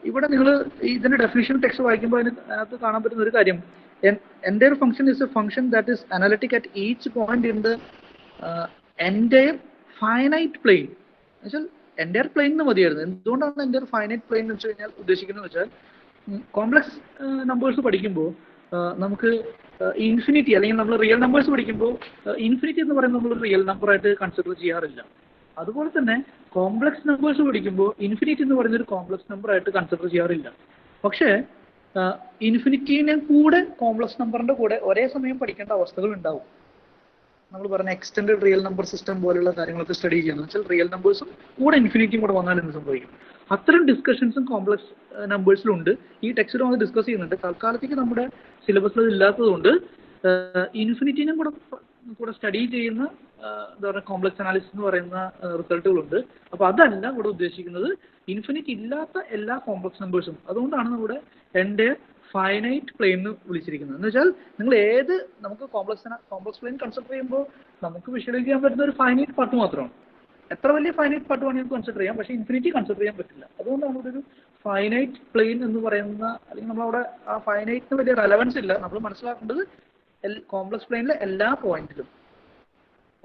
ഇവിടെ നിങ്ങൾ ഇതിന്റെ ഡെഫിനിഷൻ ടെക്സ്റ്റ് വായിക്കുമ്പോൾ അതിനകത്ത് കാണാൻ പറ്റുന്ന ഒരു കാര്യം, entire function is a function that is analytic at each point in the entire finite plane. എന്നുവെച്ചാൽ എൻഡയർ പ്ലെയിൻ എന്ന് മതിയായിരുന്നു. എന്തുകൊണ്ടാണ് എൻഡയർ ഫൈനൈറ്റ് പ്ലെയിൻ എന്ന് വെച്ച് കഴിഞ്ഞാൽ ഉദ്ദേശിക്കുന്നത് വെച്ചാൽ കോംപ്ലക്സ് നമ്പേഴ്സ് പഠിക്കുമ്പോൾ നമുക്ക് ഇൻഫിനിറ്റി അല്ലെങ്കിൽ നമ്മൾ റിയൽ നമ്പേഴ്സ് പഠിക്കുമ്പോൾ ഇൻഫിനിറ്റി എന്ന് പറയുന്നത് നമ്മൾ റിയൽ നമ്പറായിട്ട് കൺസിഡർ ചെയ്യാറില്ല. അതുപോലെ തന്നെ കോംപ്ലക്സ് നമ്പേഴ്സ് പഠിക്കുമ്പോൾ ഇൻഫിനിറ്റി എന്ന് പറയുന്ന ഒരു കോംപ്ലക്സ് നമ്പറായിട്ട് കൺസിഡർ ചെയ്യാറില്ല. പക്ഷേ ഇൻഫിനിറ്റീനെ കൂടെ കോംപ്ലക്സ് നമ്പറിന്റെ കൂടെ ഒരേ സമയം പഠിക്കേണ്ട അവസ്ഥകൾ ഉണ്ടാവും. നമ്മൾ പറഞ്ഞ എക്സ്റ്റൻഡ് റിയൽ നമ്പർ സിസ്റ്റം പോലുള്ള കാര്യങ്ങളൊക്കെ സ്റ്റഡി ചെയ്യുന്നത് വെച്ചാൽ റിയൽ നമ്പേഴ്സും കൂടെ ഇൻഫിനിറ്റിയും കൂടെ വന്നാൽ എന്ത് സംഭവിക്കും? അത്തരം ഡിസ്കഷൻസും കോംപ്ലക്സ് നമ്പേഴ്സിലുണ്ട്. ഈ ടെക്സ്റ്റിലും അത് ഡിസ്കസ് ചെയ്യുന്നുണ്ട്. തൽക്കാലത്തേക്ക് നമ്മുടെ സിലബസിൽ ഇല്ലാത്തതുകൊണ്ട് ഇൻഫിനിറ്റിനും കൂടെ സ്റ്റഡി ചെയ്യുന്ന എന്താ പറയുക കോംപ്ലക്സ് അനാലിസിസ് എന്ന് പറയുന്ന റിസൾട്ടുകളുണ്ട്. അപ്പോൾ അതല്ല ഇവിടെ ഉദ്ദേശിക്കുന്നത് ഇൻഫിനിറ്റി ഇല്ലാത്ത എല്ലാ കോംപ്ലക്സ് നമ്പേഴ്സും. അതുകൊണ്ടാണ് നമ്മുടെ എൻഡയർ ഫൈനൈറ്റ് പ്ലെയിൻ എന്ന് വിളിച്ചിരിക്കുന്നത്. എന്ന് വെച്ചാൽ നിങ്ങൾ നമുക്ക് കോംപ്ലക്സ് പ്ലെയിൻ കൺസിഡർ ചെയ്യുമ്പോൾ നമുക്ക് വിഷ്വലൈസ് ചെയ്യാൻ പറ്റുന്ന ഒരു ഫൈനൈറ്റ് പാർട്ട് മാത്രമാണ്. എത്ര വലിയ ഫൈനൈറ്റ് പാർട്ട് വേണമെങ്കിൽ കൺസിഡർ ചെയ്യാം, പക്ഷേ ഇൻഫിനിറ്റി കൺസിഡർ ചെയ്യാൻ പറ്റില്ല. അതുകൊണ്ടാണ് ഇവിടെ ഒരു ഫൈനൈറ്റ് പ്ലെയിൻ എന്ന് പറയുന്ന, അല്ലെങ്കിൽ നമ്മളവിടെ ആ ഫൈനൈറ്റിന് വലിയ റെലവൻസ് ഇല്ല. നമ്മൾ മനസ്സിലാക്കേണ്ടത് കോംപ്ലക്സ് പ്ലെയിനിലെ എല്ലാ പോയിന്റിലും,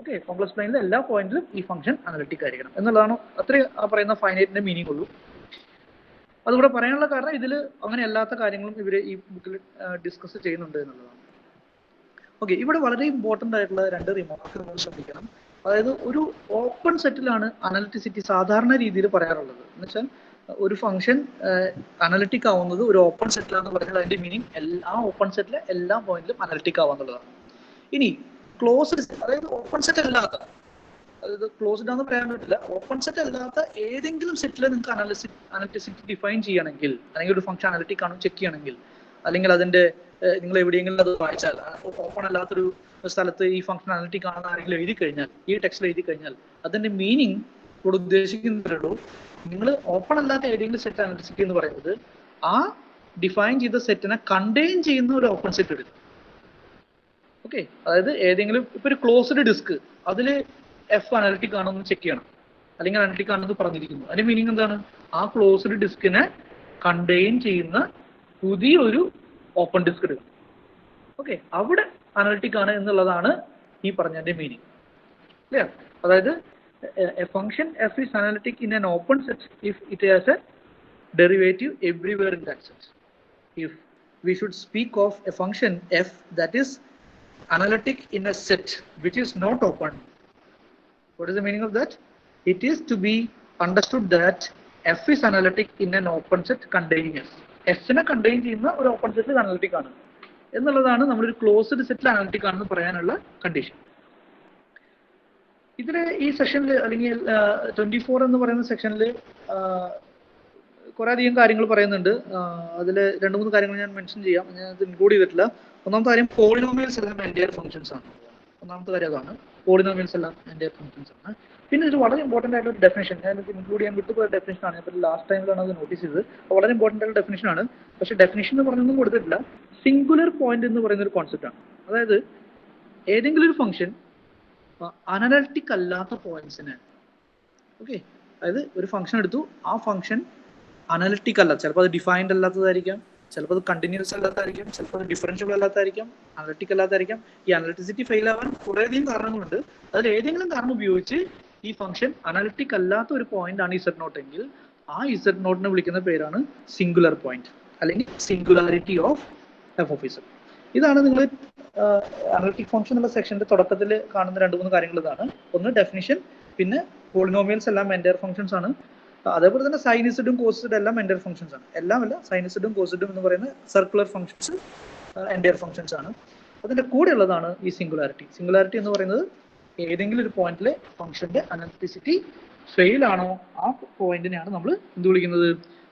ഓക്കെ, കോംപ്ലക്സ് പ്ലെയിനിലെ എല്ലാ പോയിന്റിലും ഈ ഫംഗ്ഷൻ അനലിറ്റിക് ആയിരിക്കണം എന്നുള്ളതാണ്. അത്രേ ആ പറയുന്ന ഫൈനൈറ്റിന്റെ മീനിങ് ഉള്ളൂ. അതുകൂടെ പറയാനുള്ള കാരണം ഇതിൽ അങ്ങനെ അല്ലാത്ത കാര്യങ്ങളും ഇവർ ഈ ബുക്കിൽ ഡിസ്കസ് ചെയ്യുന്നുണ്ട് എന്നുള്ളതാണ്. ഓക്കെ, ഇവിടെ വളരെ ഇമ്പോർട്ടൻ്റ് ആയിട്ടുള്ള രണ്ട് റിമാർക്ക് നമ്മൾ ശ്രദ്ധിക്കണം. അതായത് ഒരു ഓപ്പൺ സെറ്റിലാണ് അനലിറ്റിസിറ്റി സാധാരണ രീതിയിൽ പറയാറുള്ളത്. എന്ന് വെച്ചാൽ ഒരു ഫംഗ്ഷൻ അനലിറ്റിക് ആവുന്നത് ഒരു ഓപ്പൺ സെറ്റിലാണെന്ന് പറഞ്ഞാൽ അതിന്റെ മീനിങ് ആ ഓപ്പൺ സെറ്റിലെ എല്ലാ പോയിന്റിലും അനലിറ്റിക് ആവാന്നുള്ളതാണ്. ഇനി ക്ലോസ്ഡ്, അതായത് ഓപ്പൺ സെറ്റ് അല്ലാത്ത, അതായത് ക്ലോസ്ഡ് ആണെന്ന് പറയാൻ പറ്റില്ല, ഓപ്പൺ സെറ്റ് അല്ലാത്ത ഏതെങ്കിലും സെറ്റിൽ നിങ്ങൾക്ക് അനലിറ്റിസിറ്റി ഡിഫൈൻ ചെയ്യണമെങ്കിൽ, അല്ലെങ്കിൽ ഒരു ഫംഗ്ഷൻ അനലിറ്റിക് ആണോ ചെക്ക് ചെയ്യണമെങ്കിൽ, അല്ലെങ്കിൽ അതിന്റെ നിങ്ങൾ എവിടെയെങ്കിലും അത് വായിച്ചാൽ ഓപ്പൺ അല്ലാത്തൊരു സ്ഥലത്ത് ഈ ഫംഗ്ഷൻ അനലിറ്റിക് ആണെന്ന് ആരെങ്കിലും എഴുതി കഴിഞ്ഞാൽ, ഈ ടെക്സ്റ്റിൽ എഴുതി കഴിഞ്ഞാൽ അതിന്റെ മീനിങ് ഇവിടെ ഉദ്ദേശിക്കുന്നുള്ളൂ, നിങ്ങൾ ഓപ്പൺ അല്ലാത്ത ഏതെങ്കിലും സെറ്റ് അനലിറ്റിസിറ്റി എന്ന് പറയുന്നത് ആ ഡിഫൈൻ ചെയ്ത സെറ്റിനെ കണ്ടെയ്ൻ ചെയ്യുന്ന ഒരു ഓപ്പൺ സെറ്റ് എടുക്കും. ഓക്കെ, അതായത് ഏതെങ്കിലും ഇപ്പൊ ഒരു ക്ലോസ്ഡ് ഡിസ്ക്, അതിൽ എഫ് അനലിറ്റിക് ആണോ എന്ന് ചെക്ക് ചെയ്യണം, അല്ലെങ്കിൽ അനലിറ്റിക് ആണെന്ന് പറഞ്ഞിരിക്കുന്നു. അതിന്റെ മീനിങ് എന്താണ്? ആ ക്ലോസ്ഡ് ഡിസ്കിനെ കണ്ടെയ്ൻ ചെയ്യുന്ന പുതിയൊരു ഓപ്പൺ ഡിസ്ക് എടുക്കണം. ഓക്കെ, അവിടെ അനലിറ്റിക് ആണ് എന്നുള്ളതാണ് ഈ പറഞ്ഞതിന്റെ മീനിങ്. ക്ലിയർ? അതായത് a function f is analytic in an open set if it has a derivative everywhere in that set. If we should speak of a function f that is analytic in a set which is not open, what is the meaning of that? It is to be understood that f is analytic in an open set containing s. s നെ കണ്ടെയ്ൻ ചെയ്യുന്ന ഒരു ഓപ്പൺ സെറ്റിൽ അനലിറ്റിക് ആണ് എന്നുള്ളതാണ് നമ്മളൊരു ക്ലോസ്ഡ് സെറ്റിൽ അനലിറ്റിക് ആണെന്ന് പറയാനുള്ള കണ്ടീഷൻ. ഇതിൽ ഈ സെഷനിൽ, അല്ലെങ്കിൽ 24 എന്ന് പറയുന്ന സെക്ഷനിൽ കുറെ അധികം കാര്യങ്ങൾ പറയുന്നുണ്ട്. അതിൽ 2-3 കാര്യങ്ങൾ ഞാൻ മെൻഷൻ ചെയ്യാം. ഞാൻ അത് ഇൻക്ലൂഡ് ചെയ്തിട്ടില്ല. ഒന്നാമത്തെ കാര്യം പോളിനോമിയൽസ് എല്ലാം എൻഡയർ ഫംഗ്ഷൻസ് ആണ്. ഒന്നാമത്തെ കാര്യം അതാണ്, പോളിനോമിയൽസ് എല്ലാം എൻഡയർ ഫംഗ്ഷൻസ് ആണ്. പിന്നെ ഇത് വളരെ ഇമ്പോർട്ടൻ്റ് ആയിട്ടുള്ള ഡെഫിനേഷൻ, ഞാൻ ഇത് ഇൻക്ലൂഡ് ചെയ്യാൻ വിട്ടുപോയ ഡെഫിനേഷൻ ആണ്. ഇപ്പോൾ ലാസ്റ്റ് ടൈമിലാണ് അത് നോട്ടീസ് ചെയ്തത്. വളരെ ഇമ്പോർട്ടൻ്റ് ആയിട്ടുള്ള ഡെഫിനേഷൻ ആണ്. പക്ഷേ ഡെഫിനേഷൻ എന്ന് പറഞ്ഞൊന്നും കൊടുത്തിട്ടില്ല. സിംഗുലർ പോയിന്റ് എന്ന് പറയുന്ന ഒരു കോൺസെപ്റ്റ് ആണ്. അതായത് ഏതെങ്കിലും ഒരു ഫംഗ്ഷൻ അനലിറ്റിക് അല്ലാത്ത പോയിന്റ്സിന്, ഓക്കെ, അതായത് ഒരു ഫംഗ്ഷൻ എടുത്തു, ആ ഫംഗ്ഷൻ അനലിറ്റിക് അല്ല, ചിലപ്പോൾ അത് ഡിഫൈൻഡ് അല്ലാത്തതായിരിക്കാം, ചിലപ്പോൾ അത് കണ്ടിന്യൂസ് അല്ലാത്തതായിരിക്കും, ചിലപ്പോൾ അത് ഡിഫറൻഷ്യബിൾ അല്ലാത്തതായിരിക്കാം, അനലിറ്റിക് അല്ലാത്തതായിരിക്കാം. ഈ അനലിറ്റിസിറ്റി ഫെയിൽ ആവാൻ കുറേയധികം കാരണങ്ങളുണ്ട്. അതിൽ ഏതെങ്കിലും കാരണം ഉപയോഗിച്ച് ഈ ഫംഗ്ഷൻ അനലിറ്റിക് അല്ലാത്ത ഒരു പോയിന്റ് ആണ് Z0 എങ്കിൽ ആ Z0നെ വിളിക്കുന്ന പേരാണ് സിംഗുലർ പോയിന്റ്, അല്ലെങ്കിൽ singularity of f of z. ഇതാണ് നിങ്ങൾ അനലിറ്റിക് ഫംഗ്ഷൻ എന്നുള്ള സെക്ഷന്റെ തുടക്കത്തിൽ കാണുന്ന 2-3 കാര്യങ്ങൾ. ഇതാണ് ഒന്ന് ഡെഫിനിഷൻ, പിന്നെ പോളിനോമിയൽസ് എല്ലാം എൻഡയർ ഫംഗ്ഷൻസ് ആണ്, അതേപോലെ തന്നെ സൈനിസിഡും കോസിഡും എല്ലാം എൻഡയർ ഫംഗ്ഷൻസ് ആണ്. എല്ലാം അല്ല, സൈനിസിഡും കോസിഡും എന്ന് പറയുന്ന സർക്കുലർ ഫംഗ്ഷൻസ് എൻഡയർ ഫംഗ്ഷൻസ് ആണ്. അതിന്റെ കൂടെ ഉള്ളതാണ് ഈ സിംഗുലാരിറ്റി. സിംഗുലാരിറ്റി എന്ന് പറയുന്നത് ഏതെങ്കിലും ഒരു പോയിന്റിലെ ഫംഗ്ഷന്റെ അനലിറ്റിസിറ്റി ഫെയിൽ ആണോ ആ പോയിന്റിനെയാണ് നമ്മൾ എന്ത് വിളിക്കുന്നത്,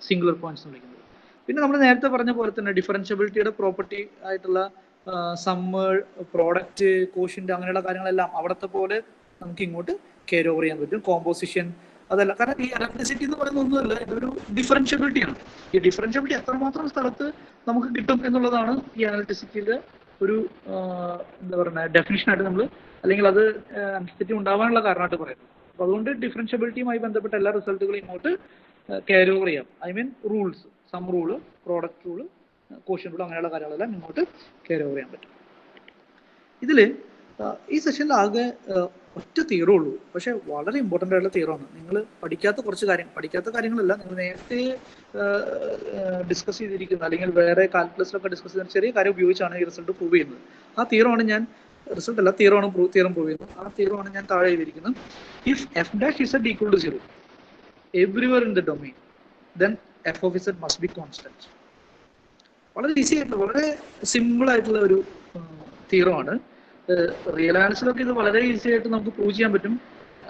സിംഗുലർ പോയിന്റ്സ് എന്ന് വിളിക്കുന്നത്. പിന്നെ നമ്മൾ നേരത്തെ പറഞ്ഞ പോലെ തന്നെ ഡിഫറൻഷ്യബിലിറ്റിയുടെ പ്രോപ്പർട്ടി ആയിട്ടുള്ള സമ്മ്, പ്രോഡക്റ്റ്, കോഷ്യന്റ് അങ്ങനെയുള്ള കാര്യങ്ങളെല്ലാം അവിടത്തെ പോലെ നമുക്ക് ഇങ്ങോട്ട് ക്യാരി ഓവർ ചെയ്യാൻ പറ്റും. കോമ്പോസിഷൻ അതല്ല, കാരണം ഈ അനലിറ്റിസിറ്റി എന്ന് പറയുന്ന ഒന്നുമല്ല, ഇതൊരു ഡിഫറൻഷ്യബിലിറ്റിയാണ്. ഈ ഡിഫറൻഷ്യബിലിറ്റി എത്രമാത്രം സ്ഥലത്ത് നമുക്ക് കിട്ടും എന്നുള്ളതാണ് ഈ അനലിറ്റിസിറ്റിയുടെ ഒരു എന്താ പറയുക ഡെഫിനിഷനായിട്ട് നമ്മൾ, അല്ലെങ്കിൽ അത് അനലിറ്റിസിറ്റി ഉണ്ടാവാനുള്ള കാരണമായിട്ട് പറയുന്നത്. അപ്പോൾ അതുകൊണ്ട് ഡിഫറൻഷ്യബിലിറ്റിയുമായി ബന്ധപ്പെട്ട എല്ലാ റിസൾട്ടുകളും ഇങ്ങോട്ട് ക്യാരി ഓവർ ചെയ്യാം. I mean rules, sum rule, product rule, quotient rule അങ്ങനെയുള്ള കാര്യങ്ങളെല്ലാം ഇങ്ങോട്ട് ക്യാരി ഓവർ ചെയ്യാൻ പറ്റും. ഇതിൽ ഈ സെഷനിൽ ആകെ ഒറ്റ തീറേ ഉള്ളൂ, പക്ഷെ വളരെ ഇമ്പോർട്ടൻ്റ് ആയിട്ടുള്ള തീറാണ്. നിങ്ങൾ പഠിക്കാത്ത കാര്യങ്ങളല്ല, നിങ്ങൾ നേരത്തെ ഡിസ്കസ് ചെയ്തിരിക്കുന്ന അല്ലെങ്കിൽ വേറെ കാൽക്കുലസിലൊക്കെ ഡിസ്കസ് ചെയ്യുന്ന ചെറിയ കാര്യം ഉപയോഗിച്ചാണ് ഈ റിസൾട്ട് പ്രൂവ് ചെയ്യുന്നത്. ആ തീറമാണ് ഞാൻ, റിസൾട്ട് അല്ല, തീറം പ്രൂവ് ചെയ്യുന്നത്. ആ തീറമാണ് ഞാൻ താഴെ എഴുതിയിരിക്കുന്നത്. If f dash z equal to 0 everywhere in the domain then f of z must be constant. വളരെ ഈസി ആയിട്ടുള്ള, വളരെ സിമ്പിൾ ആയിട്ടുള്ള ഒരു തീറമാണ്. റിയൽ ആൻസറിലൊക്കെ ഇത് വളരെ ഈസി ആയിട്ട് നമുക്ക് പ്രൂവ് ചെയ്യാൻ പറ്റും.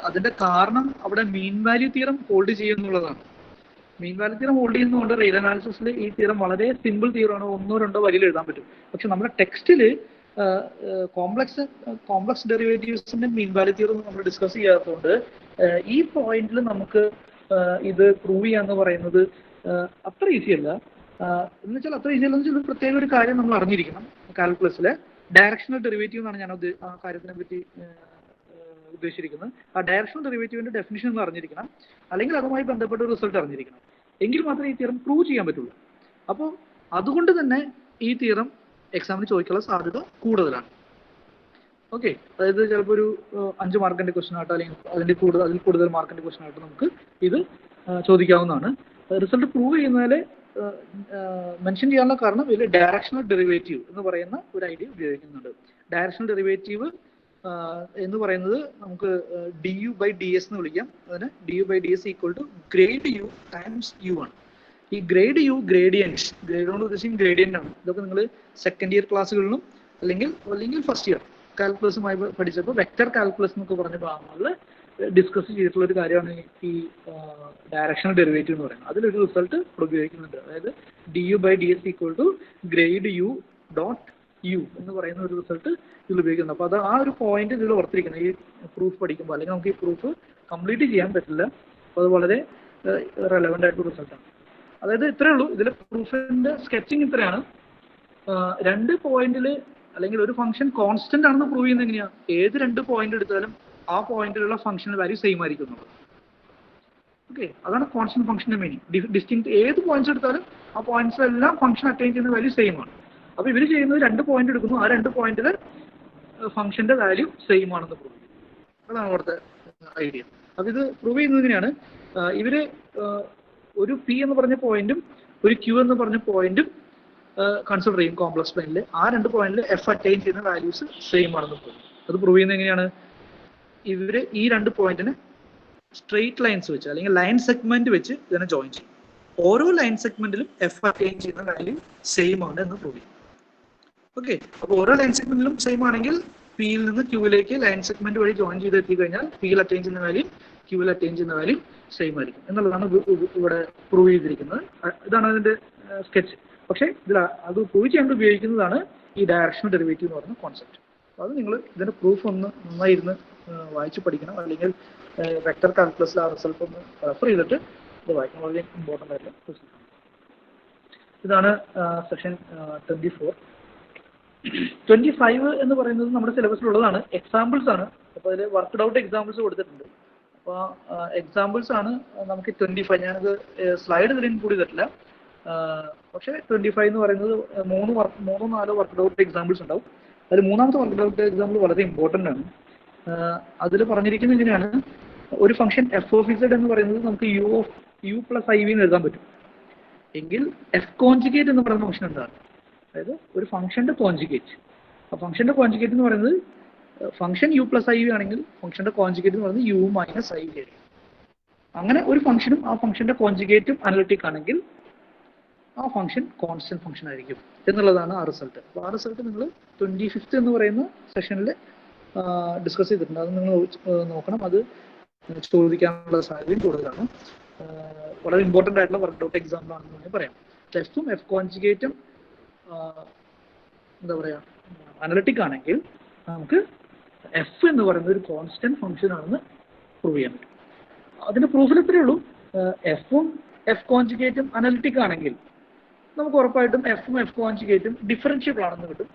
അതിന്റെ കാരണം അവിടെ മീൻ വാല്യൂ തീറം ഹോൾഡ് ചെയ്യുന്നുള്ളതാണ്. മീൻ വാല്യൂ തീറം ഹോൾഡ് ചെയ്യുന്നതുകൊണ്ട് റിയൽ അനാലിസിസിൽ ഈ തീറം വളരെ സിമ്പിൾ തീറമാണ്, 1-2 വരിയിൽ എഴുതാൻ പറ്റും. പക്ഷെ നമ്മുടെ ടെക്സ്റ്റിൽ കോംപ്ലക്സ് ഡെറിവേറ്റീവ്സിന്റെ മീൻ വാല്യൂ തീറം നമ്മൾ ഡിസ്കസ് ചെയ്യാത്തതുകൊണ്ട് ഈ പോയിന്റിൽ നമുക്ക് ഇത് പ്രൂവ് ചെയ്യാന്ന് പറയുന്നത് അത്ര ഈസി അല്ല. എന്ന് വെച്ചാൽ അത്ര ഈസി അല്ലെന്ന് വെച്ചാൽ പ്രത്യേക ഒരു കാര്യം നമ്മൾ അറിഞ്ഞിരിക്കണം. കാൽക്കുലസിലെ ഡയറക്ഷണൽ ഡെറിവേറ്റീവ് എന്നാണ് ഞാൻ ആ കാര്യത്തിനെ പറ്റി ഉദ്ദേശിച്ചിരിക്കുന്നത്. ആ ഡയറക്ഷണൽ ഡെറിവേറ്റീവിന്റെ ഡെഫിനിഷൻ നമ്മൾ അറിഞ്ഞിരിക്കണം, അല്ലെങ്കിൽ അതുമായി ബന്ധപ്പെട്ട റിസൾട്ട് അറിഞ്ഞിരിക്കണം. എങ്കിൽ മാത്രമേ ഈ തീറം പ്രൂവ് ചെയ്യാൻ പറ്റുള്ളൂ. അപ്പോൾ അതുകൊണ്ട് തന്നെ ഈ തീറം എക്സാമിന് ചോദിക്കാനുള്ള സാധ്യത കൂടുതലാണ്. ഓക്കെ, അതായത് ചിലപ്പോൾ ഒരു 5 മാർക്കിന്റെ ക്വസ്റ്റൻ ആയിട്ട് അല്ലെങ്കിൽ അതിൽ കൂടുതൽ മാർക്കിന്റെ ക്വസ്റ്റൻ ആയിട്ട് നമുക്ക് ഇത് ചോദിക്കാവുന്നതാണ്. റിസൾട്ട് പ്രൂവ് ചെയ്യുന്നതിൽ മെൻഷൻ ചെയ്യാനുള്ള കാരണം ഇതിൽ ഡയറക്ഷണൽ ഡെറിവേറ്റീവ് എന്ന് പറയുന്ന ഒരു ഐഡിയ ഉപയോഗിക്കുന്നുണ്ട്. ഡയറക്ഷണൽ ഡെറിവേറ്റീവ് എന്ന് പറയുന്നത് നമുക്ക് du/ds എന്ന് വിളിക്കാം. അതിന് du/ds equal to grad u times u ആണ്. ഈ ഗ്രേഡ് യു ഗ്രേഡിയൻറ്റ്, ഗ്രേഡ് കൊണ്ട് ഉദ്ദേശിക്കും ഗ്രേഡിയൻ്റ് ആണ്. ഇതൊക്കെ നിങ്ങൾ സെക്കൻഡ് ഇയർ ക്ലാസ്സുകളിലും അല്ലെങ്കിൽ ഫസ്റ്റ് ഇയർ കാൽക്കുലസുമായി പഠിച്ചപ്പോൾ വെക്ടർ കാൽക്കുലസ് എന്നൊക്കെ പറഞ്ഞ ഭാഗങ്ങളിൽ ഡിസ്കസ് ചെയ്തിട്ടുള്ള ഒരു കാര്യമാണ് ഈ ഡയറക്ഷണൽ ഡെറിവേറ്റീവ് എന്ന് പറയുന്നത്. അതിലൊരു റിസൾട്ട് ഉപയോഗിക്കുന്നുണ്ട്. അതായത് du/ds equal to grad u dot u എന്ന് പറയുന്ന ഒരു റിസൾട്ട് ഇതിൽ ഉപയോഗിക്കുന്നത്. അപ്പോൾ അത് ആ ഒരു പോയിന്റ് ഇതിൽ ഓർത്തിരിക്കുന്നത് ഈ പ്രൂഫ് പഠിക്കുമ്പോൾ, അല്ലെങ്കിൽ നമുക്ക് ഈ പ്രൂഫ് കംപ്ലീറ്റ് ചെയ്യാൻ പറ്റില്ല. അപ്പോൾ അത് വളരെ റെലവൻ്റ് ആയിട്ടുള്ള റിസൾട്ടാണ്. അതായത് ഇത്രയേ ഉള്ളൂ. ഇതിൽ പ്രൂഫിന്റെ സ്കെച്ചിങ് ഇത്രയാണ്. 2 പോയിന്റിൽ അല്ലെങ്കിൽ ഒരു ഫംഗ്ഷൻ കോൺസ്റ്റന്റ് ആണെന്ന് പ്രൂവ് ചെയ്യുന്നത് എങ്ങനെയാണ്? ഏത് 2 പോയിന്റ് എടുത്താലും ആ പോയിന്റിലുള്ള ഫംഗ്ഷന്റെ വാല്യൂ സെയിം ആയിരിക്കുന്നുള്ളൂ. ഓക്കെ, അതാണ് കോൺസ്റ്റന്റ് ഫംഗ്ഷന്റെ മീനിങ്. ഡിസ്റ്റിങ് ഏത് പോയിന്റ്സ് എടുത്താലും ആ പോയിന്റ്സ് എല്ലാം ഫംഗ്ഷൻ അറ്റൈൻ ചെയ്യുന്ന വാല്യൂ സെയിം ആണ്. അപ്പോൾ ഇവർ ചെയ്യുന്നത് 2 പോയിന്റ് എടുക്കുന്നു, ആ 2 പോയിന്റിൽ ഫംഗ്ഷന്റെ വാല്യൂ സെയിം ആണെന്ന് പ്രൂവ് ചെയ്യും. അതാണ് അവിടുത്തെ ഐഡിയ. അപ്പോൾ ഇത് പ്രൂവ് ചെയ്യുന്നത് എങ്ങനെയാണ്? ഇവര് ഒരു പി എന്ന് പറഞ്ഞ പോയിന്റും ഒരു ക്യൂ എന്ന് പറഞ്ഞ പോയിന്റും കൺസിഡർ ചെയ്യും കോംപ്ലക്സ് പ്ലെയിനിൽ. ആ 2 പോയിന്റിൽ എഫ് അറ്റൈൻ ചെയ്യുന്ന വാല്യൂസ് സെയിം ആണെന്ന് പ്രൂവ് ചെയ്യും. അത് പ്രൂവ് ചെയ്യുന്നത് എങ്ങനെയാണ്? ഇവര് ഈ 2 പോയിന്റിന് സ്ട്രെയിറ്റ് ലൈൻസ് വെച്ച് അല്ലെങ്കിൽ ലൈൻ സെഗ്മെന്റ് വെച്ച് ഇതിനെ ജോയിൻ ചെയ്യും. ഓരോ ലൈൻ സെഗ്മെന്റിലും എഫ് അറ്റൈൻ ചെയ്യുന്ന വാല്യൂ സെയിം ആണ് എന്ന് പ്രൂവ് ചെയ്യും. ഓക്കെ, അപ്പോൾ ഓരോ ലൈൻ സെഗ്മെന്റിലും സെയിം ആണെങ്കിൽ പിയിൽ നിന്ന് ക്യൂവിലേക്ക് ലൈൻ സെഗ്മെന്റ് വഴി ജോയിൻ ചെയ്ത് എത്തിക്കഴിഞ്ഞാൽ പിയിൽ അറ്റൈൻ ചെയ്യുന്ന വാല്യൂ ക്യൂവിൽ അറ്റൈൻ ചെയ്യുന്ന വാല്യൂ സെയിം ആയിരിക്കും എന്നുള്ളതാണ് ഇവിടെ പ്രൂവ് ചെയ്തിരിക്കുന്നത്. ഇതാണ് അതിന്റെ സ്കെച്ച്. പക്ഷേ ഇതിൽ അത് പ്രൂവ് ചെയ്യാൻ ഉപയോഗിക്കുന്നതാണ് ഈ ഡയറക്ഷണൽ ഡെറിവേറ്റീവ് എന്ന് പറയുന്ന കോൺസെപ്റ്റ്. അത് നിങ്ങൾ ഇതിന്റെ പ്രൂഫ് ഒന്ന് നന്നായിരുന്ന് വായിച്ച് പഠിക്കണം, അല്ലെങ്കിൽ വെക്ടർ കാൽക്കുലസിൽ ആ റിസൾട്ട് ഒന്ന് റെഫർ ചെയ്തിട്ട് ഇത് വായിക്കണം. വളരെ ഇമ്പോർട്ടൻ്റ് ആയിട്ടുള്ള റിസൾട്ട്. ഇതാണ് സെഷൻ 24. 25 എന്ന് പറയുന്നത് നമ്മുടെ സിലബസിലുള്ളതാണ്, എക്സാമ്പിൾസ് ആണ്. അപ്പോൾ അതിൽ വർക്ക്ഡ് ഔട്ട് എക്സാമ്പിൾസ് കൊടുത്തിട്ടുണ്ട്. അപ്പോൾ എക്സാമ്പിൾസ് ആണ് നമുക്ക് 25. ഞാനത് സ്ലൈഡ് ഇതിൽ ഇൻക്ലൂഡ് ചെയ്തിട്ടില്ല. പക്ഷേ 25 എന്ന് പറയുന്നത് 3-4 വർക്ക്ഡ് ഔട്ട് എക്സാമ്പിൾസ് ഉണ്ടാവും. അതിൽ 3ാമത്തെ വർക്ക്ഡ് ഔട്ട് എക്സാമ്പിൾ വളരെ ഇമ്പോർട്ടൻ്റ് ആണ്. അതിൽ പറഞ്ഞിരിക്കുന്നത് എങ്ങനെയാണ്? ഒരു ഫംഗ്ഷൻ എഫ് ഓഫ് ഇസഡ് എന്ന് പറയുന്നത് നമുക്ക് യു പ്ലസ് ഐ വി എന്ന് എഴുതാൻ പറ്റും. എങ്കിൽ എഫ് കോൺജുഗേറ്റ് എന്ന് പറയുന്ന ഫംഗ്ഷൻ എന്താണ്? അതായത് ഒരു ഫംഗ്ഷന്റെ കോൺജുഗേറ്റ്. ആ ഫംഗ്ഷന്റെ കോൺജുഗേറ്റ് എന്ന് പറയുന്നത് function u plus i v ആണെങ്കിൽ ഫംഗ്ഷന്റെ കോൺജുഗേറ്റ് എന്ന് പറയുന്നത് യു മൈനസ് ഐ വി ആയിരിക്കും. അങ്ങനെ ഒരു ഫംഗ്ഷനും ആ ഫംഗ്ഷന്റെ കോൺജുഗേറ്റും അനലിറ്റിക് ആണെങ്കിൽ ആ ഫംഗ്ഷൻ കോൺസ്റ്റന്റ് ഫംഗ്ഷൻ ആയിരിക്കും എന്നുള്ളതാണ് ആ റിസൾട്ട്. അപ്പോൾ ആ റിസൾട്ട് നിങ്ങൾ 25th എന്ന് പറയുന്ന സെഷനിൽ ഡിസ്കസ് ചെയ്തിട്ടുണ്ട്. അത് നിങ്ങൾ നോക്കണം. അത് ചോദിക്കാനുള്ള സാധ്യതയും കൂടുതലാണ്. വളരെ ഇമ്പോർട്ടൻ്റ് ആയിട്ടുള്ള വർക്ക് ഔട്ട് എക്സാമ്പിൾ ആണെന്ന് വേണമെങ്കിൽ പറയാം. എഫും എഫ് കോൺജുഗേറ്റും എന്താ പറയുക അനലിറ്റിക് ആണെങ്കിൽ നമുക്ക് എഫ് എന്ന് പറയുന്നത് ഒരു കോൺസ്റ്റന്റ് ഫംഗ്ഷൻ ആണെന്ന് പ്രൂവ് ചെയ്യാൻ പറ്റും. അതിന്റെ പ്രൂഫിൽ ഇത്രയേ ഉള്ളൂ. എഫും എഫ് കോൺജുഗേറ്റും അനലിറ്റിക് ആണെങ്കിൽ നമുക്ക് ഉറപ്പായിട്ടും എഫും എഫ് കോൺജുഗേറ്റും ഡിഫറൻഷ്യബിൾ ആണെന്ന് കിട്ടും.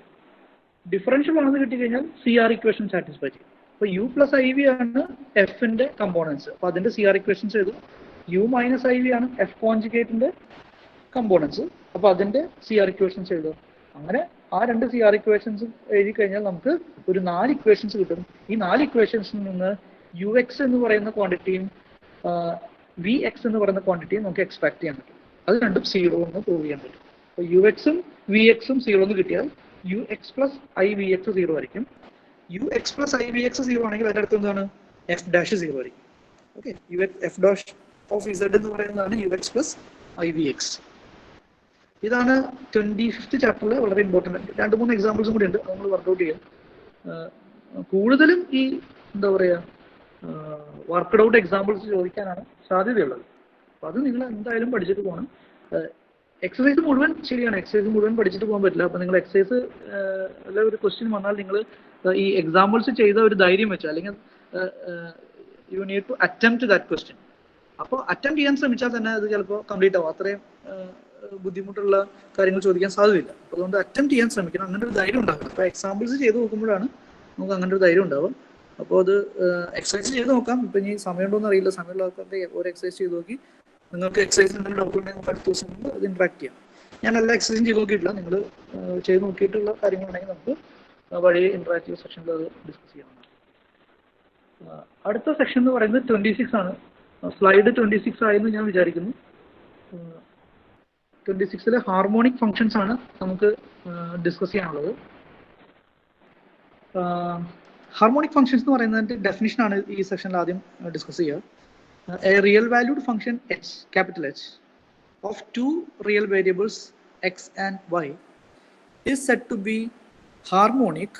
ഡിഫറൻഷ്യബിൾ ആണെന്ന് കിട്ടിക്കഴിഞ്ഞാൽ CR ഇക്വേഷൻ സാറ്റിസ്ഫൈ ചെയ്യും. അപ്പോൾ U പ്ലസ് IV ആണ് എഫിന്റെ കമ്പോണൻസ്. അപ്പോൾ അതിന്റെ CR ഇക്വേഷൻസ് എഴുതും. U മൈനസ് IV ആണ് എഫ് കോൺജുഗേറ്റിന്റെ കമ്പോണൻസ്. അപ്പോൾ അതിന്റെ CR ഇക്വേഷൻസ് എഴുതും. അങ്ങനെ ആ രണ്ട് CR ഇക്വേഷൻസ് എഴുതി കഴിഞ്ഞാൽ നമുക്ക് ഒരു 4 ഇക്വേഷൻസ് കിട്ടും. ഈ 4 ഇക്വേഷൻസിൽ നിന്ന് UX എന്ന് പറയുന്ന ക്വാണ്ടിറ്റിയും VX എന്ന് പറയുന്ന ക്വാണ്ടിറ്റിയും നമുക്ക് എക്സ്ട്രാക്ട് ചെയ്യാൻ പറ്റും. അത് രണ്ടും 0 എന്ന് പ്രൂവ് ചെയ്യാൻ പറ്റും. അപ്പോൾ UXും VXും 0 എന്ന് കിട്ടിയാൽ UX പ്ലസ് IVX 0 ആയിരിക്കും. UX പ്ലസ് IVX 0 ആണെങ്കിൽ അതിൻ്റെ അടുത്ത് എന്താണ് F ഡാഷ് 0 ആയിരിക്കും. Okay, F dash of Z എന്ന് പറയുന്നതാണ് UX പ്ലസ് IVX. ഇതാണ് 25th ചാപ്റ്ററിൽ വളരെ ഇമ്പോർട്ടൻ്റ്. 2-3 എക്സാമ്പിൾസും കൂടി ഉണ്ട്, നമ്മൾ വർക്ക്ഔട്ട് ചെയ്യാം. കൂടുതലും ഈ എന്താ പറയുക വർക്ക്ഡ് ഔട്ട് എക്സാമ്പിൾസ് ചോദിക്കാനാണ് സാധ്യതയുള്ളത്. അപ്പോൾ അത് നിങ്ങൾ എന്തായാലും പഠിച്ചിട്ട് പോകണം. എക്സസൈസ് മുഴുവൻ ശരിയാണ്, എക്സസൈസ് മുഴുവൻ പഠിച്ചിട്ട് പോകാൻ പറ്റില്ല. അപ്പോൾ നിങ്ങൾ എക്സസൈസ് ഒരു ക്വസ്റ്റ്യൻ വന്നാൽ നിങ്ങൾ ഈ എക്സാമ്പിൾസ് ചെയ്ത ഒരു ധൈര്യം വെച്ചാൽ, അല്ലെങ്കിൽ you need to attempt that question. അപ്പോൾ അറ്റംപ്റ്റ് ചെയ്യാൻ ശ്രമിച്ചാൽ തന്നെ അത് ചിലപ്പോൾ കംപ്ലീറ്റ് ആവും. അത്രയും ബുദ്ധിമുട്ടുള്ള കാര്യങ്ങൾ ചോദിക്കാൻ സാധ്യതയില്ല. അതുകൊണ്ട് അറ്റംപ്റ്റ് ചെയ്യാൻ ശ്രമിക്കണം, അങ്ങനെ ഒരു ധൈര്യം ഉണ്ടാക്കണം. അപ്പോൾ എക്സാമ്പിൾസ് ചെയ്ത് നോക്കുമ്പോഴാണ് നമുക്ക് അങ്ങനെ ഒരു ധൈര്യം ഉണ്ടാവും. അപ്പോൾ അത് എക്സസൈസ് ചെയ്ത് നോക്കാം. ഇപ്പം ഇനി സമയമുണ്ടോന്ന് അറിയില്ല, സമയമുള്ള ആൾക്കാരുടെ ഒരു എക്സസൈസ് ചെയ്ത് നോക്കി നിങ്ങൾക്ക് എക്സസൈസ് എന്തെങ്കിലും ഡൗട്ട് ഉണ്ടെങ്കിൽ നമുക്ക് അടുത്ത ദിവസം അത് ഇന്ററാക്ട് ചെയ്യാം. ഞാൻ എല്ലാ എക്സസൈസും ചെയ്ത് നോക്കിയിട്ടില്ല, നിങ്ങൾ ചെയ്ത് നോക്കിയിട്ടുള്ള കാര്യങ്ങളുണ്ടെങ്കിൽ നമുക്ക് വഴി ഇന്ററാക്റ്റീവ് സെക്ഷനിൽ അത് ഡിസ്കസ് ചെയ്യാം. അടുത്ത സെക്ഷൻ എന്ന് പറയുന്നത് 26 ആണ്. സ്ലൈഡ് 26 ആയെന്ന് ഞാൻ വിചാരിക്കുന്നു. 26 ഹാർമോണിക് ഫങ്ഷൻസ് ആണ് നമുക്ക് ഡിസ്കസ് ചെയ്യാനുള്ളത്. ഹാർമോണിക് ഫങ്ഷൻസ് എന്ന് പറയുന്നതിന്റെ ഡെഫിനിഷൻ ആണ് ഈ സെക്ഷനിൽ ആദ്യം ഡിസ്കസ് ചെയ്യുക. A real valued function h, capital H, of two real variables x and y is said to be harmonic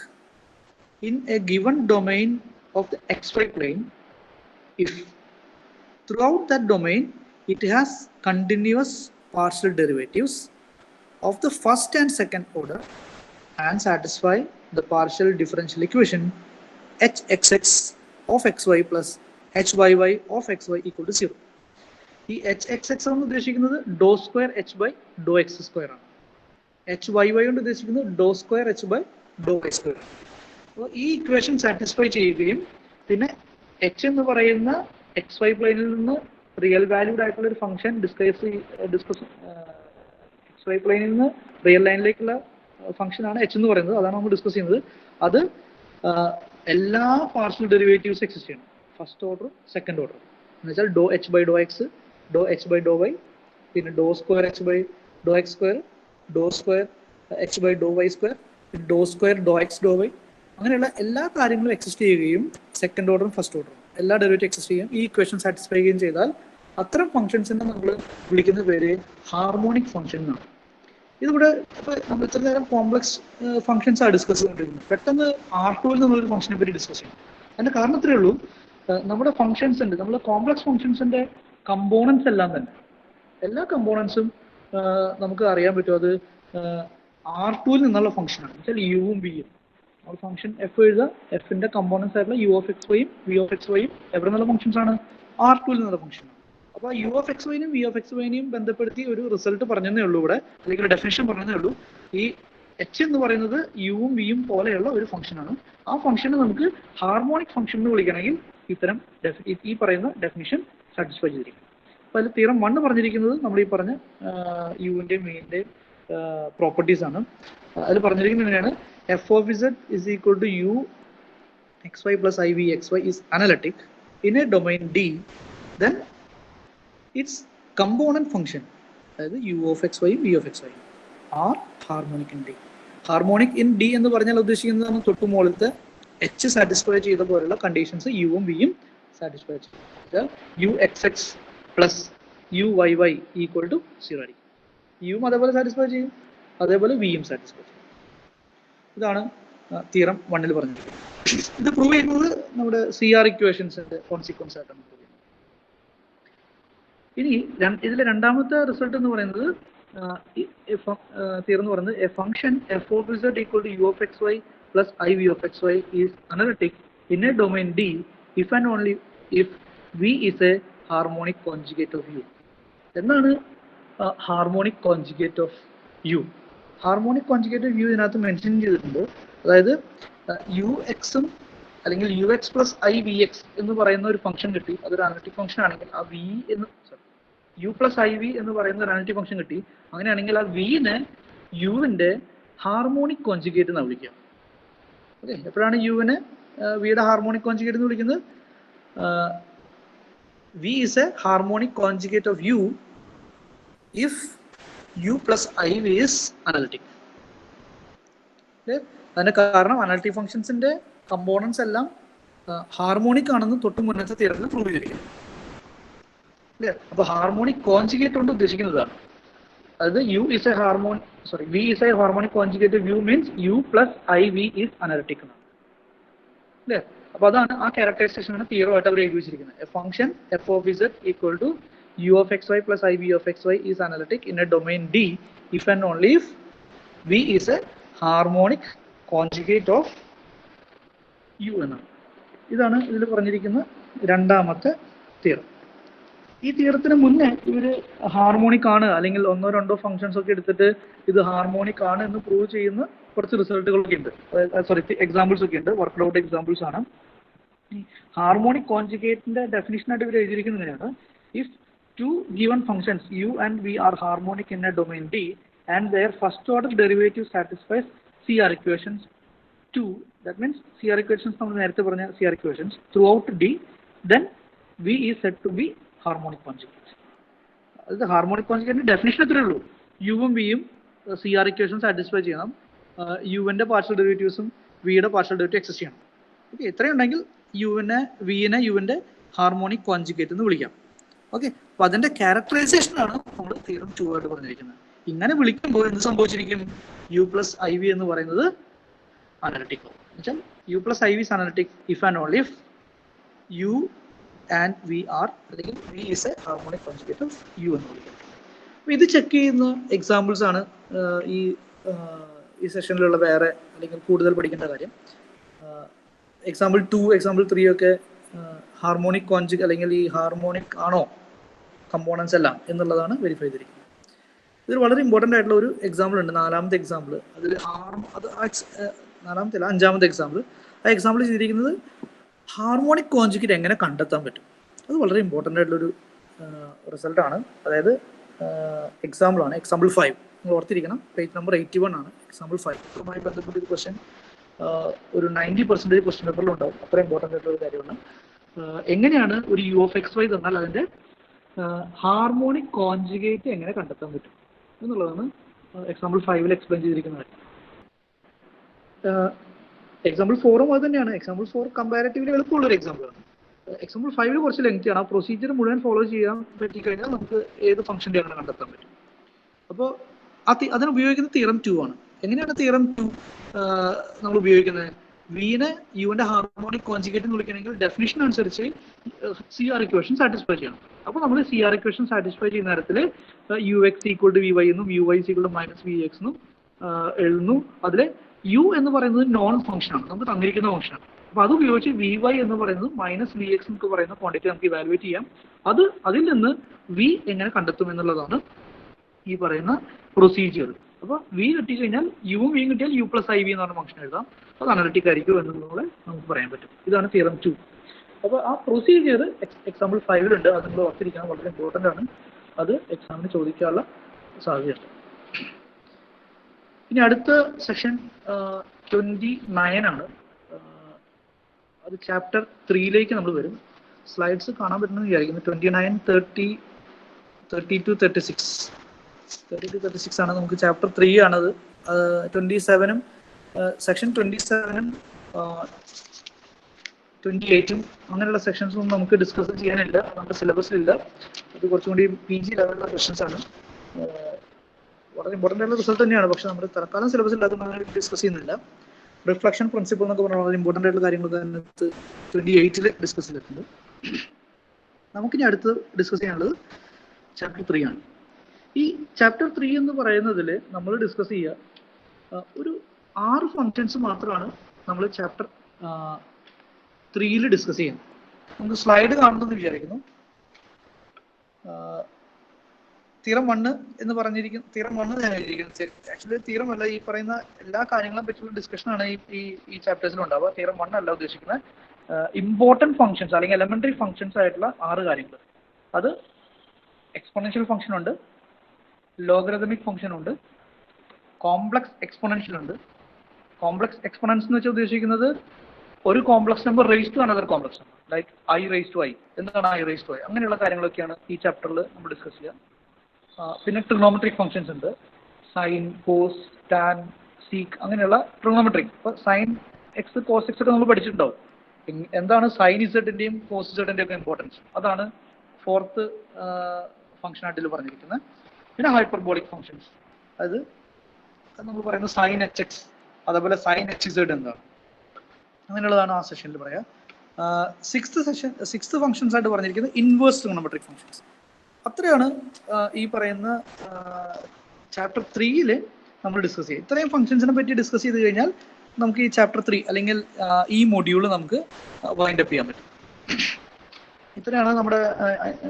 in a given domain of the xy plane if throughout that domain it has continuous partial derivatives of the first and second order and satisfy the partial differential equation hxx of xy plus HYY of XY equal to 0. ഈ HXX എന്ന് ഉദ്ദേശിക്കുന്നത് do square H by do x square ആണ്. HYY കൊണ്ട് ഉദ്ദേശിക്കുന്നത് do square H by do y square ആണ്. അപ്പോൾ ഈ ഇക്വേഷൻ സാറ്റിസ്ഫൈ ചെയ്യുകയും പിന്നെ H എന്ന് പറയുന്ന XY പ്ലെയിനിൽ നിന്ന് റിയൽ വാല്യൂഡ് ആയിട്ടുള്ള ഒരു ഫംഗ്ഷൻ ഡിസ്കസ് XY പ്ലെയിനിൽ നിന്ന് റിയൽ ലൈനിലേക്കുള്ള ഫംഗ്ഷൻ ആണ് H എന്ന് പറയുന്നത്. അതാണ് നമ്മൾ ഡിസ്കസ് ചെയ്യുന്നത്. അത് എല്ലാ പാർഷ്യൽ ഡെറിവേറ്റീവ്സ് എക്സിസ്റ്റ് ചെയ്യണം. ഫസ്റ്റ് ഓർഡർ സെക്കൻഡ് ഓർഡർ എന്ന് വെച്ചാൽ do h by do x, do h by do y, പിന്നെ do square h by do x square, do square h by do y square, do square do x do y, അങ്ങനെയുള്ള എല്ലാ കാര്യങ്ങളും എക്സിസ്റ്റ് ചെയ്യുകയും സെക്കൻഡ് ഓർഡറും ഫസ്റ്റ് ഓർഡറും എല്ലാ ഡെറിവേറ്റീവ് എക്സിസ്റ്റ് ചെയ്യുകയും ഈ ഇക്വേഷൻ സാറ്റിസ്ഫൈ ചെയ്യുകയും ചെയ്താൽ അത്തരം ഫംഗ്ഷൻസിനെ നമ്മൾ വിളിക്കുന്ന പേര് ഹാർമോണിക് ഫംഗ്ഷൻ എന്നാണ്. ഇതിവിടെ ഇപ്പോൾ നമ്മൾ ഇത്ര നേരം കോംപ്ലക്സ് ഫംഗ്ഷൻസ് ആണ് ഡിസ്കസ് ചെയ്തുകൊണ്ടിരിക്കുന്നത്. പെട്ടെന്ന് R2 നമ്മളൊരു ഫംഗ്ഷനെ പറ്റി ഡിസ്കസ് ചെയ്യും. അതിന്റെ കാരണം ഇത്രയേ ഉള്ളൂ, നമ്മുടെ ഫംഗ്ഷൻസ് ഉണ്ട്, നമ്മുടെ കോംപ്ലക്സ് ഫംഗ്ഷൻസിന്റെ കമ്പോണൻസ് എല്ലാം തന്നെ എല്ലാ കമ്പോണൻസും നമുക്ക് അറിയാൻ പറ്റും. അത് R2 നിന്നുള്ള ഫംഗ്ഷനാണ്. വെച്ചാൽ യുവും വിയും. നമ്മൾ ഫംഗ്ഷൻ എഫ് എഴുതുക, എഫിന്റെ കമ്പോണൻസ് ആയിട്ടുള്ള യു ഓഫ് എക്സ് വൈയും വി ഓഫ് എക്സ് വൈയും എവിടെ നിന്നുള്ള ഫംഗ്ഷൻസ് ആണ്? R2 നിന്നുള്ള ഫംഗ്ഷനാണ്. അപ്പോൾ യു ഓഫ് എക്സ് വൈനും വി ഓഫ് എക്സ് വൈനെയും ബന്ധപ്പെടുത്തി ഒരു റിസൾട്ട് പറഞ്ഞതേ ഉള്ളൂ ഇവിടെ, അല്ലെങ്കിൽ ഒരു ഡെഫിനിഷൻ പറഞ്ഞതേ ഉള്ളൂ. ഈ എച്ച് എന്ന് പറയുന്നത് യുവും വിയും പോലെയുള്ള ഒരു ഫംഗ്ഷനാണ്. ആ ഫംഗ്ഷനെ നമുക്ക് ഹാർമോണിക് ഫംഗ്ഷൻ എന്ന് വിളിക്കണമെങ്കിൽ ഇത്തരം ഈ പറയുന്ന ഡെഫിനിഷൻ സാറ്റിസ്ഫൈ ചെയ്തിരിക്കും. അപ്പോൾ അതിൽ തിയറം 1 പറഞ്ഞിരിക്കുന്നത് നമ്മൾ ഈ പറഞ്ഞ യുവിൻ്റെയും വിൻ്റെയും പ്രോപ്പർട്ടീസ് ആണ്. അതിൽ പറഞ്ഞിരിക്കുന്നത് എങ്ങനെയാണ്? F of z is equal to u x y plus i v x y is analytic in a domain D, then its component function, അതായത് യു ഓഫ് എക്സ് വൈയും വി ഓഫ് എക്സ് വൈയും are harmonic in D. Harmonic in D എന്ന് പറഞ്ഞാൽ ഉദ്ദേശിക്കുന്നതാണ് തൊട്ടു മുകളിലത്തെ എച്ച് സാറ്റിസ്ഫൈ ചെയ്ത പോലുള്ള കണ്ടീഷൻസ് യുവും വിയും സാറ്റിസ്ഫൈ ചെയ്താൽ UXX plus UYY equal to 0 ആയിരിക്കും. യും അതേപോലെ സാറ്റിസ്ഫൈ ചെയ്യും, അതേപോലെ വിയും സാറ്റിസ്ഫൈ ചെയ്യും. ഇതാണ് തിയറം 1 പറഞ്ഞിരിക്കുന്നത്. ഇത് പ്രൂവ് ചെയ്യുന്നത് നമ്മുടെ CR ഇക്വേഷൻസിന്റെ കോൺസിക്വൻസ് ആയിട്ടാണ് പ്രൂവ് ചെയ്യുന്നത്. ഇനി ഇതിലെ രണ്ടാമത്തെ റിസൾട്ട് എന്ന് പറയുന്നത് തിയറം എന്ന് പറയുന്നത് A function f of z equal to u of xy plus iv of xy is analytic in a domain D if and only if v is a harmonic conjugate of u. എന്താണ് harmonic conjugate of u? Harmonic conjugate of u ഇതിനകത്ത് മെൻഷൻ ചെയ്തിട്ടുണ്ട്. അതായത് UX അല്ലെങ്കിൽ UX പ്ലസ് IVX എന്ന് പറയുന്ന ഒരു ഫംഗ്ഷൻ കിട്ടി, അതൊരു അനലിറ്റിക് ഫംഗ്ഷൻ ആണെങ്കിൽ ആ V എന്ന് U പ്ലസ് IV എന്ന് പറയുന്ന ഒരു അനലിറ്റിക് ഫംഗ്ഷൻ കിട്ടി. അങ്ങനെയാണെങ്കിൽ ആ വിനെ യുവിന്റെ ഹാർമോണിക് കോൺജുഗേറ്റ് എന്ന് വിളിക്കാം. ഓക്കെ, എപ്പോഴാണ് യുവിനെ വിയുടെ ഹാർമോണിക് കോൺജുഗേറ്റ് എന്ന് വിളിക്കുന്നത്? V is a harmonic conjugate of U if U plus IV is analytic. അതിന്റെ കാരണം അനലിറ്റിക് ഫംഗ്ഷൻസിന്റെ കമ്പോണൻസ് എല്ലാം ഹാർമോണിക് ആണെന്ന് തൊട്ട് മുന്നത്തെ തിയറത്തിൽ പ്രൂവ് ചെയ്തിരിക്കുന്നു. അപ്പൊ ഹാർമോണിക് കോൺജുഗേറ്റ് കൊണ്ട് ഉദ്ദേശിക്കുന്നതാണ്. അതായത് V is a harmonic conjugate of U means U plus IV is analytic എന്നാണ്. അല്ലേ? അപ്പൊ അതാണ് ആ ക്യാരക്ടറൈസേഷൻ ആണ് തിയറം ആയിട്ട് അവർ എഴുതി വെച്ചിരിക്കുന്നത്. A function f of z equal to u of xy plus iv of xy is analytic in a domain D if and only if V is a harmonic conjugate of U എന്നാണ്. ഇതാണ് ഇതിൽ പറഞ്ഞിരിക്കുന്ന രണ്ടാമത്തെ തിയറം. ഈ തിയറത്തിന് മുന്നേ ഇവര് ഹാർമോണിക് ആണ് അല്ലെങ്കിൽ ഒന്നോ രണ്ടോ ഫംഗ്ഷൻസ് ഒക്കെ എടുത്തിട്ട് ഇത് ഹാർമോണിക് ആണ് എന്ന് പ്രൂവ് ചെയ്യുന്ന കുറച്ച് റിസൾട്ടുകളൊക്കെ ഉണ്ട്, എക്സാമ്പിൾസ് ഒക്കെ ഉണ്ട്, വർക്ക്ഡ് ഔട്ട് എക്സാമ്പിൾസ് ആണ്. ഹാർമോണിക് കോൺജുഗേറ്റിന്റെ ഡെഫിനിഷൻ ആയിട്ട് ഇവർ എഴുതിയിരിക്കുന്നതാണ് if two given functions u and v are harmonic in a domain D and their first order derivative satisfies CR equations 2, that means CR equations നമ്മൾ നേരത്തെ പറഞ്ഞ CR equations throughout D, then V is said to be harmonic conjugate. അത് ഹാർമോണിക് കോൺജുഗേറ്റിന്റെ ഡെഫിനിഷൻ എത്രയേ ഉള്ളൂ, യുവും വിയും CR ഇക്വേഷൻ സാറ്റിസ്ഫൈ ചെയ്യണം, യുവിന്റെ പാർഷ്യൽ ഡെറിവേറ്റീവ്സും വിയുടെ പാർഷ്യൽ ഡെറിവേറ്റീവ് എക്സിസ്റ്റ് ചെയ്യണം. ഓക്കെ, ഇത്രയുണ്ടെങ്കിൽ വിനെ യുവിന്റെ ഹാർമോണിക് കോൺജുഗേറ്റ് എന്ന് വിളിക്കാം. ഓക്കെ, അപ്പൊ അതിന്റെ ക്യാരക്ടറൈസേഷൻ ആണ് നമ്മൾ തിയറം 2 ആയിട്ട് പറഞ്ഞിരിക്കുന്നത്. ഇങ്ങനെ വിളിക്കുമ്പോൾ എന്ത് സംഭവിച്ചിരിക്കും? U plus IV എന്ന് പറയുന്നത് അനലിറ്റിക് ആവും. എന്നുവെച്ചാൽ U plus IV is analytic if and only if U and V are, അല്ലെങ്കിൽ V is a harmonic conjugate of U എന്ന് വിളിക്കാം. അപ്പൊ ഇത് ചെക്ക് ചെയ്യുന്ന എക്സാമ്പിൾസ് ആണ് ഈ സെഷനിലുള്ള വേറെ അല്ലെങ്കിൽ കൂടുതൽ പഠിക്കേണ്ട കാര്യം. എക്സാമ്പിൾ 2, എക്സാമ്പിൾ 3 ഒക്കെ ഹാർമോണിക് കോൺജുഗേറ്റ് അല്ലെങ്കിൽ ഈ ഹാർമോണിക് ആണോ കമ്പോണൻസ് എല്ലാം എന്നുള്ളതാണ് വെരിഫൈ ചെയ്തിരിക്കുന്നത്. ഇതിൽ വളരെ ഇമ്പോർട്ടൻ്റ് ആയിട്ടുള്ള ഒരു എക്സാമ്പിൾ ഉണ്ട്, 4ാമത്തെ എക്സാമ്പിൾ. അതിൽ 4ാമത്തെ അല്ല 5ാമത്തെ എക്സാമ്പിൾ. ആ എക്സാമ്പിൾ ചെയ്തിരിക്കുന്നത് ഹാർമോണിക് കോൺജുഗേറ്റ് എങ്ങനെ കണ്ടെത്താൻ പറ്റും. അത് വളരെ ഇമ്പോർട്ടൻ്റ് ആയിട്ടുള്ളൊരു റിസൾട്ടാണ്. അതായത് എക്സാമ്പിൾ ആണ്, എക്സാമ്പിൾ 5. നിങ്ങൾ ഓർത്തിരിക്കണം, പേജ് നമ്പർ 81 ആണ് എക്സാമ്പിൾ 5. ഇതുമായി ബന്ധപ്പെട്ട ഒരു ക്വസ്റ്റ്യൻ ഒരു 90% ക്വസ്റ്റ്യൻ പേപ്പറിൽ ഉണ്ടാവും. അത്ര ഇമ്പോർട്ടൻ്റ് ആയിട്ടുള്ള ഒരു കാര്യമാണ്. എങ്ങനെയാണ് ഒരു U of xy തന്നാൽ അതിന്റെ ഹാർമോണിക് കോൺജുഗേറ്റ് എങ്ങനെ കണ്ടെത്താൻ പറ്റും എന്നുള്ളതാണ് എക്സാമ്പിൾ 5 എക്സ്പ്ലെയിൻ ചെയ്തിരിക്കുന്നത്. എക്സാമ്പിൾ 4ഉം അത് തന്നെയാണ്. എക്സാമ്പിൾ 4 കമ്പാരിറ്റീവ്ലി എളുപ്പമുള്ളൊരു എക്സാമ്പിളാണ്. എക്സാമ്പിൾ 5 കുറച്ച് ലെങ്തിയാണ്. ആ പ്രൊസീജിയർ മുഴുവൻ ഫോളോ ചെയ്യാൻ പറ്റിക്കഴിഞ്ഞാൽ നമുക്ക് ഏത് ഫംഗ്ഷൻ്റെ അങ്ങനെ കണ്ടെത്താൻ പറ്റും. അപ്പോൾ അതിന് ഉപയോഗിക്കുന്ന തിയറം 2 ആണ്. എങ്ങനെയാണ് തിയറം 2 നമ്മൾ ഉപയോഗിക്കുന്നത്? വിനെ യുവിന്റെ ഹാർമോണിക് കോൺജുഗേറ്റ് എന്ന് വിളിക്കണമെങ്കിൽ ഡെഫിനിഷൻ അനുസരിച്ച് CR ഇക്വേഷൻ സാറ്റിസ്ഫൈ ചെയ്യണം. അപ്പോൾ നമ്മൾ CR ഇക്വേഷൻ സാറ്റിസ്ഫൈ ചെയ്യുന്ന നേരത്തിൽ UX ഈക്വൽ ടു VY എന്നും UY ഈക്വൽ ടു -VX എന്നും എഴുതുന്നു. അതിൽ U എന്ന് പറയുന്നത് നോൺ ഫംഗ്ഷൻ ആണ്, നമുക്ക് തന്നിരിക്കുന്ന ഫംഗ്ഷൻ ആണ്. അപ്പോൾ അത് ഉപയോഗിച്ച് VY എന്ന് പറയുന്നത് -VX എന്നൊക്കെ പറയുന്ന ക്വാണ്ടിറ്റി നമുക്ക് ഇവാലുവേറ്റ് ചെയ്യാം. അതിൽ നിന്ന് V എങ്ങനെ കണ്ടെത്തും എന്നുള്ളതാണ് ഈ പറയുന്ന പ്രൊസീജിയർ. അപ്പോൾ V കിട്ടിക്കഴിഞ്ഞാൽ യുവും വിയും കിട്ടിയാൽ U plus IV എന്ന് പറഞ്ഞ ഫംഗ്ഷൻ എഴുതാം. അത് അനലിറ്റിക് ആയിരിക്കും എന്നുള്ളത് നമുക്ക് പറയാൻ പറ്റും. ഇതാണ് തിയറം 2. അപ്പോൾ ആ പ്രൊസീജിയർ എക്സാമ്പിൾ 5 അത് നിങ്ങൾ ഓർത്തിരിക്കണം, വളരെ ഇമ്പോർട്ടൻ്റ് ആണ്. അത് എക്സാമിന് ചോദിക്കാനുള്ള സാധ്യതയുണ്ട്. ഇനി അടുത്ത സെഷൻ 29 ആണ്. അത് ചാപ്റ്റർ 3ലേക്ക് നമ്മൾ വരും. സ്ലൈഡ്സ് കാണാൻ പറ്റുമെന്ന് വിചാരിക്കുന്നു. 29, 30, 32, 36 ആണ് നമുക്ക് ചാപ്റ്റർ 3 ആണത്. 27ഉം സെക്ഷൻ 27ഉം 28ഉം അങ്ങനെയുള്ള സെക്ഷൻസും നമുക്ക് ഡിസ്കസ് ചെയ്യാനില്ല, നമ്മുടെ സിലബസിലില്ല. അത് കുറച്ചും കൂടി PG ലെവലിലുള്ള സെഷൻസ് ആണ്. വളരെ ഇമ്പോർട്ടൻ്റ് ആയിട്ടുള്ള റിസൾട്ട് തന്നെയാണ്, പക്ഷെ നമ്മൾ തൽക്കാലം സിലബസ് ഇല്ലാത്തതുകൊണ്ട് ഡിസ്കസ് ചെയ്യുന്നില്ല. റിഫ്ലക്ഷൻ പ്രിൻസിപ്പിൾ എന്നൊക്കെ പറഞ്ഞാൽ വളരെ ഇമ്പോർട്ടൻ്റ് ആയിട്ടുള്ള കാര്യങ്ങൾ അതിനകത്ത് 28ൽ ഡിസ്കസ് ചെയ്തിട്ടുണ്ട്. നമുക്കിനി അടുത്ത് ഡിസ്കസ് ചെയ്യാനുള്ളത് ചാപ്റ്റർ 3 ആണ്. ഈ ചാപ്റ്റർ 3 എന്ന് പറയുന്നതിൽ നമ്മൾ ഡിസ്കസ് ചെയ്യുക ഒരു 6 ഫങ്ഷൻസ് മാത്രമാണ് നമ്മൾ ചാപ്റ്റർ 3ൽ ഡിസ്കസ് ചെയ്യുന്നത്. നമുക്ക് സ്ലൈഡ് കാണുന്നെന്ന് വിചാരിക്കുന്നു. തിയറം 1 എന്ന് പറഞ്ഞിരിക്കും, തിയറം 1 ഞാൻ എഴുതിയിരിക്കുന്നത്. ആക്ച്വലി തിയറം അല്ല, ഈ പറയുന്ന എല്ലാ കാര്യങ്ങളും പറ്റിയുള്ള ഡിസ്കഷനാണ് ഈ ചാപ്റ്റേഴ്സിൽ ഉണ്ടാവുക. തിയറം 1 അല്ല ഉദ്ദേശിക്കുന്നത്. ഇമ്പോർട്ടൻറ്റ് ഫങ്ഷൻസ് അല്ലെങ്കിൽ എലമെന്ററി ഫങ്ഷൻസ് ആയിട്ടുള്ള 6 കാര്യങ്ങൾ. അത് എക്സ്പോണൻഷ്യൽ ഫംഗ്ഷൻ ഉണ്ട്, ലോഗരിതമിക് ഫംഗ്ഷൻ ഉണ്ട്, കോംപ്ലക്സ് എക്സ്പോണൻഷ്യൽ ഉണ്ട്. കോംപ്ലക്സ് എക്സ്പോണൻസ് എന്ന് വെച്ചാൽ ഉദ്ദേശിക്കുന്നത് ഒരു complex number raise to another complex number, like i raise to i. എന്താണ് i റേസ് ടു i? അങ്ങനെയുള്ള കാര്യങ്ങളൊക്കെയാണ് ഈ ചാപ്റ്ററിൽ നമ്മൾ ഡിസ്കസ് ചെയ്യുക. പിന്നെ ട്രിഗണോമെട്രിക് ഫംഗ്ഷൻസ് ഉണ്ട്, സൈൻ, കോസ്, ടാൻ, സീക്ക്, അങ്ങനെയുള്ള ട്രിഗണോമെട്രിക്. ഇപ്പോൾ സൈൻ എക്സ്, കോസ് എക്സ് ഒക്കെ നമ്മൾ പഠിച്ചിട്ടുണ്ടാവും. എന്താണ് സൈൻ ഇസഡിന്റെയും കോസ് ഇസഡിന്റെയും ഒക്കെ ഇമ്പോർട്ടൻസ്, അതാണ് 4th ഫംഗ്ഷനായിട്ട് പറഞ്ഞിരിക്കുന്നത്. പിന്നെ ഹൈപ്പർബോളിക് ഫംഗ്ഷൻസ്, അത് നമ്മൾ പറയുന്നത് സൈൻ എച്ച് എക്സ്, അതേപോലെ സൈൻ എച്ച് ഇസഡ് എന്താണ്, അങ്ങനെയുള്ളതാണ് ആ സെഷനിൽ പറയാം. 6th ഫംഗ്ഷൻസ് ആയിട്ട് പറഞ്ഞിരിക്കുന്നത് ഇൻവേഴ്സ് ട്രിഗണോമെട്രിക് ഫംഗ്ഷൻസ്. അത്രയാണ് ഈ പറയുന്ന ചാപ്റ്റർ 3ൽ നമ്മൾ ഡിസ്കസ് ചെയ്യുക. ഇത്രയും ഫംഗ്ഷൻസിനെ പറ്റി ഡിസ്കസ് ചെയ്ത് കഴിഞ്ഞാൽ നമുക്ക് ഈ ചാപ്റ്റർ 3 അല്ലെങ്കിൽ ഈ മൊഡ്യൂൾ നമുക്ക് വൈൻഡ് അപ്പ് ചെയ്യാൻ പറ്റും. ഇത്രയാണ് നമ്മുടെ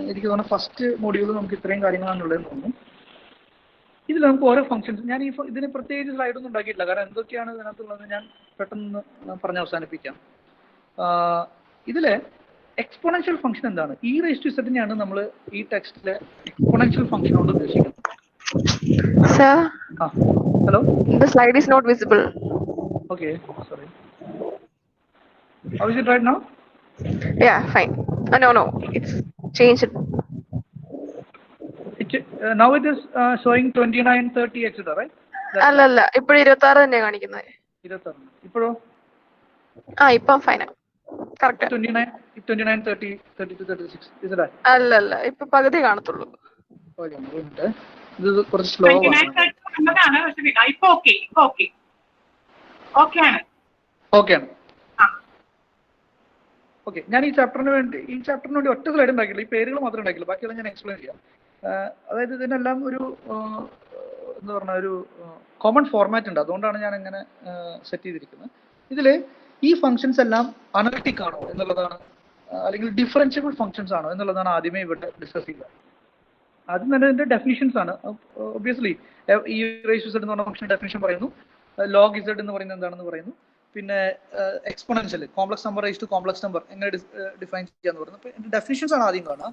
എനിക്ക് തോന്നുന്നു ഫസ്റ്റ് മൊഡ്യൂൾ നമുക്ക് ഇത്രയും കാര്യങ്ങളാണുള്ളതെന്ന് തോന്നുന്നു. ഇതിൽ നമുക്ക് ഓരോ ഫംഗ്ഷൻസ്, ഞാൻ ഇതിന് പ്രത്യേകിച്ച് സ്ലൈഡൊന്നും ഉണ്ടാക്കിയിട്ടില്ല, കാരണം എന്തൊക്കെയാണ് ഇതിനകത്തുള്ളത് ഞാൻ പെട്ടെന്ന് പറഞ്ഞ് അവസാനിപ്പിക്കാം. ഇതിലെ എക്സ്പോണൻഷ്യൽ ഫംഗ്ഷൻ എന്താണ്? ഇ റേസ് ടു ഇസഡിനെയാണ് നമ്മൾ ഈ ടെക്സ്റ്റിലെ എക്സ്പോണൻഷ്യൽ ഫംഗ്ഷൻ കൊണ്ട് ഉദ്ദേശിക്കുന്നത്. Sir, hello? the slide is not visible. Okay, sorry. How is it right now? Yeah, fine. No, it's changed. Now it is showing 29, 30, etc., right? അല്ല ഇപ്പോൾ 26 തന്നെ കാണിക്കുന്നത്. 26. ഇപ്പോഴോ? ഇപ്പം fine. Correct. 29, 30, 32, 36. Is it right? അല്ല ഇപ്പൊ പകുതി കാണത്തുള്ളൂ. ഇത് കുറച്ച് സ്ലോ ആണ്. ഓക്കെ, ഞാൻ ഈ ചാപ്റ്ററിന് വേണ്ടി ഒറ്റ സ്ലൈഡ് ഉണ്ടാക്കില്ല, ഈ പേരുകൾ മാത്രമേ ഉണ്ടാക്കില്ല, ബാക്കിയെല്ലാം ഞാൻ എക്സ്പ്ലെയിൻ ചെയ്യാം. അതായത് ഇതിനെല്ലാം ഒരു എന്താ പറഞ്ഞ ഒരു കോമൺ ഫോർമാറ്റ് ഉണ്ട്, അതുകൊണ്ടാണ് ഞാൻ ഇങ്ങനെ സെറ്റ് ചെയ്തിരിക്കുന്നത്. ഇതിൽ ഈ ഫംഗ്ഷൻസ് എല്ലാം അനലിറ്റിക് ആണോ എന്നുള്ളതാണ്, അല്ലെങ്കിൽ ഡിഫറൻഷ്യബിൾ ഫംഗ്ഷൻസ് ആണോ എന്നുള്ളതാണ് ആദ്യമേ ഇവിടെ ഡിസ്കസ് ചെയ്യുക. ആദ്യം തന്നെ ഇതിന്റെ ഡെഫിനിഷൻസ് ആണ്. ഒബ്വിയസ്ലി ഈ റേസ് ടു ഇസഡ് എന്ന് പറഞ്ഞ ഫംഗ്ഷൻ ഡെഫിനിഷൻ പറയുന്നു, ലോഗ് ഇസഡ് എന്ന് പറയുന്നത് എന്താണെന്ന് പറയുന്നു, പിന്നെ exponential complex number raise to complex number എങ്ങനെ ഡിഫൈൻ ചെയ്യാന്ന് പറയുന്നു. അപ്പോൾ ഇതിന്റെ ഡെഫിനിഷൻസ് ആണ് ആദ്യം കാണുക.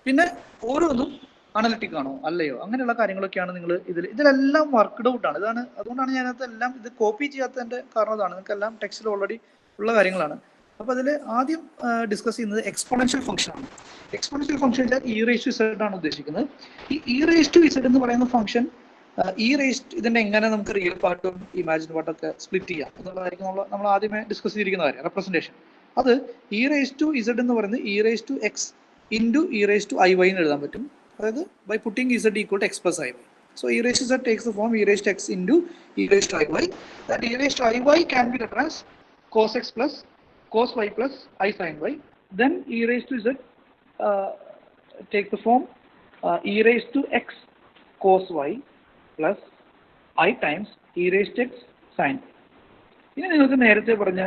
പിന്നെ ഓരോന്നും അനലിറ്റിക് ആണോ അല്ലയോ അങ്ങനെയുള്ള കാര്യങ്ങളൊക്കെയാണ് നിങ്ങൾ ഇതിലെല്ലാം വർക്ക്ഡ് ഔട്ട് ആണ്. അതുകൊണ്ടാണ് ഞാനത് എല്ലാം ഇത് കോപ്പി ചെയ്യാത്തതിന്റെ കാരണം അതാണ്. നിങ്ങൾക്കെല്ലാം ടെക്സ്റ്റിൽ ഓൾറെഡി ഉള്ള കാര്യങ്ങളാണ്. അപ്പോൾ അതിൽ ആദ്യം ഡിസ്കസ് ചെയ്യുന്നത് എക്സ്പോണൻഷ്യൽ ഫംഗ്ഷൻ ആണ്. എക്സ്പോണൻഷ്യൽ ഫംഗ്ഷൻ വെച്ചാൽ ഇ റേസ് ടു ഇസഡ് ആണ് ഉദ്ദേശിക്കുന്നത്. ഈ ഇ റേസ് ടു ഇസഡ് എന്ന് പറയുന്ന ഫംഗ്ഷൻ ഇതിന്റെ എങ്ങനെ നമുക്ക് റിയൽ പാർട്ടും ഇമാജിൻ പാർട്ടൊക്കെ സ്പ്ലിറ്റ് ചെയ്യാം എന്നുള്ളതായിരിക്കും നമ്മൾ ആദ്യമേ ഡിസ്കസ് ചെയ്തിരിക്കുന്ന കാര്യം, റെപ്രസെന്റേഷൻ. അത് ഇ റേസ് ടു ഇസഡ് എന്ന് പറയുന്നത് e raise to x into e raise to i y എന്ന് എഴുതാൻ പറ്റും. അതായത് by putting z equal to x plus i y. So e raise to z takes the form e raise to x into e raise to i y. That e raise to i y can be written as cos x plus cos y plus I sin y. Then e raised to z take the form e raised to x cos y plus I times e raised to x sin y. ഇനി നിങ്ങൾക്ക് നേരത്തെ പറഞ്ഞ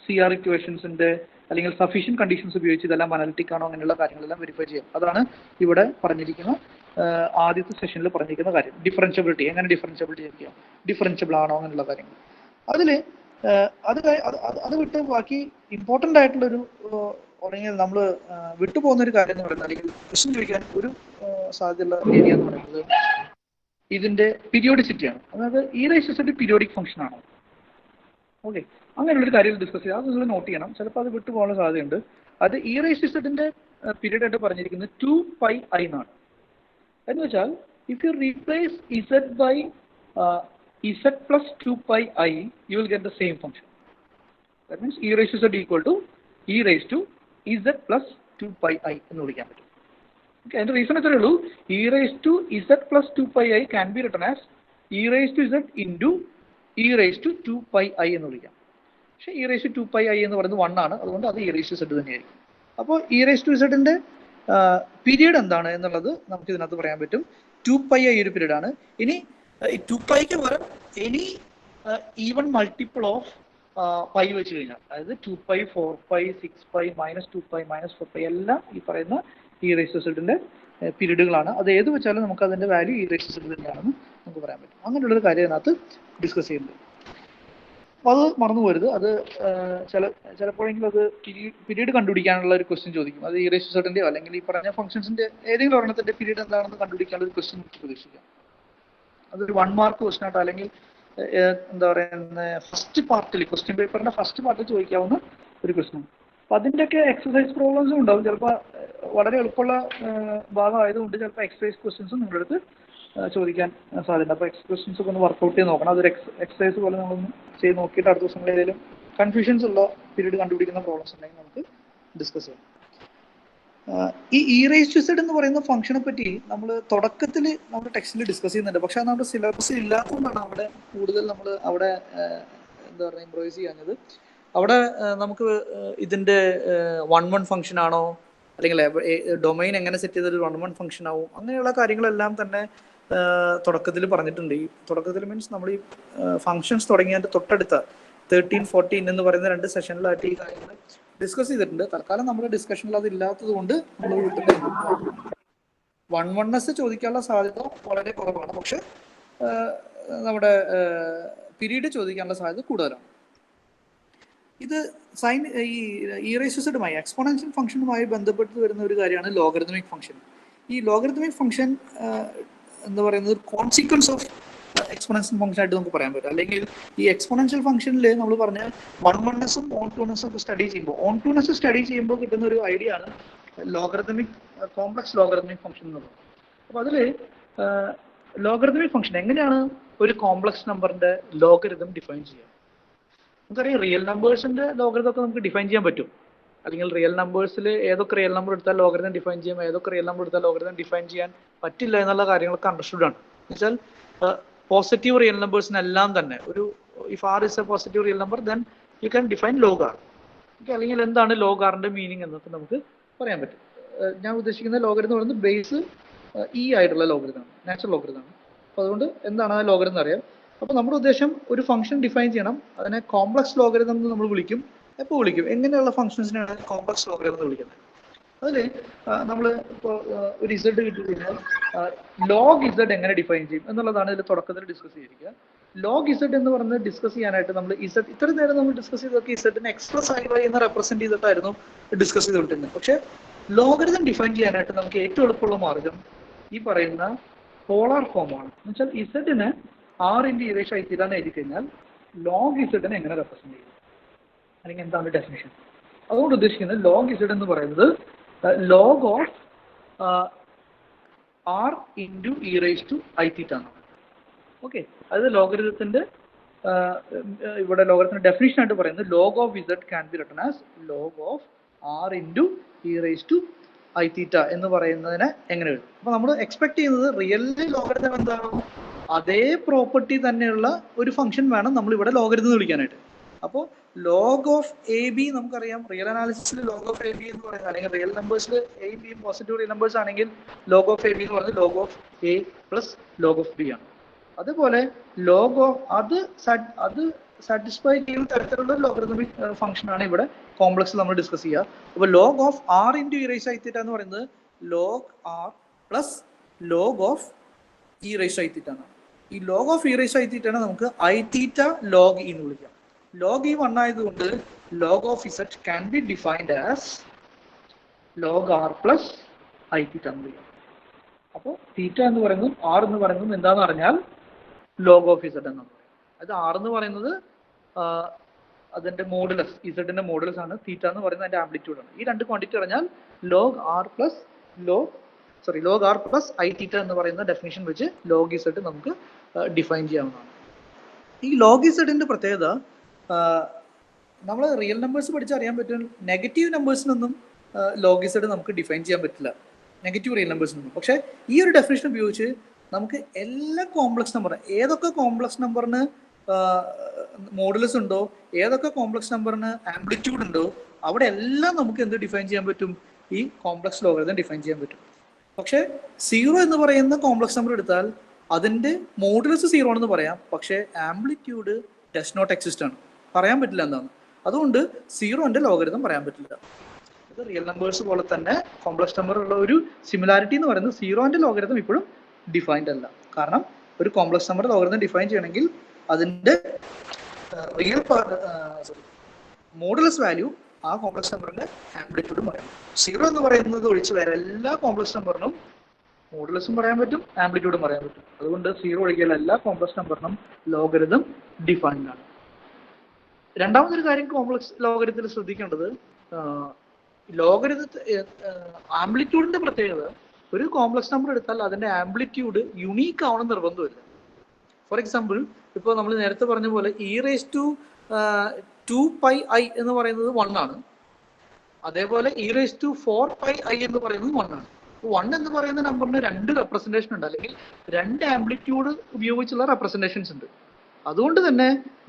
CR ഇക്വേഷൻസിന്റെ അല്ലെങ്കിൽ സഫീഷ്യന്റ് കണ്ടീഷൻസ് ഉപയോഗിച്ച് ഇതെല്ലാം അനലിറ്റിക് ആണോ അങ്ങനെയുള്ള കാര്യങ്ങളെല്ലാം വെരിഫൈ ചെയ്യാം. അതാണ് ഇവിടെ പറഞ്ഞിരിക്കുന്ന ആദ്യത്തെ സെഷനിൽ പറഞ്ഞിരിക്കുന്ന കാര്യം. ഡിഫറൻഷ്യബിലിറ്റി, എങ്ങനെ ഡിഫറൻഷ്യബിലിറ്റി ചെയ്യാം, ഡിഫറൻഷ്യബിൾ ആണോ അങ്ങനെയുള്ള കാര്യങ്ങൾ. അതിൽ അത് വിട്ട് ബാക്കി ഇമ്പോർട്ടൻ്റ് ആയിട്ടുള്ളൊരു അല്ലെങ്കിൽ നമ്മൾ വിട്ടുപോകുന്ന ഒരു കാര്യം എന്ന് പറയുന്നത്, അല്ലെങ്കിൽ ക്വസ്റ്റ്യൻ ചോദിക്കാൻ ഒരു സാധ്യതയുള്ള ഏരിയ എന്ന് പറയുന്നത് ഇതിന്റെ പീരിയോഡിസിറ്റിയാണ്. അതായത് e raise to z periodic function ആണോ? ഓക്കെ, അങ്ങനെയുള്ളൊരു കാര്യം ഡിസ്കസ് ചെയ്യുക. അത് നിങ്ങൾ നോട്ട് ചെയ്യണം, ചിലപ്പോൾ അത് വിട്ടുപോകാനുള്ള സാധ്യതയുണ്ട്. അത് ഈ റേസ് ടു ഇസഡിന്റെ പീരിയഡ് ആയിട്ട് പറഞ്ഞിരിക്കുന്നത് 2πi എന്നാണ്. എന്ന് വെച്ചാൽ if you replace z by z plus 2πi, you will get the same function. That means e raised to z equal to e raise to z plus 2πi എന്ന് വിളിക്കാൻ പറ്റും. ഓക്കെ, അതിന്റെ റീസൺ എത്രയേ ഉള്ളൂ, e raise to z plus 2πi can be written as e raise to z into e raise to 2πi എന്ന് വിളിക്കാം. പക്ഷേ ഇ റേസ് ടു 2πi എന്ന് പറയുന്നത് 1 ആണ്, അതുകൊണ്ട് അത് ഇ റേസ് ടു ഇസഡ് തന്നെയായിരിക്കും. അപ്പോൾ ഇ റേസ് ടു ഇസഡിന്റെ പീരീഡ് എന്താണ് എന്നുള്ളത് നമുക്ക് ഇതിനകത്ത് പറയാൻ പറ്റും. 2πi ഒരു പീരീഡ് ആണ്. ഇനി 2πക്ക് പകരം any even multiple of pi വെച്ച് കഴിഞ്ഞാൽ, അതായത് 2π 4π 6π -2π -4π എല്ലാം ഈ പറയുന്ന ഇ റേസ് ടു ഇസഡിന്റെ പീരീഡുകളാണ്. അത് ഏത് വെച്ചാലും നമുക്ക് അതിന്റെ value e raise to z തന്നെയാണെന്ന് നമുക്ക് പറയാൻ പറ്റും. അങ്ങനെയുള്ളൊരു കാര്യം അതിനകത്ത് ഡിസ്കസ് ചെയ്യുന്നത്. അപ്പോൾ അത് മറന്നു പോരുത്. അത് ചിലപ്പോഴെങ്കിലും അത് പീരീഡ് കണ്ടുപിടിക്കാനുള്ള ഒരു ക്വസ്റ്റ്യൻ ചോദിക്കും. അത് ഇ റേസ് ടു ഇസഡിന്റെയോ അല്ലെങ്കിൽ ഈ പറഞ്ഞ ഫംഗ്ഷൻസിന്റെ ഏതെങ്കിലും ഒരെണ്ണത്തിന്റെ പീരീഡ് എന്താണെന്ന് കണ്ടുപിടിക്കാനുള്ള ഒരു ക്വസ്റ്റ്യൻ നമുക്ക് പ്രതീക്ഷിക്കാം. അതൊരു 1 മാർക്ക് ക്വസ്റ്റ്യൻ ആയിട്ട് അല്ലെങ്കിൽ എന്താ പറയുന്ന ഫസ്റ്റ് പാർട്ടിൽ, ക്വസ്റ്റ്യൻ പേപ്പറിന്റെ ഫസ്റ്റ് പാർട്ടിൽ ചോദിക്കാവുന്ന ഒരു ക്വസ്റ്റ്യൻ. അപ്പൊ അതിന്റെയൊക്കെ എക്സസൈസ് പ്രോബ്ലംസും ഉണ്ടാവും. ചിലപ്പോൾ വളരെ എളുപ്പമുള്ള ഭാഗം ആയതുകൊണ്ട് ചിലപ്പോൾ എക്സസൈസ് ക്വസ്റ്റ്യൻസും നിങ്ങളുടെ അടുത്ത് ചോദിക്കാൻ സാധ്യത. അപ്പോൾ ക്വസ്റ്റ്യൻസ് ഒക്കെ ഒന്ന് വർക്ക്ഔട്ട് ചെയ്ത് നോക്കണം. അതൊരു എക്സസൈസ് പോലെ നമ്മളൊന്ന് ചെയ്ത് നോക്കിയിട്ട് അടുത്ത ദിവസങ്ങളിൽ ഏതെങ്കിലും കൺഫ്യൂഷൻസ് ഉള്ള പീരീഡ് കണ്ടുപിടിക്കുന്ന പ്രോബ്ലംസ് ഉണ്ടെങ്കിൽ നമുക്ക് ഡിസ്കസ് ചെയ്യാം. ഈ ഇ റേസ് ടു ഇസഡ് എന്ന് പറയുന്ന ഫംഗ്ഷനെ പറ്റി നമ്മൾ തുടക്കത്തിൽ നമ്മുടെ ടെക്സ്റ്റിൽ ഡിസ്കസ് ചെയ്യുന്നുണ്ട്. പക്ഷെ അത് നമ്മുടെ സിലബസിൽ ഇല്ലാത്തതുകൊണ്ടാണ് അവിടെ കൂടുതൽ നമ്മൾ അവിടെ എന്താ പറയുക ഇംപ്രൂവൈസ് ചെയ്യാഞ്ഞത്. അവിടെ നമുക്ക് ഇതിന്റെ 1-1 ഫംഗ്ഷൻ ആണോ അല്ലെങ്കിൽ ഡൊമൈൻ എങ്ങനെ സെറ്റ് ചെയ്തൊരു 1-1 ഫംഗ്ഷൻ ആവും, അങ്ങനെയുള്ള കാര്യങ്ങളെല്ലാം തന്നെ തുടക്കത്തിൽ പറഞ്ഞിട്ടുണ്ട്. ഈ തുടക്കത്തിൽ മീൻസ് നമ്മൾ ഈ ഫംഗ്ഷൻസ് തുടങ്ങിയതിന്റെ തൊട്ടടുത്ത 13-14 എന്ന് പറയുന്ന 2 സെഷനിലായിട്ട് ഈ കാര്യങ്ങൾ ഡിസ്കസ് ചെയ്തിട്ടുണ്ട്. തൽക്കാലം നമ്മുടെ ഡിസ്കഷനിൽ അത് ഇല്ലാത്തത് കൊണ്ട് നമ്മൾ വീട്ടിൽ 1-1s ചോദിക്കാനുള്ള സാധ്യത വളരെ കുറവാണ്. പക്ഷെ നമ്മുടെ പീരീഡ് ചോദിക്കാനുള്ള സാധ്യത കൂടുതലാണ്. ഇത് ഇ റേസ് ടു ഇസഡുമായി എക്സ്പോണൻഷ്യൽ ഫംഗ്ഷനുമായി ബന്ധപ്പെട്ട് വരുന്ന ഒരു കാര്യമാണ് ലോഗരിതമിക് ഫംഗ്ഷൻ. ഈ ലോഗരിതമിക് ഫംഗ്ഷൻ എന്ന് പറയുന്നത് കോൺസിക്വൻസ് ഓഫ് എക്സ്പോണൻഷ്യൽ ഫംഗ്ഷൻ ആയിട്ട് നമുക്ക് പറയാൻ പറ്റും. അല്ലെങ്കിൽ ഈ എക്സ്പോണൻഷ്യൽ ഫംഗ്ഷനിൽ നമ്മൾ പറഞ്ഞ 1-1എസും ഓൺ-2-നെസും ഒക്കെ സ്റ്റഡി ചെയ്യുമ്പോൾ, ഓൺ-2-നെസ് സ്റ്റഡി ചെയ്യുമ്പോൾ കിട്ടുന്ന ഒരു ഐഡിയ ആണ് ലോഗരിതമിക് കോംപ്ലക്സ് ലോഗരിതമിക് ഫംഗ്ഷൻ എന്നുള്ളത്. അപ്പോൾ അതിൽ ലോഗരിതമിക് ഫംഗ്ഷൻ എങ്ങനെയാണ് ഒരു കോംപ്ലക്സ് നമ്പറിന്റെ ലോഗരിതം ഡിഫൈൻ ചെയ്യുക? നമുക്കറിയാം റിയൽ നമ്പേഴ്സിന്റെ ലോഗരിതം ഒക്കെ നമുക്ക് ഡിഫൈൻ ചെയ്യാൻ പറ്റും. അല്ലെങ്കിൽ റിയൽ നമ്പേഴ്സിൽ ഏതൊക്കെ റിയൽ നമ്പർ എടുത്താൽ ലോഗരിതം ഡിഫൈൻ ചെയ്യാം, ഏതൊക്കെ റിയൽ നമ്പർ എടുത്താൽ ലോഗരിതം ഡിഫൈൻ ചെയ്യാൻ പറ്റില്ല എന്നുള്ള കാര്യങ്ങളൊക്കെ അണ്ടർസ്റ്റുഡ് ആണ്. എന്നുവെച്ചാൽ പോസിറ്റീവ് റിയൽ നമ്പേഴ്സിനെല്ലാം തന്നെ ഒരു if r is a positive real number then you can define log r. അല്ലെങ്കിൽ എന്താണ് ലോഗ് ആറിന്റെ മീനിങ് എന്നൊക്കെ നമുക്ക് പറയാൻ പറ്റും. ഞാൻ ഉദ്ദേശിക്കുന്ന ലോഗരിതം എന്ന് പറയുന്നത് ബേസ് ഇ ആയിട്ടുള്ള ലോഗരിതമാണ്, നാച്ചുറൽ ലോഗരിതമാണ്. അപ്പോൾ അതുകൊണ്ട് എന്താണ് ആ ലോഗരിതം അറിയാം. അപ്പോൾ നമ്മുടെ ഉദ്ദേശം ഒരു ഫംഗ്ഷൻ ഡിഫൈൻ ചെയ്യണം, അതിനെ കോംപ്ലക്സ് ലോഗരിതം എന്ന് നമ്മൾ വിളിക്കും. എപ്പോൾ വിളിക്കും? എങ്ങനെയുള്ള ഫംഗ്ഷൻസിനാണ് കോംപ്ലക്സ് ലോഗരിതം എന്ന് വിളിക്കുന്നത്? അതിൽ നമ്മൾ ഇപ്പോൾ ഒരു ഇസഡ് കിട്ടി കഴിഞ്ഞാൽ ലോഗ് ഇസഡ് എങ്ങനെ ഡിഫൈൻ ചെയ്യും എന്നുള്ളതാണ് ഇതിൽ തുടക്കത്തിൽ ഡിസ്കസ് ചെയ്തിരിക്കുക. ലോഗ് ഇസഡ് എന്ന് പറയുന്നത് ഡിസ്കസ് ചെയ്യാനായിട്ട് നമ്മൾ ഇസഡ് ഇത്ര നേരം നമ്മൾ ഡിസ്കസ് ചെയ്തൊക്കെ ഇസഡിനെ എക്സ്പ്രസ് ആയി എന്ന് റെപ്രസെന്റ് ചെയ്തിട്ടായിരുന്നു ഡിസ്കസ് ചെയ്തുകൊണ്ടിരുന്നത്. പക്ഷെ ലോഗരിതം ഡിഫൈൻ ചെയ്യാനായിട്ട് നമുക്ക് ഏറ്റവും എളുപ്പമുള്ള മാർഗം ഈ പറയുന്ന പോളാർ ഫോമാണ്. എന്ന് വെച്ചാൽ ഇസഡിന് r × e റേസ് i എന്ന് എഴുതി കഴിഞ്ഞാൽ ലോഗ് ഇസഡിനെ എങ്ങനെ റെപ്രസെന്റ് ചെയ്യും, അല്ലെങ്കിൽ എന്താണ് ഡെഫിനിഷൻ? അതുകൊണ്ട് ഉദ്ദേശിക്കുന്നത് ലോഗ് ഇസഡ് എന്ന് പറയുന്നത് log of r × e raise to i ആണ്. ഓക്കെ, അത് ലോഗരിതത്തിന്റെ ഇവിടെ ലോഗരിതത്തിന്റെ ഡെഫിനിഷൻ ആയിട്ട് പറയുന്നത് log of z can be written as log of r × e raise to i എന്ന് പറയുന്നതിനെ എങ്ങനെ എഴുതും? അപ്പൊ നമ്മൾ എക്സ്പെക്ട് ചെയ്യുന്നത് റിയലി ലോഗരിതം എന്താണോ അതേ പ്രോപ്പർട്ടി തന്നെയുള്ള ഒരു ഫംഗ്ഷൻ വേണം നമ്മൾ ഇവിടെ ലോഗരിതം വിളിക്കാനായിട്ട്. അപ്പോൾ ലോഗ് ഓഫ് എ ബി നമുക്കറിയാം, റിയൽ അനാലിസിസിൽ ലോഗ് ഓഫ് എ ബി എന്ന് പറയുന്നത്, അല്ലെങ്കിൽ റിയൽ നമ്പേഴ്സിൽ എയും ബിയും പോസിറ്റീവ് റിയൽ നമ്പേഴ്സ് ആണെങ്കിൽ ലോഗ് ഓഫ് എ ബി എന്ന് പറയുന്നത് log of a plus log of b ആണ്. അതുപോലെ ലോഗ് ഓഫ് അത് സാറ്റിസ്ഫൈ ചെയ്യുന്ന തരത്തിലുള്ള ലോഗരിതമിക് ഫംഗ്ഷൻ ആണ് ഇവിടെ കോംപ്ലക്സ് നമ്മൾ ഡിസ്കസ് ചെയ്യുക. അപ്പോൾ log of r × e raise i എന്ന് പറയുന്നത് log r plus log of e raise i ആണ്. ഈ log of e raise i നമുക്ക് i θ ലോഗ് e എന്ന് വിളിക്കാം. ലോഗ് e 1 ആയതുകൊണ്ട് log of z can be defined as log r plus i θ എന്ന് വിളിക്കാം. അപ്പോൾ തീറ്റ എന്ന് പറയുന്നതും r എന്ന് പറയുന്നതും എന്താണെന്ന് പറഞ്ഞാൽ ലോഗ് ഓഫ് ഇസഡ് എന്നാണ് പറയുന്നത്. അത് r എന്ന് പറയുന്നത് അതിന്റെ മോഡുലസ്, ഇസഡിന്റെ മോഡുലസ് ആണ്. തീറ്റ എന്ന് പറയുന്നത് അതിന്റെ ആംപ്ലിറ്റ്യൂഡ് ആണ്. ഈ രണ്ട് ക്വാണ്ടിറ്റി പറഞ്ഞാൽ ലോഗ് r പ്ലസ് i θ എന്ന് പറയുന്ന ഡെഫിനിഷൻ വെച്ച് ലോഗ് ഇസഡ് നമുക്ക് ഡിഫൈൻ ചെയ്യാവുന്നതാണ്. ഈ ലോഗ് ഇസഡിന്റെ പ്രത്യേകത നമ്മൾ റിയൽ നമ്പേഴ്സ് പഠിച്ചറിയാൻ പറ്റും, നെഗറ്റീവ് നമ്പേഴ്സിനൊന്നും ലോഗിസഡ് നമുക്ക് ഡിഫൈൻ ചെയ്യാൻ പറ്റില്ല, നെഗറ്റീവ് റിയൽ നമ്പേഴ്സിനൊന്നും. പക്ഷേ ഈ ഒരു ഡെഫിനേഷൻ ഉപയോഗിച്ച് നമുക്ക് എല്ലാ കോംപ്ലക്സ് നമ്പർ, ഏതൊക്കെ കോംപ്ലക്സ് നമ്പറിന് മോഡുലസ് ഉണ്ടോ, ഏതൊക്കെ കോംപ്ലക്സ് നമ്പറിന് ആംപ്ലിറ്റ്യൂഡ് ഉണ്ടോ, അവിടെ എല്ലാം നമുക്ക് എന്ത് ഡിഫൈൻ ചെയ്യാൻ പറ്റും, ഈ കോംപ്ലക്സ് ലോഗരിതം ഡിഫൈൻ ചെയ്യാൻ പറ്റും. പക്ഷേ 0 എന്ന് പറയുന്ന കോംപ്ലക്സ് നമ്പർ എടുത്താൽ അതിന്റെ മോഡുലസ് 0 ആണെന്ന് പറയാം, പക്ഷേ ആംപ്ലിറ്റ്യൂഡ് ഡസ് നോട്ട് എക്സിസ്റ്റ് ആണ്, പറയാൻ പറ്റില്ല എന്താണ്. അതുകൊണ്ട് 0ന്റെ ലോഗരിതം പറയാൻ പറ്റില്ല. ഇത് റിയൽ നമ്പേഴ്സ് പോലെ തന്നെ കോംപ്ലക്സ് നമ്പർ ഉള്ള ഒരു സിമിലാരിറ്റി എന്ന് പറയുന്നത് 0ന്റെ ലോഗരിതം ഇപ്പോഴും ഡിഫൈൻഡ് അല്ല. കാരണം ഒരു കോംപ്ലക്സ് നമ്പർ ലോഗരിതം ഡിഫൈൻ ചെയ്യണമെങ്കിൽ അതിന്റെ റിയൽ മോഡുലസ് വാല്യൂ ആ കോംപ്ലക്സ് നമ്പറിന്റെ ആംപ്ലിറ്റ്യൂഡും പറയാം. 0 എന്ന് പറയുന്നത് ഒഴിച്ച് വേറെ എല്ലാ കോംപ്ലക്സ് നമ്പറിനും മോഡുലസും പറയാൻ പറ്റും, ആംപ്ലിറ്റ്യൂഡും പറയാൻ പറ്റും. അതുകൊണ്ട് 0 ഒഴികെയുള്ള എല്ലാ കോംപ്ലക്സ് നമ്പറിനും ലോഗരിതം ഡിഫൈൻഡ് ആണ്. രണ്ടാമതൊരു കാര്യം കോംപ്ലക്സ് ലോഗരിതത്തിൽ ശ്രദ്ധിക്കേണ്ടത്, ആംപ്ലിറ്റ്യൂഡിന്റെ പ്രത്യേകത, ഒരു കോംപ്ലക്സ് നമ്പർ എടുത്താൽ അതിന്റെ ആംപ്ലിറ്റ്യൂഡ് യുണീക്ക് ആവണം നിർബന്ധമില്ല. ഫോർ എക്സാമ്പിൾ, ഇപ്പോൾ നമ്മൾ നേരത്തെ പറഞ്ഞ പോലെ e⁻²πi എന്ന് പറയുന്നത് 1 ആണ്. അതേപോലെ e⁴πi എന്ന് പറയുന്നത് 1 ആണ്. 1 എന്ന് പറയുന്ന നമ്പറിന് 2 റെപ്രസെന്റേഷൻ ഉണ്ട്, അല്ലെങ്കിൽ 2 ആംപ്ലിറ്റ്യൂഡ് ഉപയോഗിച്ചുള്ള റെപ്രസെന്റേഷൻസ് ഉണ്ട്. അതുകൊണ്ട് തന്നെ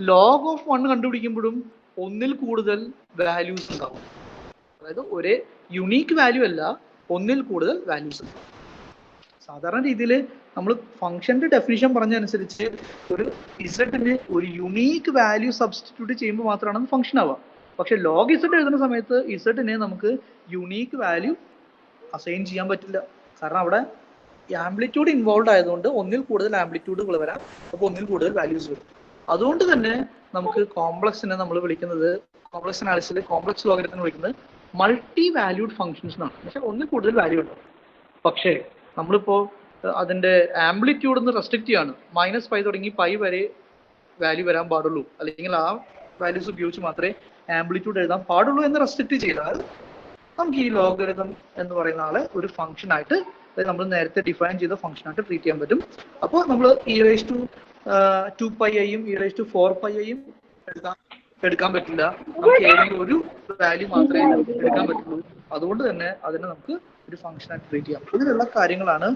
log of 1 കണ്ടുപിടിക്കുമ്പോഴും ഒന്നിൽ കൂടുതൽ വാല്യൂസ് ഉണ്ടാവും. അതായത് ഒരേ യുണീക്ക് വാല്യൂ അല്ല, ഒന്നിൽ കൂടുതൽ വാല്യൂസ് ഉണ്ട്. സാധാരണ രീതിയിൽ നമ്മൾ ഫംഗ്ഷന്റെ ഡെഫിനിഷൻ പറഞ്ഞതനുസരിച്ച് ഒരു ഇസഡിന് ഒരു യുണീക്ക് വാല്യൂ സബ്സ്റ്റിറ്റ്യൂട്ട് ചെയ്യുമ്പോൾ മാത്രമാണ് അത് ഫംഗ്ഷൻ ആവുക. പക്ഷെ ലോഗ് ഇസഡ് എഴുതുന്ന സമയത്ത് ഇസഡിനെ നമുക്ക് യുണീക്ക് വാല്യൂ അസൈൻ ചെയ്യാൻ പറ്റില്ല. കാരണം അവിടെ ആംപ്ലിറ്റ്യൂഡ് ഇൻവോൾവ് ആയതുകൊണ്ട് ഒന്നിൽ കൂടുതൽ ആംപ്ലിറ്റ്യൂഡുകൾ വരാം, അപ്പോൾ ഒന്നിൽ കൂടുതൽ വാല്യൂസ് വരും. അതുകൊണ്ട് തന്നെ നമുക്ക് കോംപ്ലക്സിനെ നമ്മൾ വിളിക്കുന്നത്, കോംപ്ലക്സ് അനാലിസിസിൽ കോംപ്ലക്സ് ലോഗരിതത്തിനെ വിളിക്കുന്നത് മൾട്ടി വാല്യൂഡ് ഫംഗ്ഷൻസ് എന്നാണ്. പക്ഷെ ഒന്നിൽ കൂടുതൽ വാല്യൂ ഉണ്ട്. പക്ഷേ നമ്മളിപ്പോ അതിന്റെ ആംപ്ലിറ്റ്യൂഡ് ഒന്ന് റെസ്ട്രിക്റ്റ് ചെയ്യാണ്, -π തുടങ്ങി π വരെ വാല്യൂ വരാൻ പാടുള്ളൂ, അല്ലെങ്കിൽ ആ വാല്യൂസ് ഉപയോഗിച്ച് മാത്രമേ ആംപ്ലിറ്റ്യൂഡ് എഴുതാൻ പാടുള്ളൂ എന്ന് റെസ്ട്രിക്റ്റ് ചെയ്താൽ നമുക്ക് ഈ ലോഗരിതം എന്ന് പറയുന്ന ആളെ ഒരു ഫംഗ്ഷൻ ആയിട്ട്, അതായത് നമ്മൾ നേരത്തെ ഡിഫൈൻ ചെയ്ത ഫംഗ്ഷൻ ആയിട്ട് ട്രീറ്റ് ചെയ്യാൻ പറ്റും. അപ്പോൾ നമ്മൾ e⁻²2πiയും e⁴πiയും എടുക്കാൻ പറ്റില്ല, നമുക്ക് ഏതെങ്കിലും ഒരു വാല്യൂ മാത്രമേ എടുക്കാൻ പറ്റുള്ളൂ. അതുകൊണ്ട് തന്നെ അതിനെ നമുക്ക് ഒരു ഫംഗ്ഷൻ ആയിട്ട് ട്രീറ്റ് ചെയ്യാം. ഇതിലുള്ള കാര്യങ്ങളാണ്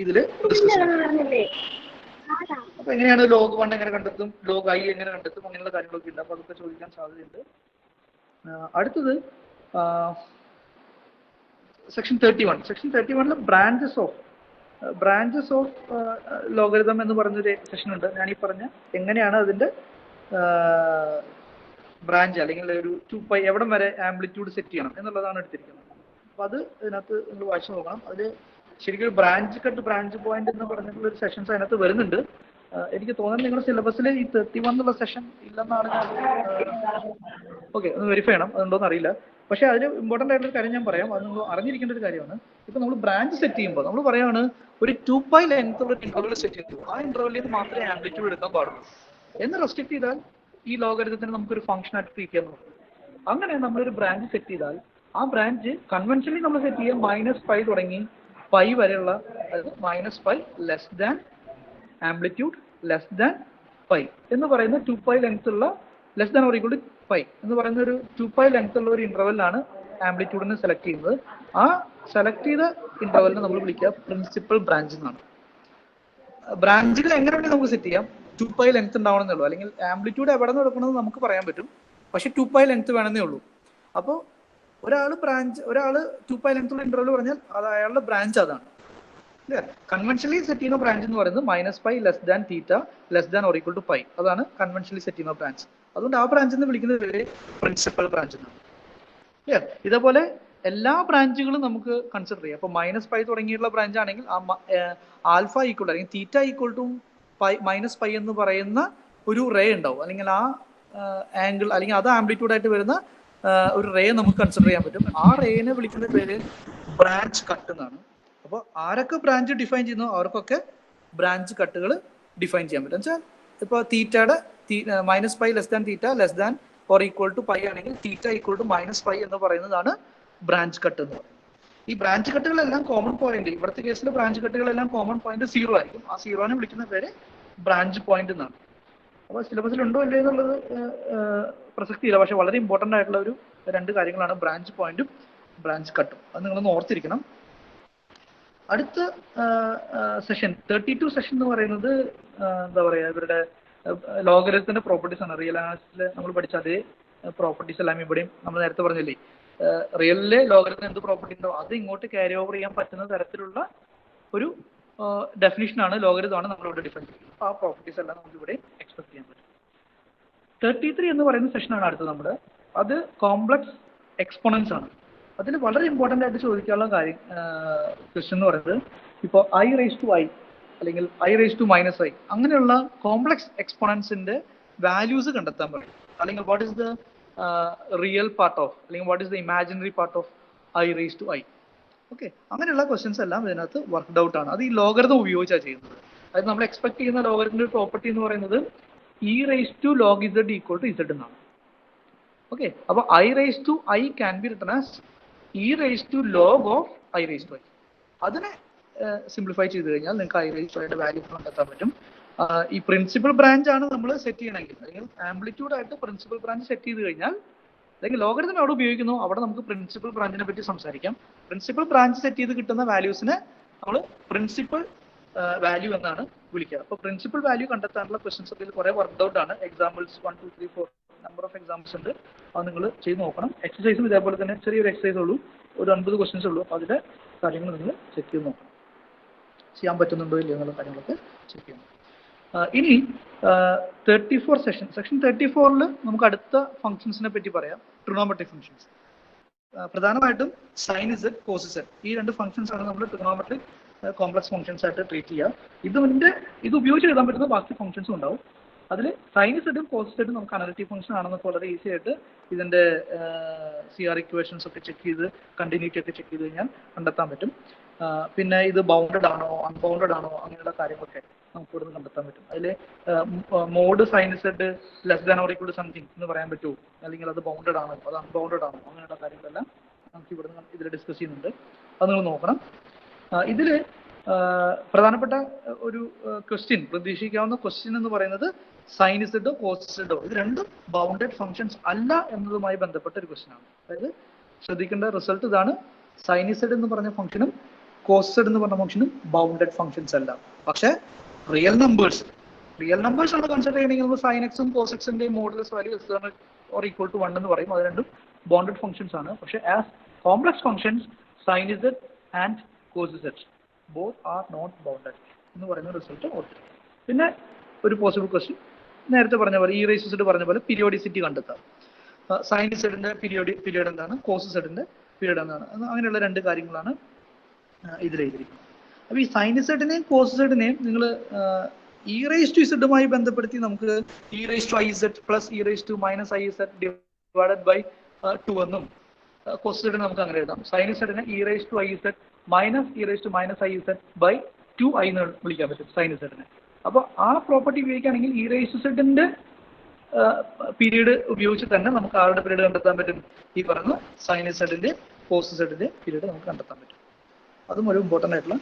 ഇതില് ഡിസ്കസ് ചെയ്യുന്നത്. അപ്പൊ എങ്ങനെയാണ് log 1 എങ്ങനെ കണ്ടെത്തും, log I എങ്ങനെ കണ്ടെത്തും, അങ്ങനെയുള്ള കാര്യങ്ങളൊക്കെ ഉണ്ട്. അപ്പൊ അതൊക്കെ ചോദിക്കാൻ സാധ്യതയുണ്ട്. അടുത്തത് section 31. Section 31 branches of logarithm എന്ന് പറഞ്ഞൊരു സെക്ഷൻ ഉണ്ട്. ഞാൻ ഈ പറഞ്ഞ എങ്ങനെയാണ് അതിന്റെ ബ്രാഞ്ച് അല്ലെങ്കിൽ ഒരു 2π എവിടം വരെ ആംപ്ലിറ്റ്യൂഡ് സെറ്റ് ചെയ്യണം എന്നുള്ളതാണ് എടുത്തിരിക്കുന്നത്. അപ്പൊ അത് ഇതിനകത്ത് നിങ്ങൾ വായിച്ചു നോക്കണം. അതിൽ ശരിക്കും ബ്രാഞ്ച് കട്ട്, ബ്രാഞ്ച് പോയിന്റ് എന്ന് പറഞ്ഞിട്ടുള്ള ഒരു സെഷൻസ് അതിനകത്ത് വരുന്നുണ്ട്. എനിക്ക് തോന്നുന്നത് നിങ്ങളുടെ സിലബസിൽ ഈ 31 എന്നുള്ള സെഷൻ ഇല്ലെന്നാണ് ഞാൻ, ഓക്കെ, ഒന്ന് വെരിഫൈ ചെയ്യണം, അതുണ്ടോന്ന് അറിയില്ല. പക്ഷെ അതിന് ഇമ്പോർട്ടന്റ് ആയിട്ടുള്ള കാര്യം ഞാൻ പറയാം, അത് നിങ്ങൾ അറിഞ്ഞിരിക്കേണ്ട ഒരു കാര്യമാണ്. ഇപ്പൊ നമ്മൾ ബ്രാഞ്ച് സെറ്റ് ചെയ്യുമ്പോൾ നമ്മൾ പറയാണ് ഒരു 2π ലെങ്ത് ഉള്ള ഇന്റർവൽ സെറ്റ് ചെയ്തു, ആ ഇന്റർവെല്ലിൽ മാത്രമേ ആംപ്ലിറ്റ്യൂഡ് എടുക്കാൻ പാടുള്ളൂ എന്ന് റെസ്ട്രിക്ട് ചെയ്താൽ ഈ ലോഗരിതത്തിന് നമുക്കൊരു ഫംഗ്ഷൻ ആയിട്ട് ട്രീറ്റ് ചെയ്യാൻ പറ്റും. അങ്ങനെ നമ്മളൊരു ബ്രാഞ്ച് സെറ്റ് ചെയ്താൽ ആ ബ്രാഞ്ച് കൺവെൻഷനലി നമ്മൾ സെറ്റ് ചെയ്യുക -π തുടങ്ങി π വരെയുള്ള, അതായത് -π less than amplitude less than π എന്ന് പറയുന്ന 2π ലെങ്ത് ഉള്ള, less than or equal to π എന്ന് പറയുന്ന ഒരു 2π ലെങ്ത് ഉള്ള ഒരു ഇന്റർവെല്ലാണ് ആംപ്ലിറ്റ്യൂഡിനെ സെലക്ട് ചെയ്യുന്നത്. ആ സെലക്ട് ചെയ്ത ഇന്റർവെല്ലിനെ നമ്മൾ വിളിക്കുക പ്രിൻസിപ്പൽ ബ്രാഞ്ച് എന്നാണ്. ബ്രാഞ്ചുകൾ എങ്ങനെ വേണമെങ്കിൽ നമുക്ക് സെറ്റ് ചെയ്യാം, 2π ലെങ്ത് ഉണ്ടാവണമെന്നേ ഉള്ളൂ, അല്ലെങ്കിൽ ആംപ്ലിറ്റ്യൂഡ് എവിടെ നിന്ന് എടുക്കണമെന്ന് നമുക്ക് പറയാൻ പറ്റും, പക്ഷെ 2π ലെങ്ത് വേണമെന്നേ ഉള്ളൂ. അപ്പോൾ ഒരാൾ 2π ലെങ്ത് ഉള്ള ഇന്റർവെൽ പറഞ്ഞാൽ അത് അയാളുടെ ബ്രാഞ്ച് അതാണ്. കൺവെൻഷനലി സെറ്റ് ചെയ്യുന്ന ബ്രാഞ്ച് എന്ന് പറയുന്നത് -π less than theta less than or equal to π, അതാണ് കൺവെൻഷനലി സെറ്റ് ചെയ്യുന്ന ബ്രാഞ്ച്. അതുകൊണ്ട് ആ ബ്രാഞ്ച് എന്ന് വിളിക്കുന്നത് പേര് പ്രിൻസിപ്പൽ ബ്രാഞ്ച് എന്നാണ്. ഇതേപോലെ എല്ലാ ബ്രാഞ്ചുകളും നമുക്ക് കൺസിഡർ ചെയ്യാം. അപ്പോൾ -π തുടങ്ങിയുള്ള ബ്രാഞ്ച് ആണെങ്കിൽ ആൽഫ ഈക്വൽ അല്ലെങ്കിൽ തീറ്റ ഈക്വൽ ടു -π എന്ന് പറയുന്ന ഒരു റേ ഉണ്ടാവും, അല്ലെങ്കിൽ ആ ആംഗിൾ അല്ലെങ്കിൽ അത് ആംപ്ലിറ്റ്യൂഡ് ആയിട്ട് വരുന്ന ഒരു റേ നമുക്ക് കൺസിഡർ ചെയ്യാൻ പറ്റും. ആ റേനെ വിളിക്കുന്ന പേര് ബ്രാഞ്ച് കട്ട് എന്നാണ്. അപ്പോൾ ആരൊക്കെ ബ്രാഞ്ച് ഡിഫൈൻ ചെയ്യുന്നു അവർക്കൊക്കെ ബ്രാഞ്ച് കട്ടുകൾ ഡിഫൈൻ ചെയ്യാൻ പറ്റും. വെച്ചാൽ ഇപ്പോൾ തീറ്റയുടെ -π less than theta less than or equal to π ആണെങ്കിൽ തീറ്റ ഈക്വൽ ടു -π എന്ന് പറയുന്നതാണ് ബ്രാഞ്ച് കട്ട് എന്ന് പറയുന്നത്. ഈ ബ്രാഞ്ച് കട്ടുകളെല്ലാം കോമൺ പോയിന്റ്, ഇവിടുത്തെ കേസിൽ ബ്രാഞ്ച് കട്ടുകളെല്ലാം കോമൺ പോയിന്റ് 0 ആയിരിക്കും. ആ 0നെ വിളിക്കുന്ന പേര് ബ്രാഞ്ച് പോയിന്റ് എന്നാണ്. അപ്പോൾ സിലബസിൽ ഉണ്ടോ ഇല്ലേ എന്നുള്ളത് പ്രസക്തിയില്ല. പക്ഷെ വളരെ ഇമ്പോർട്ടൻ്റ് ആയിട്ടുള്ള ഒരു 2 കാര്യങ്ങളാണ് ബ്രാഞ്ച് പോയിന്റും ബ്രാഞ്ച് കട്ടും. അത് നിങ്ങളൊന്ന് ഓർത്തിരിക്കണം. അടുത്ത സെഷൻ 32 സെഷൻ എന്ന് പറയുന്നത് എന്താ പറയുക, ഇവരുടെ ലോഗരിതത്തിന്റെ പ്രോപ്പർട്ടീസ് ആണ്. റിയൽ അനാലിസിസിൽ നമ്മൾ പഠിച്ച അതേ പ്രോപ്പർട്ടീസ് എല്ലാം ഇവിടെയും നമ്മൾ നേരത്തെ പറഞ്ഞില്ലേ, റിയലിലെ ലോഗരിതം എന്ത് പ്രോപ്പർട്ടി ഉണ്ടോ അത് ഇങ്ങോട്ട് ക്യാരി ഓവർ ചെയ്യാൻ പറ്റുന്ന തരത്തിലുള്ള ഒരു ഡെഫിനിഷനാണ്, ലോഗരിതമാണ് നമ്മളിവിടെ ഡിഫൈൻ ചെയ്യുന്നത്. അപ്പോൾ ആ പ്രോപ്പർട്ടീസ് എല്ലാം നമുക്ക് ഇവിടെ എക്സ്പെക്ട് ചെയ്യാൻ പറ്റും. 33 എന്ന് പറയുന്ന സെഷനാണ് അടുത്തത് നമ്മുടെ. അത് കോംപ്ലക്സ് എക്സ്പോണൻസ് ആണ്. അതിൽ വളരെ ഇമ്പോർട്ടൻ്റ് ആയിട്ട് ചോദിക്കാനുള്ള കാര്യം ക്വസ്റ്റ്യൻ എന്ന് പറയുന്നത്, ഇപ്പോൾ i⁻i അല്ലെങ്കിൽ i⁻⁻i അങ്ങനെയുള്ള കോംപ്ലക്സ് എക്സ്പോണൻസിന്റെ വാല്യൂസ് കണ്ടെത്താൻ പറയും. അല്ലെങ്കിൽ what is the real part of, അല്ലെങ്കിൽ what is the imaginary part of i⁻i. Okay, അങ്ങനെയുള്ള ക്വസ്റ്റ്യൻസ് എല്ലാം ഇതിനകത്ത് വർക്ക്ഡ് ഔട്ട് ആണ്. അത് ഈ ലോഗരിതം ഉപയോഗിച്ചാണ് ചെയ്യുന്നത്. അതായത് നമ്മൾ എക്സ്പെക്ട് ചെയ്യുന്ന ലോഗരിതത്തിന്റെ പ്രോപ്പർട്ടി എന്ന് പറയുന്നത് e⁻log z = z എന്നാണ്. ഓക്കെ, അപ്പോൾ i⁻i can be written as e⁻log of i⁻i. അതിനെ സിംപ്ലിഫൈ ചെയ്ത് കഴിഞ്ഞാൽ നിങ്ങൾക്ക് i⁻i വാല്യൂ കണ്ടെത്താൻ പറ്റും. ഈ പ്രിൻസിപ്പൽ ബ്രാഞ്ച് ആണ് നമ്മൾ സെറ്റ് ചെയ്യണമെങ്കിൽ, അല്ലെങ്കിൽ ആംപ്ലിറ്റ്യൂഡ് ആയിട്ട് പ്രിൻസിപ്പൽ ബ്രാഞ്ച് സെറ്റ് ചെയ്ത് കഴിഞ്ഞാൽ, അല്ലെങ്കിൽ ലോഗരിതം എവിടെ ഉപയോഗിക്കുന്നു അവിടെ നമുക്ക് പ്രിൻസിപ്പൽ ബ്രാഞ്ചിനെ പറ്റി സംസാരിക്കാം. പ്രിൻസിപ്പൽ ബ്രാഞ്ച് സെറ്റ് ചെയ്ത് കിട്ടുന്ന വാല്യൂസിനെ നമ്മൾ പ്രിൻസിപ്പൽ വാല്യൂ എന്നാണ് വിളിക്കുക. അപ്പോൾ പ്രിൻസിപ്പൽ വാല്യൂ കണ്ടെത്താനുള്ള ക്വസ്റ്റൻസ് ഒക്കെ കുറെ വർക്ക്ഡ് ഔട്ട് ആണ്. എക്സാമ്പിൾസ് 1, 2, 3, 4 നമ്പർ ഓഫ് എക്സാമ്പിൾസ് ഉണ്ട്. അത് നിങ്ങൾ ചെയ്ത് നോക്കണം. എക്സസൈസും ഇതേപോലെ തന്നെ ചെറിയൊരു എക്സസൈസ് ഉള്ളൂ, ഒരു 9 ക്വസ്റ്റൻസ് ഉള്ളൂ. അപ്പോൾ അതിന്റെ കാര്യങ്ങൾ നിങ്ങൾ ചെക്ക് ചെയ്ത് നോക്കണം, ചെയ്യാൻ പറ്റുന്നുണ്ടോ ഇല്ലയോ എന്നുള്ള കാര്യങ്ങളൊക്കെ ചെക്ക് ചെയ്യണം. ഇനി 34 സെക്ഷൻ 34 നമുക്ക് അടുത്ത ഫംഗ്ഷൻസിനെ പറ്റി പറയാം. ട്രിഗണോമെട്രിക് ഫംഗ്ഷൻസ്, പ്രധാനമായിട്ടും സൈൻ z, കോസ് z, ഈ 2 ഫംഗ്ഷൻസ് ആണ് നമ്മൾ ട്രിഗണോമെട്രിക് കോംപ്ലക്സ് ഫംഗ്ഷൻസ് ആയിട്ട് ട്രീറ്റ് ചെയ്യുക. ഇത് ഉപയോഗിച്ച് എഴുതാൻ പറ്റുന്ന ബാക്കി ഫംഗ്ഷൻസും ഉണ്ടാവും. അതിൽ സൈൻ z ഉം കോസ് z ഉം നമുക്ക് അനലിറ്റിക് ഫംഗ്ഷൻ ആണെന്നൊക്കെ വളരെ ഈസി ആയിട്ട് ഇതിന്റെ CR ഇക്വേഷൻസ് ഒക്കെ ചെക്ക് ചെയ്ത് കണ്ടിന്യൂറ്റി ഒക്കെ ചെക്ക് ചെയ്ത് കഴിഞ്ഞാൽ കണ്ടെത്താൻ പറ്റും. പിന്നെ ഇത് ബൗണ്ടഡ് ആണോ അൺബൗണ്ടഡ് ആണോ അങ്ങനെയുള്ള കാര്യങ്ങളൊക്കെ നമുക്ക് ഇവിടുന്ന് കണ്ടെത്താൻ പറ്റും. അതിൽ mod sine z less than or equal to something എന്ന് പറയാൻ പറ്റുമോ, അല്ലെങ്കിൽ അത് ബൗണ്ടഡ് ആണോ അത് അൺബൗണ്ടഡ് ആണോ, അങ്ങനെയുള്ള കാര്യങ്ങളെല്ലാം നമുക്ക് ഇവിടുന്ന് ഇതിൽ ഡിസ്കസ് ചെയ്യുന്നുണ്ട്. അത് നിങ്ങൾ നോക്കണം. ഇതിൽ പ്രധാനപ്പെട്ട ഒരു ക്വസ്റ്റ്യൻ, പ്രതീക്ഷിക്കാവുന്ന ക്വസ്റ്റ്യൻ എന്ന് പറയുന്നത് സൈൻ z കോസ് z ഇത് രണ്ടും ബൗണ്ടഡ് ഫംഗ്ഷൻസ് അല്ല എന്നതുമായി ബന്ധപ്പെട്ട ഒരു ക്വസ്റ്റ്യൻ ആണ്. അതായത് ശ്രദ്ധിക്കേണ്ട റിസൾട്ട് ഇതാണ്, സൈൻ z എന്ന് പറഞ്ഞ ഫംഗ്ഷനും കോസ് z എന്ന് പറഞ്ഞ ഫംഗ്ഷനും ബൗണ്ടഡ് ഫംഗ്ഷൻസ് അല്ല. പക്ഷേ റിയൽ നമ്പേഴ്സ് ആണ് കൺസിഡർ ചെയ്യണമെങ്കിൽ നമ്മൾ സൈൻ എക്സും കോസ് എക്സിന്റെ modulus value or equal to 1 എന്ന് പറയും. അത് രണ്ടും ബൗണ്ടഡ് ഫംഗ്ഷൻസ് ആണ്. പക്ഷേ as complex functions sine z and cos z both are not bounded എന്ന് പറയുന്ന റിസൾട്ട് ഓർത്തിരിക്കും. പിന്നെ ഒരു പോസിബിൾ ക്വസ്റ്റ്യൻ നേരത്തെ പറഞ്ഞ പോലെ e⁻z പറഞ്ഞ പോലെ പീരിയോഡിസിറ്റി കണ്ടെത്താം. സൈൻ z പീരിയഡ് എന്താണ്, കോസ് z പീരിയഡ് എന്താണ്, അങ്ങനെയുള്ള 2 കാര്യങ്ങളാണ് ഇതിൽ എഴുതിയിരിക്കുന്നത്. അപ്പോൾ ഈ സൈൻ z-നെയും കോസ് z-നെയും നിങ്ങൾ e⁻z ബന്ധപ്പെടുത്തി നമുക്ക് e⁻iz plus e⁻−iz divided by 2 എന്നും, കോസ് z നമുക്ക് അങ്ങനെ എഴുതാം. Sign z-നെ e⁻iz minus e⁻−iz by 2i എന്ന് വിളിക്കാൻ പറ്റും സൈൻ z-നെ. അപ്പോൾ ആ പ്രോപ്പർട്ടി ഉപയോഗിക്കുകയാണെങ്കിൽ e⁻z-ന്റെ പീരീഡ് ഉപയോഗിച്ച് തന്നെ നമുക്ക് ആരുടെ പീരീഡ് കണ്ടെത്താൻ പറ്റും, ഈ പറഞ്ഞ സൈൻ z-ന്റെ കോസ് z-ന്റെ പീരീഡ് നമുക്ക് കണ്ടെത്താൻ പറ്റും. അതും ഒരു ഇമ്പോർട്ടൻ്റ് ആയിട്ടുള്ള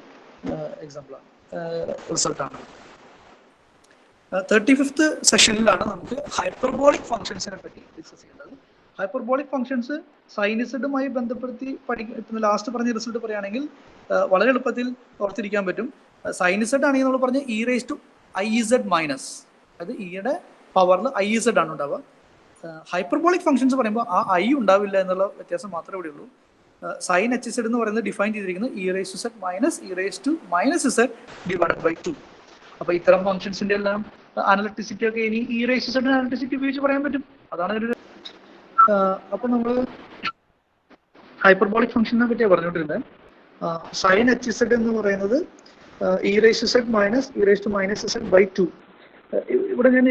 എക്സാമ്പിളാണ്, റിസൾട്ടാണ്. 35th സെഷനിലാണ് നമുക്ക് ഹൈപ്പർബോളിക് ഫംഗ്ഷൻസിനെ പറ്റി ഡിസ്കസ് ചെയ്യുന്നത്. ഹൈപ്പർബോളിക് ഫംഗ്ഷൻസ് സൈൻ z-മായി ബന്ധപ്പെടുത്തി പഠിക്കുന്ന ലാസ്റ്റ് പറഞ്ഞ റിസൾട്ട് പറയുകയാണെങ്കിൽ വളരെ എളുപ്പത്തിൽ ഓർത്തിരിക്കാൻ പറ്റും. സൈൻ z ആണെങ്കിൽ നമ്മൾ പറഞ്ഞ e⁻iz മൈനസ്, അതായത് ഇയുടെ പവറിൽ iz ആണ് ഉണ്ടാവുക. ഹൈപ്പർബോളിക് ഫംഗ്ഷൻസ് പറയുമ്പോൾ ആ ഐ ഉണ്ടാവില്ല എന്നുള്ള വ്യത്യാസം മാത്രമേ ഇവിടെ ഉള്ളൂ. സൈൻ hz എന്ന് പറയുന്നത് ഡിഫൈൻ ചെയ്തിരിക്കുന്നത് e⁻z minus e⁻−z divided by 2. അപ്പോൾ ഇത്തരം ഫംഗ്ഷൻസിന്റെ എല്ലാം അനലിറ്റിസിറ്റി ഒക്കെ ഇനി e⁻z അനലിറ്റിസിറ്റി ഉപയോഗിച്ച് പറയാൻ പറ്റും. അതാണ് ഒരു അപ്പൊ നമ്മൾ ഹൈപ്പർബോളിക് ഫംഗ്ഷനെ പറ്റിയാണ് പറഞ്ഞുകൊണ്ടിരുന്നത്. സൈൻ hz എന്ന് പറയുന്നത് e⁻z മൈനസ് e⁻−z ബൈ 2. ഇവിടെ ഞാൻ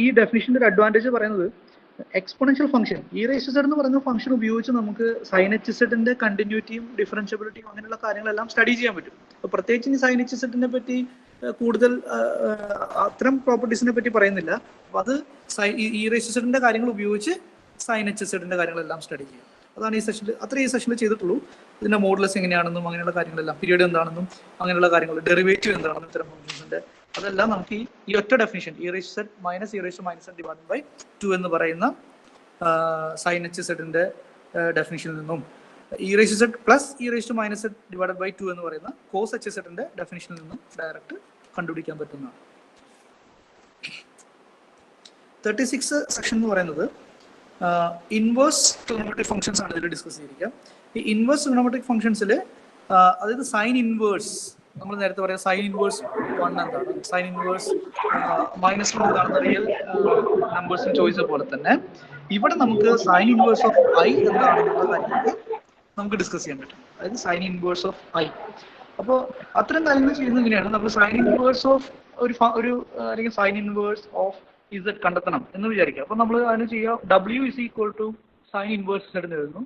ഈ ഡെഫിനിഷന്റെ ഒരു അഡ്വാൻറ്റേജ് പറയുന്നത്, എക്സ്പോണൻഷ്യൽ ഫംഗ്ഷൻ e⁻z എന്ന് പറയുന്ന ഫംഗ്ഷൻ ഉപയോഗിച്ച് നമുക്ക് സൈൻ hz-ന്റെ കണ്ടിന്യൂറ്റിയും ഡിഫറൻഷ്യബിലിറ്റിയും അങ്ങനെയുള്ള കാര്യങ്ങളെല്ലാം സ്റ്റഡി ചെയ്യാൻ പറ്റും. അപ്പോൾ പ്രത്യേകിച്ച് ഇനി സൈൻ hz-നെ പറ്റി കൂടുതൽ അത്തരം പ്രോപ്പർട്ടീസിനെ പറ്റി പറയുന്നില്ല. അപ്പോൾ അത് e⁻z-ന്റെ കാര്യങ്ങൾ ഉപയോഗിച്ച് സൈൻ hz-ന്റെ കാര്യങ്ങളെല്ലാം സ്റ്റഡി ചെയ്യാം. അതാണ് ഈ സെഷനിൽ ചെയ്തിട്ടുള്ളൂ. ഇതിന്റെ മോഡുലസ് എങ്ങനെയാണെന്നും അങ്ങനെയുള്ള കാര്യങ്ങളെല്ലാം, പീരീഡ് എന്താണെന്നും അങ്ങനെയുള്ള കാര്യങ്ങൾ, ഡെറിവേറ്റീവ് എന്താണെന്നും ഇത്തരം ഫംഗ്ഷൻസിന്റെ അതെല്ലാം നമുക്ക് ഈ ഒറ്റ definition e raised to z minus e raised to minus z divided by 2 എന്ന് പറയുന്ന sin hzന്റെ ഡെഫിനിഷനിൽ നിന്നും e raised to z plus e raised to minus z divided by 2 എന്ന് പറയുന്ന cos hzന്റെ ഡെഫിനിഷനിൽ നിന്നും ഡയറക്റ്റ് കണ്ടുപിടിക്കാൻ പറ്റുന്നതാണ്. 36 സെക്ഷൻ എന്ന് പറയുന്നത് ഇൻവേഴ്സ് ട്രിഗണോമെട്രിക് ഫംഗ്ഷൻസ് ആണ് ഇതിൽ ഡിസ്കസ് ചെയ്തിരിക്കുക. ഈ ഇൻവേഴ്സ് ട്രിഗണോമെട്രിക് ഫംഗ്ഷൻസിൽ അതായത് സൈൻ ഇൻവേഴ്സ്, നമ്മൾ നേരത്തെ പറയാം സൈൻ ഇൻവേഴ്സ് 1 എന്താണ്, സൈൻ ഇൻവേഴ്സ് -1 എന്താണ് റിയൽ നമ്പേഴ്സിന് ചോയ്സ് പോലെ തന്നെ ഇവിടെ നമുക്ക് സൈൻ ഇൻവേഴ്സ് ഓഫ് ഐ എന്താണെന്നുള്ള കാര്യങ്ങൾ നമുക്ക് ഡിസ്കസ് ചെയ്യാൻ പറ്റും. അതായത് സൈൻ ഇൻവേഴ്സ് ഓഫ് ഐ. അപ്പോൾ അത്തരം കാര്യങ്ങൾ ചെയ്യുന്നത് ഇങ്ങനെയാണ്. നമ്മൾ സൈൻ ഇൻവേഴ്സ് ഓഫ് ഒരു അല്ലെങ്കിൽ സൈൻ ഇൻവേഴ്സ് ഓഫ് ഇസഡ് കണ്ടെത്തണം എന്ന് വിചാരിക്കുക. അപ്പോൾ നമ്മൾ അതിന് ചെയ്യുക W is equal to sine inverse z എന്ന് എഴുതുന്നു.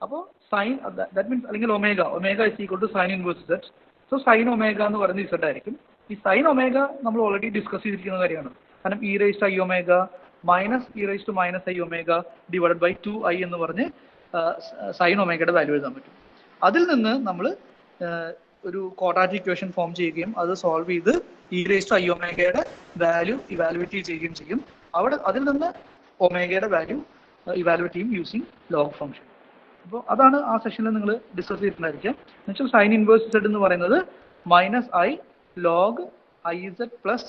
അപ്പോൾ സൈൻ ദാറ്റ് മീൻസ് അല്ലെങ്കിൽ omega is equal to sine inverse z. So sine omega എന്ന് പറയുന്നത് ഇസഡ് ആയിരിക്കും. ഈ സൈൻ ഒമേഗ നമ്മൾ ഓൾറെഡി ഡിസ്കസ് ചെയ്തിരിക്കുന്ന കാര്യമാണ്. കാരണം e raised to i omega minus e raised to minus i omega divided by 2i എന്ന് പറഞ്ഞ് സൈൻ ഒമേഗയുടെ വാല്യൂ എഴുതാൻ പറ്റും. അതിൽ നിന്ന് നമ്മൾ ഒരു ക്വാഡ്രാറ്റിക് ഇക്വേഷൻ ഫോം ചെയ്യുകയും അത് സോൾവ് ചെയ്ത് e raised to i ഒമേഗയുടെ വാല്യൂ ഇവാലുവേറ്റ് ചെയ്യുകയും ചെയ്യും. അവിടെ അതിൽ നിന്ന് ഒമേഗയുടെ വാല്യൂ ഇവാലുവേറ്റ് ചെയ്യും യൂസിങ് ലോഗ് ഫംഗ്ഷൻ. അപ്പോൾ അതാണ് ആ സെഷനിൽ നിങ്ങൾ ഡിസ്കസ് ചെയ്തിട്ടുണ്ടായിരിക്കുക. എന്നുവെച്ചാൽ സൈൻ ഇൻവേഴ്സ് ഇസഡ് എന്ന് പറയുന്നത് -i log iz plus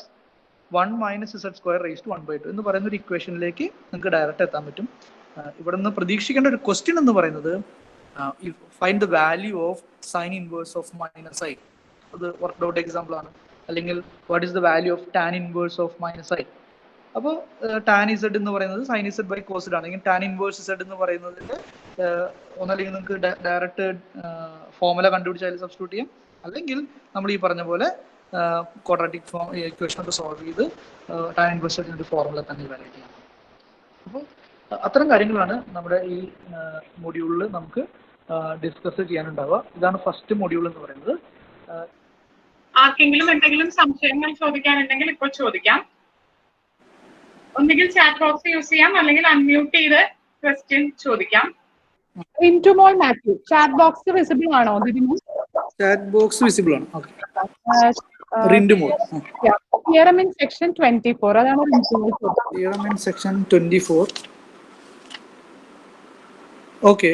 1 minus z square raised to 1/2 എന്ന് പറയുന്ന ഒരു ഇക്വേഷനിലേക്ക് നിങ്ങൾക്ക് ഡയറക്റ്റ് എത്താൻ പറ്റും. ഇവിടെ നിന്ന് പ്രതീക്ഷിക്കേണ്ട ഒരു ക്വസ്റ്റ്യൻ എന്ന് പറയുന്നത് find the value of sine inverse of -i. അത് വർക്ക്ഡ് ഔട്ട് എക്സാമ്പിൾ ആണ്. അല്ലെങ്കിൽ what is the value of tan inverse of -i. അപ്പോൾ ടാൻ ഇസഡ് എന്ന് പറയുന്നത് സൈൻ ഇസഡ് ബൈ കോസ്ഡ് ആണ്. അല്ലെങ്കിൽ ടാൻ ഇൻവേഴ്സ് ഇസഡ് എന്ന് പറയുന്നതിന്റെ ഒന്നല്ലെങ്കിൽ നിങ്ങൾക്ക് ഡയറക്റ്റ് ഫോർമുല കണ്ടുപിടിച്ചാൽ സബ്സ്റ്റിറ്റ്യൂട്ട് ചെയ്യാം, അല്ലെങ്കിൽ നമ്മൾ ഈ പറഞ്ഞ പോലെ ക്വാഡ്രാറ്റിക് ഇക്വേഷൻ ഒക്കെ സോൾവ് ചെയ്ത് ടാൻ ഇൻവേഴ്സ് ഇസഡിന്റെ ഫോർമുല തന്നെ വാലിഡേറ്റ് ചെയ്യാം. അപ്പോൾ അത്തരം കാര്യങ്ങളാണ് നമ്മുടെ ഈ മൊഡ്യൂളിൽ നമുക്ക് ഡിസ്കസ് ചെയ്യാനുണ്ടാവുക. ഇതാണ് ഫസ്റ്റ് മൊഡ്യൂൾ എന്ന് പറയുന്നത്. ആർക്കെങ്കിലും എന്തെങ്കിലും സംശയങ്ങൾ ചോദിക്കാനുണ്ടെങ്കിൽ ഇപ്പോൾ ചോദിക്കാം. ഒന്നുകിൽ ചാറ്റ് ബോക്സ് യൂസ് ചെയ്യാം, അല്ലെങ്കിൽ അൺമ്യൂട്ട് ചെയ്ത് ക്വസ്റ്റ്യൻ ചോദിക്കാം. Rintumol Mathew, chat box visible ആണോ? ചാറ്റ് ബോക്സ് വിസിബിൾ ആണ്. Okay. Rintumol theorem in section 24 അതാണ് Rintumol. Theorem in section 24. Okay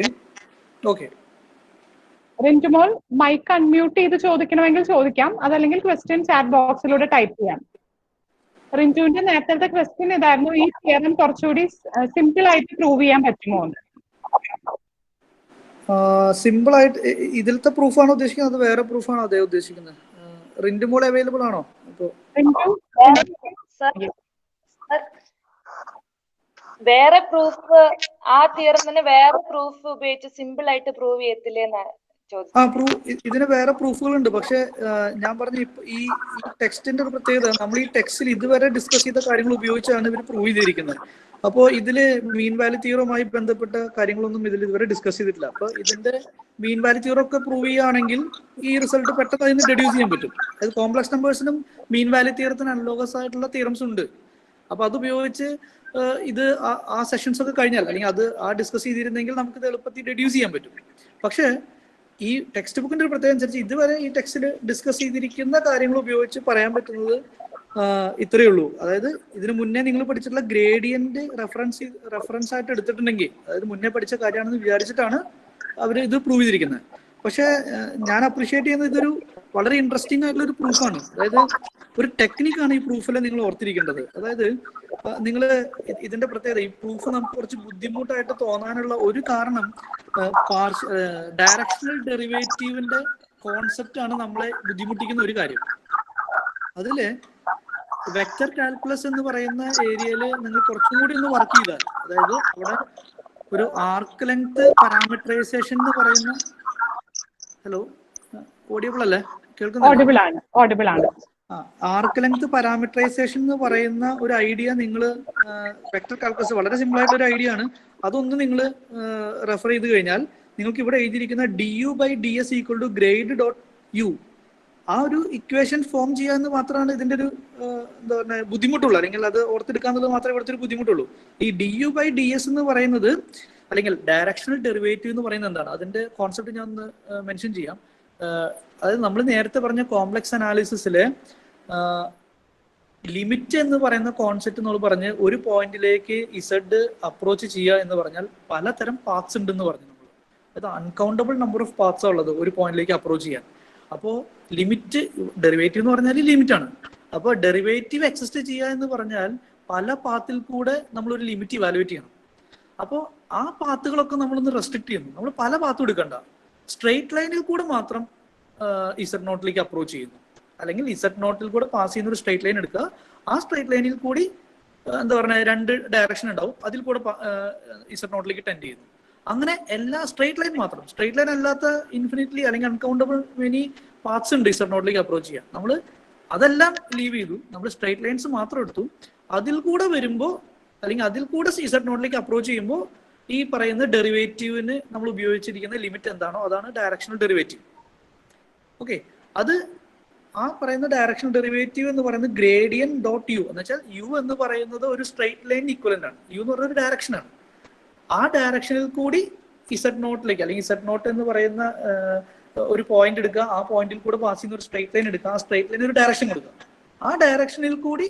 okay. Rintumol mike unmute ചെയ്ത് ചോദിക്കണമെങ്കിൽ ചോദിക്കാം, അതല്ലെങ്കിൽ ക്വസ്റ്റ്യൻ ചാറ്റ് ബോക്സിലൂടെ ടൈപ്പ് ചെയ്യാം. റിന്റുവിന്റെ നേരത്തെ ക്വസ്റ്റ്യൻ ഇതായിരുന്നു, ഈ തിയറം കുറച്ചുകൂടി സിമ്പിൾ ആയിട്ട് പ്രൂവ് ചെയ്യാൻ പറ്റുമോ? സിമ്പിൾ ആയിട്ട് ഇതിലത്തെ പ്രൂഫാണോ ഉദ്ദേശിക്കുന്നത്, അത് വേറെ പ്രൂഫാണോ അതേ ഉദ്ദേശിക്കുന്നത്? റിന്റുമോൾ അവൈലബിൾ ആണോ? വേറെ പ്രൂഫ് ആ തിയറം തന്നെ വേറെ പ്രൂഫ് ഉപയോഗിച്ച് സിമ്പിൾ ആയിട്ട് പ്രൂവ് ചെയ്യത്തില്ലേന്നാണ് ചോദിച്ചത്. ഇതിന് വേറെ പ്രൂഫുകളുണ്ട്. പക്ഷെ ഞാൻ പറഞ്ഞ ഈ ടെക്സ്റ്റിന്റെ ഒരു പ്രത്യേകത, നമ്മൾ ഈ ടെക്സ്റ്റിൽ ഇതുവരെ ഡിസ്കസ് ചെയ്ത കാര്യങ്ങൾ ഉപയോഗിച്ചാണ് ഇവർ പ്രൂവ് ചെയ്തിരിക്കുന്നത്. അപ്പോൾ ഇതില് മീൻ വാല്യൂ തിയറവുമായി ബന്ധപ്പെട്ട കാര്യങ്ങളൊന്നും ഇതിൽ ഇതുവരെ ഡിസ്കസ് ചെയ്തിട്ടില്ല. അപ്പൊ ഇതിന്റെ മീൻ വാല്യൂ തിയറം ഒക്കെ പ്രൂവ് ചെയ്യുകയാണെങ്കിൽ ഈ റിസൾട്ട് പെട്ടെന്ന് അതിന് ഡെഡ്യൂസ് ചെയ്യാൻ പറ്റും. അതായത് കോംപ്ലക്സ് നമ്പേഴ്സിനും മീൻ വാല്യൂ തിയറത്തിന് അനലോഗസ് ആയിട്ടുള്ള തിയറംസ് ഉണ്ട്. അപ്പൊ അത് ഉപയോഗിച്ച് ഇത് ആ സെഷൻസ് ഒക്കെ കഴിഞ്ഞാൽ, അല്ലെങ്കിൽ അത് ഡിസ്കസ് ചെയ്തിരുന്നെങ്കിൽ നമുക്ക് ഇത് എളുപ്പത്തിൽ ഡെഡ്യൂസ് ചെയ്യാൻ പറ്റും. പക്ഷേ ഈ ടെക്സ്റ്റ് ബുക്കിന്റെ ഒരു പ്രത്യേകത അനുസരിച്ച് ഇതുവരെ ഈ ടെക്സ്റ്റിൽ ഡിസ്കസ് ചെയ്തിരിക്കുന്ന കാര്യങ്ങൾ ഉപയോഗിച്ച് പറയാൻ പറ്റുന്നത് ഇത്രയേ ഉള്ളൂ. അതായത് ഇതിനു മുന്നേ നിങ്ങൾ പഠിച്ചിട്ടുള്ള ഗ്രേഡിയന്റ് റെഫറൻസ് ആയിട്ട് എടുത്തിട്ടുണ്ടെങ്കിൽ, അതായത് മുന്നേ പഠിച്ച കാര്യമാണെന്ന് വിചാരിച്ചിട്ടാണ് അവർ ഇത് പ്രൂവ് ചെയ്തിരിക്കുന്നത്. പക്ഷെ ഞാൻ അപ്രീഷിയേറ്റ് ചെയ്യുന്നത് ഇതൊരു വളരെ ഇൻട്രസ്റ്റിംഗ് ആയിട്ടുള്ള ഒരു പ്രൂഫാണ്. അതായത് ഒരു ടെക്നിക്കാണ് ഈ പ്രൂഫിൽ നിങ്ങൾ ഓർത്തിരിക്കേണ്ടത്. അതായത് നിങ്ങൾ ഇതിന്റെ പ്രത്യേകത, ഈ പ്രൂഫ് നമുക്ക് കുറച്ച് ബുദ്ധിമുട്ടായിട്ട് തോന്നാനുള്ള ഒരു കാരണം ഡയറക്ഷണൽ ഡെറിവേറ്റീവിന്റെ കോൺസെപ്റ്റ് ആണ് നമ്മളെ ബുദ്ധിമുട്ടിക്കുന്ന ഒരു കാര്യം. അതില് വെക്റ്റർ കാൽക്കുലസ് എന്ന് പറയുന്ന ഏരിയയിൽ നിങ്ങൾ കുറച്ചും കൂടി ഒന്ന് വർക്ക് ചെയ്താൽ, അതായത് അവിടെ ഒരു ആർക്ക് ലെങ്ത് പാരാമീറ്ററൈസേഷൻ എന്ന് പറയുന്ന, ഹലോ ഓഡിയബിൾ അല്ലേ? കേൾക്കുന്നുണ്ടോ? ആർക്ക് ലെങ്ത് പാരാമീറ്ററൈസേഷൻ എന്ന് പറയുന്ന ഒരു ഐഡിയ നിങ്ങൾ വെക്റ്റർ കാൽക്കുലസ് വളരെ സിമ്പിൾ ആയിട്ടുള്ള ഒരു ഐഡിയ ആണ്. അതൊന്ന് നിങ്ങൾ റെഫർ ചെയ്ത് കഴിഞ്ഞാൽ നിങ്ങൾക്ക് ഇവിടെ എഴുതിയിരിക്കുന്ന du/ds equal to grad dot u, ആ ഒരു ഇക്വേഷൻ ഫോം ചെയ്യാന്ന് മാത്രമാണ് ഇതിന്റെ ഒരു എന്താ പറയുക ബുദ്ധിമുട്ടുള്ളൂ, അല്ലെങ്കിൽ അത് ഓർത്തെടുക്കാന്നുള്ളത് മാത്രമേ ഇവിടുത്തെ ഒരു ബുദ്ധിമുട്ടുള്ളൂ. ഈ du/ds എന്ന് പറയുന്നത്, അല്ലെങ്കിൽ ഡയറക്ഷണൽ ഡെറിവേറ്റീവ് എന്ന് പറയുന്നത് എന്താണ്, അതിന്റെ കോൺസെപ്റ്റ് ഞാൻ ഒന്ന് മെൻഷൻ ചെയ്യാം. അതായത് നമ്മൾ നേരത്തെ പറഞ്ഞ കോംപ്ലക്സ് അനാലിസിസിലെ ലിമിറ്റ് എന്ന് പറയുന്ന കോൺസെപ്റ്റ് നമ്മൾ പറഞ്ഞ് ഒരു പോയിന്റിലേക്ക് ഇസഡ് അപ്രോച്ച് ചെയ്യുക എന്ന് പറഞ്ഞാൽ പലതരം പാത്സ് ഉണ്ടെന്ന് പറഞ്ഞു നമ്മൾ. അത് അൺകൗണ്ടബിൾ നമ്പർ ഓഫ് പാത്സ് ഉള്ളത് ഒരു പോയിന്റിലേക്ക് അപ്രോച്ച് ചെയ്യാൻ. അപ്പോൾ ലിമിറ്റ് ഡെറിവേറ്റീവ് എന്ന് പറഞ്ഞാൽ ലിമിറ്റ് ആണ്. അപ്പോൾ ഡെറിവേറ്റീവ് എക്സിസ്റ്റ് ചെയ്യുക എന്ന് പറഞ്ഞാൽ പല പാത്തിൽ കൂടെ നമ്മളൊരു ലിമിറ്റ് ഇവാലുവേറ്റ് ചെയ്യണം. അപ്പോൾ ആ പാത്തുകളൊക്കെ നമ്മളൊന്ന് റെസ്ട്രിക്ട് ചെയ്യുന്നു. നമ്മൾ പല പാത്തും എടുക്കണ്ട, സ്ട്രെയിറ്റ് ലൈനിൽ കൂടെ മാത്രം ഇസഡ് നോട്ടിലേക്ക് അപ്രോച്ച് ചെയ്യുന്നു. അല്ലെങ്കിൽ ഇസഡ് നോട്ടിൽ കൂടെ പാസ് ചെയ്യുന്ന ഒരു സ്ട്രെയിറ്റ് ലൈൻ എടുക്കുക. ആ സ്ട്രെയിറ്റ് ലൈനിൽ കൂടി എന്താ പറയുക 2 ഡയറക്ഷൻ ഉണ്ടാവും, അതിൽ കൂടെ ഇസഡ് നോട്ടിലേക്ക് ടെൻഡ് ചെയ്യുന്നു. അങ്ങനെ എല്ലാ സ്ട്രെയിറ്റ് ലൈൻ മാത്രം, സ്ട്രെയിറ്റ് ലൈൻ അല്ലാത്ത ഇൻഫിനിറ്റ്ലി അല്ലെങ്കിൽ അൺകൗണ്ടബിൾ മെനി പാത്സ് ഉണ്ട് ഇസഡ് നോട്ടിലേക്ക് അപ്രോച്ച് ചെയ്യാം. നമ്മൾ അതെല്ലാം ലീവ് ചെയ്തു, നമ്മൾ സ്ട്രെയിറ്റ് ലൈൻസ് മാത്രം എടുത്തു. അതിൽ കൂടെ വരുമ്പോൾ അല്ലെങ്കിൽ അതിൽ കൂടെ ഇസഡ് നോട്ടിലേക്ക് അപ്രോച്ച് ചെയ്യുമ്പോൾ ഈ പറയുന്ന ഡെറിവേറ്റീവിന് നമ്മൾ ഉപയോഗിച്ചിരിക്കുന്ന ലിമിറ്റ് എന്താണോ അതാണ് ഡയറക്ഷണൽ ഡെറിവേറ്റീവ്. ഓക്കെ, അത് ആ പറയുന്ന ഡയറക്ഷണൽ ഡെറിവേറ്റീവ് എന്ന് പറയുന്നത് ഗ്രേഡിയൻ ഡോട്ട് യു എന്ന് വെച്ചാൽ യു എന്ന് പറയുന്നത് ഒരു സ്ട്രെയിറ്റ് ലൈൻ ഈക്വലന്റ് ആണ്. യു എന്ന് പറയുന്ന ഒരു ഡയറക്ഷനാണ്. ആ ഡയറക്ഷനിൽ കൂടി ഇസഡ് നോട്ടിലേക്ക് അല്ലെങ്കിൽ ഇസഡ് നോട്ട് എന്ന് പറയുന്ന ഒരു പോയിന്റ് എടുക്കുക, ആ പോയിന്റിൽ കൂടെ പാസ് ചെയ്യുന്ന ഒരു സ്ട്രെയിറ്റ് ലൈൻ എടുക്കുക, ആ സ്ട്രെയിറ്റ് ലൈൻ ഒരു ഡയറക്ഷൻ കൊടുക്കുക. ആ ഡയറക്ഷനിൽ കൂടി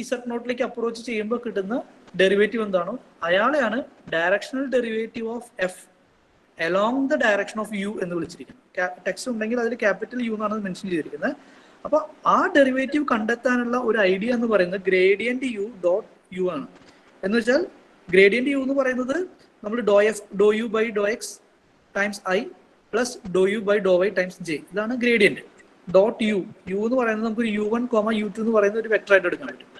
ഇസഡ് നോട്ടിലേക്ക് അപ്രോച്ച് ചെയ്യുമ്പോൾ കിട്ടുന്ന ഡെറിവേറ്റീവ് എന്താണോ അയാളെയാണ് directional derivative of f along the direction of u എന്ന് വിളിച്ചിരിക്കുന്നത്. ടെക്സ്റ്റ് ഉണ്ടെങ്കിൽ അതിൽ ക്യാപിറ്റൽ യു എന്നാണ് മെൻഷൻ ചെയ്തിരിക്കുന്നത്. അപ്പൊ ആ ഡെറിവേറ്റീവ് കണ്ടെത്താനുള്ള ഒരു ഐഡിയ എന്ന് പറയുന്നത് ഗ്രേഡിയന്റ് യു ഡോട്ട് യു ആണ്. എന്ന് വെച്ചാൽ ഗ്രേഡിയന്റ് യു എന്ന് പറയുന്നത് നമ്മൾ do u by do x times i plus do u by do y times j. ഇതാണ് ഗ്രേഡിയന്റ്. ഡോട്ട് യു യു എന്ന് പറയുന്നത് നമുക്ക് u1, u2 എന്ന് പറയുന്ന ഒരു വെക്ടർ ആയിട്ട് എടുക്കാൻ പറ്റും.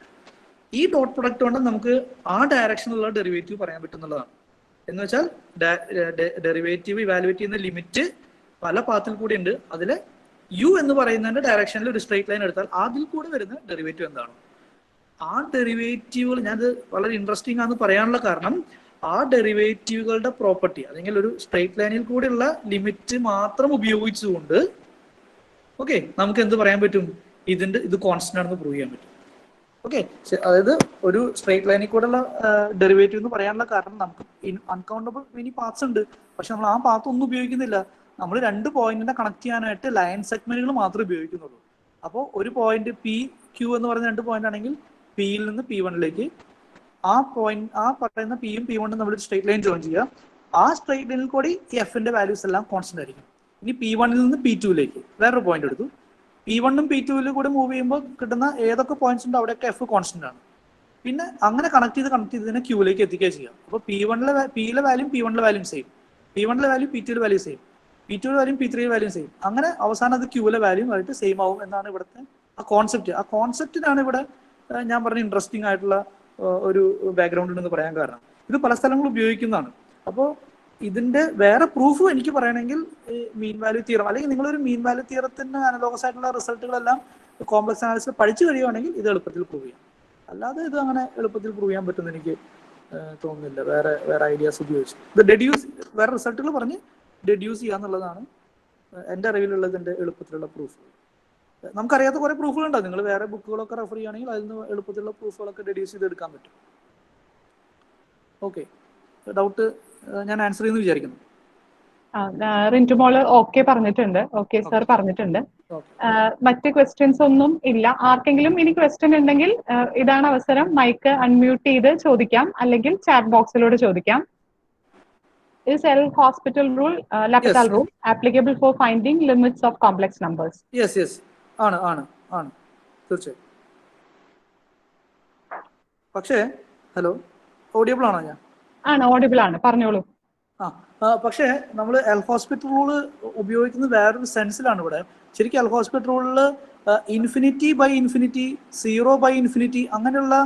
ഈ ഡോട്ട് പ്രൊഡക്റ്റ് കൊണ്ട് നമുക്ക് ആ ഡയറക്ഷനിലുള്ള ഡെറിവേറ്റീവ് പറയാൻ പറ്റുന്നതാണ്. എന്ന് വെച്ചാൽ ഡെറിവേറ്റീവ് ഇവാലുവേറ്റ് ചെയ്യുന്ന ലിമിറ്റ് പല പാത്തിൽ കൂടി ഉണ്ട്. അതിൽ യു എന്ന് പറയുന്നതിന്റെ ഡയറക്ഷനിൽ ഒരു സ്ട്രെയിറ്റ് ലൈൻ എടുത്താൽ അതിൽ കൂടെ വരുന്ന ഡെറിവേറ്റീവ് എന്താണ്. ആ ഡെറിവേറ്റീവുകൾ ഞാനത് വളരെ ഇൻട്രസ്റ്റിംഗ് ആണെന്ന് പറയാനുള്ള കാരണം ആ ഡെറിവേറ്റീവുകളുടെ പ്രോപ്പർട്ടി അല്ലെങ്കിൽ ഒരു സ്ട്രെയിറ്റ് ലൈനിൽ കൂടെയുള്ള ലിമിറ്റ് മാത്രം ഉപയോഗിച്ചുകൊണ്ട് ഓക്കെ നമുക്ക് എന്ത് പറയാൻ പറ്റും, ഇത് കോൺസ്റ്റന്റ് ആണെന്ന് പ്രൂവ് ചെയ്യാൻ പറ്റും. ഓക്കെ, അതായത് ഒരു സ്ട്രെയിറ്റ് ലൈനിൽ കൂടെയുള്ള ഡെറിവേറ്റീവ് എന്ന് പറയാനുള്ള കാരണം നമുക്ക് അൺകൗണ്ടബിൾ മെനി പാത്സ് ഉണ്ട്, പക്ഷെ നമ്മൾ ആ പാത്ത് ഒന്നും ഉപയോഗിക്കുന്നില്ല. നമ്മൾ 2 പോയിന്റിനെ കണക്ട് ചെയ്യാനായിട്ട് ലൈൻ സെഗ്മെന്റുകൾ മാത്രമേ ഉപയോഗിക്കുന്നുള്ളൂ. അപ്പോൾ ഒരു പോയിന്റ് പി ക്യൂ എന്ന് പറയുന്ന 2 പോയിന്റ് ആണെങ്കിൽ പിയിൽ നിന്ന് P1ലേക്ക് ആ പറയുന്ന പിയും P1 നമ്മൾ സ്ട്രെയിറ്റ് ലൈൻ ജോയിൻ ചെയ്യുക. ആ സ്ട്രെയിറ്റ് ലൈനിൽ കൂടി ഈ എഫിന്റെ വാല്യൂസ് എല്ലാം കോൺസ്റ്റന്റ് ആയിരിക്കും. ഇനി P1ൽ നിന്ന് P2ലേക്ക് വേറൊരു പോയിന്റ് എടുത്തു. P1ഉം P2ലും കൂടെ മൂവ് ചെയ്യുമ്പോൾ കിട്ടുന്ന ഏതൊക്കെ പോയിന്റ്സ് ഉണ്ടോ അവിടെയൊക്കെ എഫ് കോൺസ്റ്റന്റ് ആണ്. പിന്നെ അങ്ങനെ കണക്ട് ചെയ്തതിനെ ക്യൂലേക്ക് എത്തിക്കുക ചെയ്യാം. അപ്പോൾ പിയിലെ വാല്യൂം P1ലെ വാല്യൂം സെയിം, P1ലെ വാല്യൂ P2ലെ വാല്യൂ സെയിം, P2ലെ വാല്യൂം P3ലെ വാല്യൂം സെയിം. അങ്ങനെ അവസാനം അത് ക്യൂലെ വാല്യൂം ആയിട്ട് സെയിം ആവും എന്നാണ് ഇവിടുത്തെ ആ കോൺസെപ്റ്റ്. ആ കോൺസെപ്റ്റിനാണ് ഇവിടെ ഞാൻ പറഞ്ഞ ഇൻട്രസ്റ്റിംഗ് ആയിട്ടുള്ള ഒരു ബാക്ക്ഗ്രൗണ്ട് ഉണ്ടെന്ന് പറയാൻ കാരണം. ഇത് പല സ്ഥലങ്ങളിൽ ഉപയോഗിക്കുന്നതാണ്. അപ്പോൾ ഇതിന്റെ വേറെ പ്രൂഫ് എനിക്ക് പറയണമെങ്കിൽ മീൻ വാല്യൂ തിയറം അല്ലെങ്കിൽ നിങ്ങളൊരു മീൻ വാല്യൂ തിയറത്തിന് അനലോഗസ് ആയിട്ടുള്ള റിസൾട്ടുകളെല്ലാം കോംപ്ലക്സ് അനാലിസിസ് പഠിച്ചു കഴിയുവാണെങ്കിൽ ഇത് എളുപ്പത്തിൽ പ്രൂവ് ചെയ്യാം. അല്ലാതെ ഇത് അങ്ങനെ എളുപ്പത്തിൽ പ്രൂവ് ചെയ്യാൻ പറ്റുമെന്ന് എനിക്ക് തോന്നുന്നില്ല വേറെ ഐഡിയാസ് ഉപയോഗിച്ച്. ഇത് ഡെഡ്യൂസ് വേറെ റിസൾട്ടുകൾ പറഞ്ഞ് ഡെഡ്യൂസ് ചെയ്യാന്നുള്ളതാണ് എൻ്റെ അറിവിലുള്ളതിൻ്റെ എളുപ്പത്തിലുള്ള പ്രൂഫ്. നമുക്കറിയാത്ത കുറെ പ്രൂഫുകൾ ഉണ്ടാവും. നിങ്ങൾ വേറെ ബുക്കുകളൊക്കെ റെഫർ ചെയ്യുകയാണെങ്കിൽ അതിൽ നിന്ന് എളുപ്പത്തിലുള്ള പ്രൂഫുകളൊക്കെ ഡെഡ്യൂസ് ചെയ്തെടുക്കാൻ പറ്റും. ഓക്കെ, ഡൗട്ട് ഞാൻ ആൻസർ ചെയ്യുന്നു വിചാരിക്കുന്നു. റിൻറ്റുമോള് ഓക്കെ പറഞ്ഞിട്ടുണ്ട്, ഓക്കെ സർ പറഞ്ഞിട്ടുണ്ട്. മറ്റ് ക്വസ്റ്റ്യൻസ് ഒന്നും ഇല്ല. ആർക്കെങ്കിലും ഇനി ക്വസ്റ്റ്യൻ ഉണ്ടെങ്കിൽ ഇതാണ് അവസരം, മൈക്ക് അൺമ്യൂട്ട് ചെയ്ത് ചോദിക്കാം, അല്ലെങ്കിൽ ചാറ്റ് ബോക്സിലൂടെ ചോദിക്കാം. Is L hospital rule, L'Hopital rule, applicable for finding limits of complex numbers? Yes. ആണ് തീർച്ചയായും. പക്ഷേ ഹലോ, ഓഡിയബിൾ ആണോ? ഞാൻ ആണ്, ഓഡിബിൾ ആണ്, പറഞ്ഞോളൂ. പക്ഷേ നമ്മൾ എൽ ഹോസ്പിറ്റൽ റൂള് ഉപയോഗിക്കുന്നത് വേറൊരു സെൻസിലാണ് ഇവിടെ. ശരിക്കും എൽ ഹോസ്പിറ്റൽ റൂളിൽ infinity by infinity, 0 by infinity അങ്ങനെയുള്ള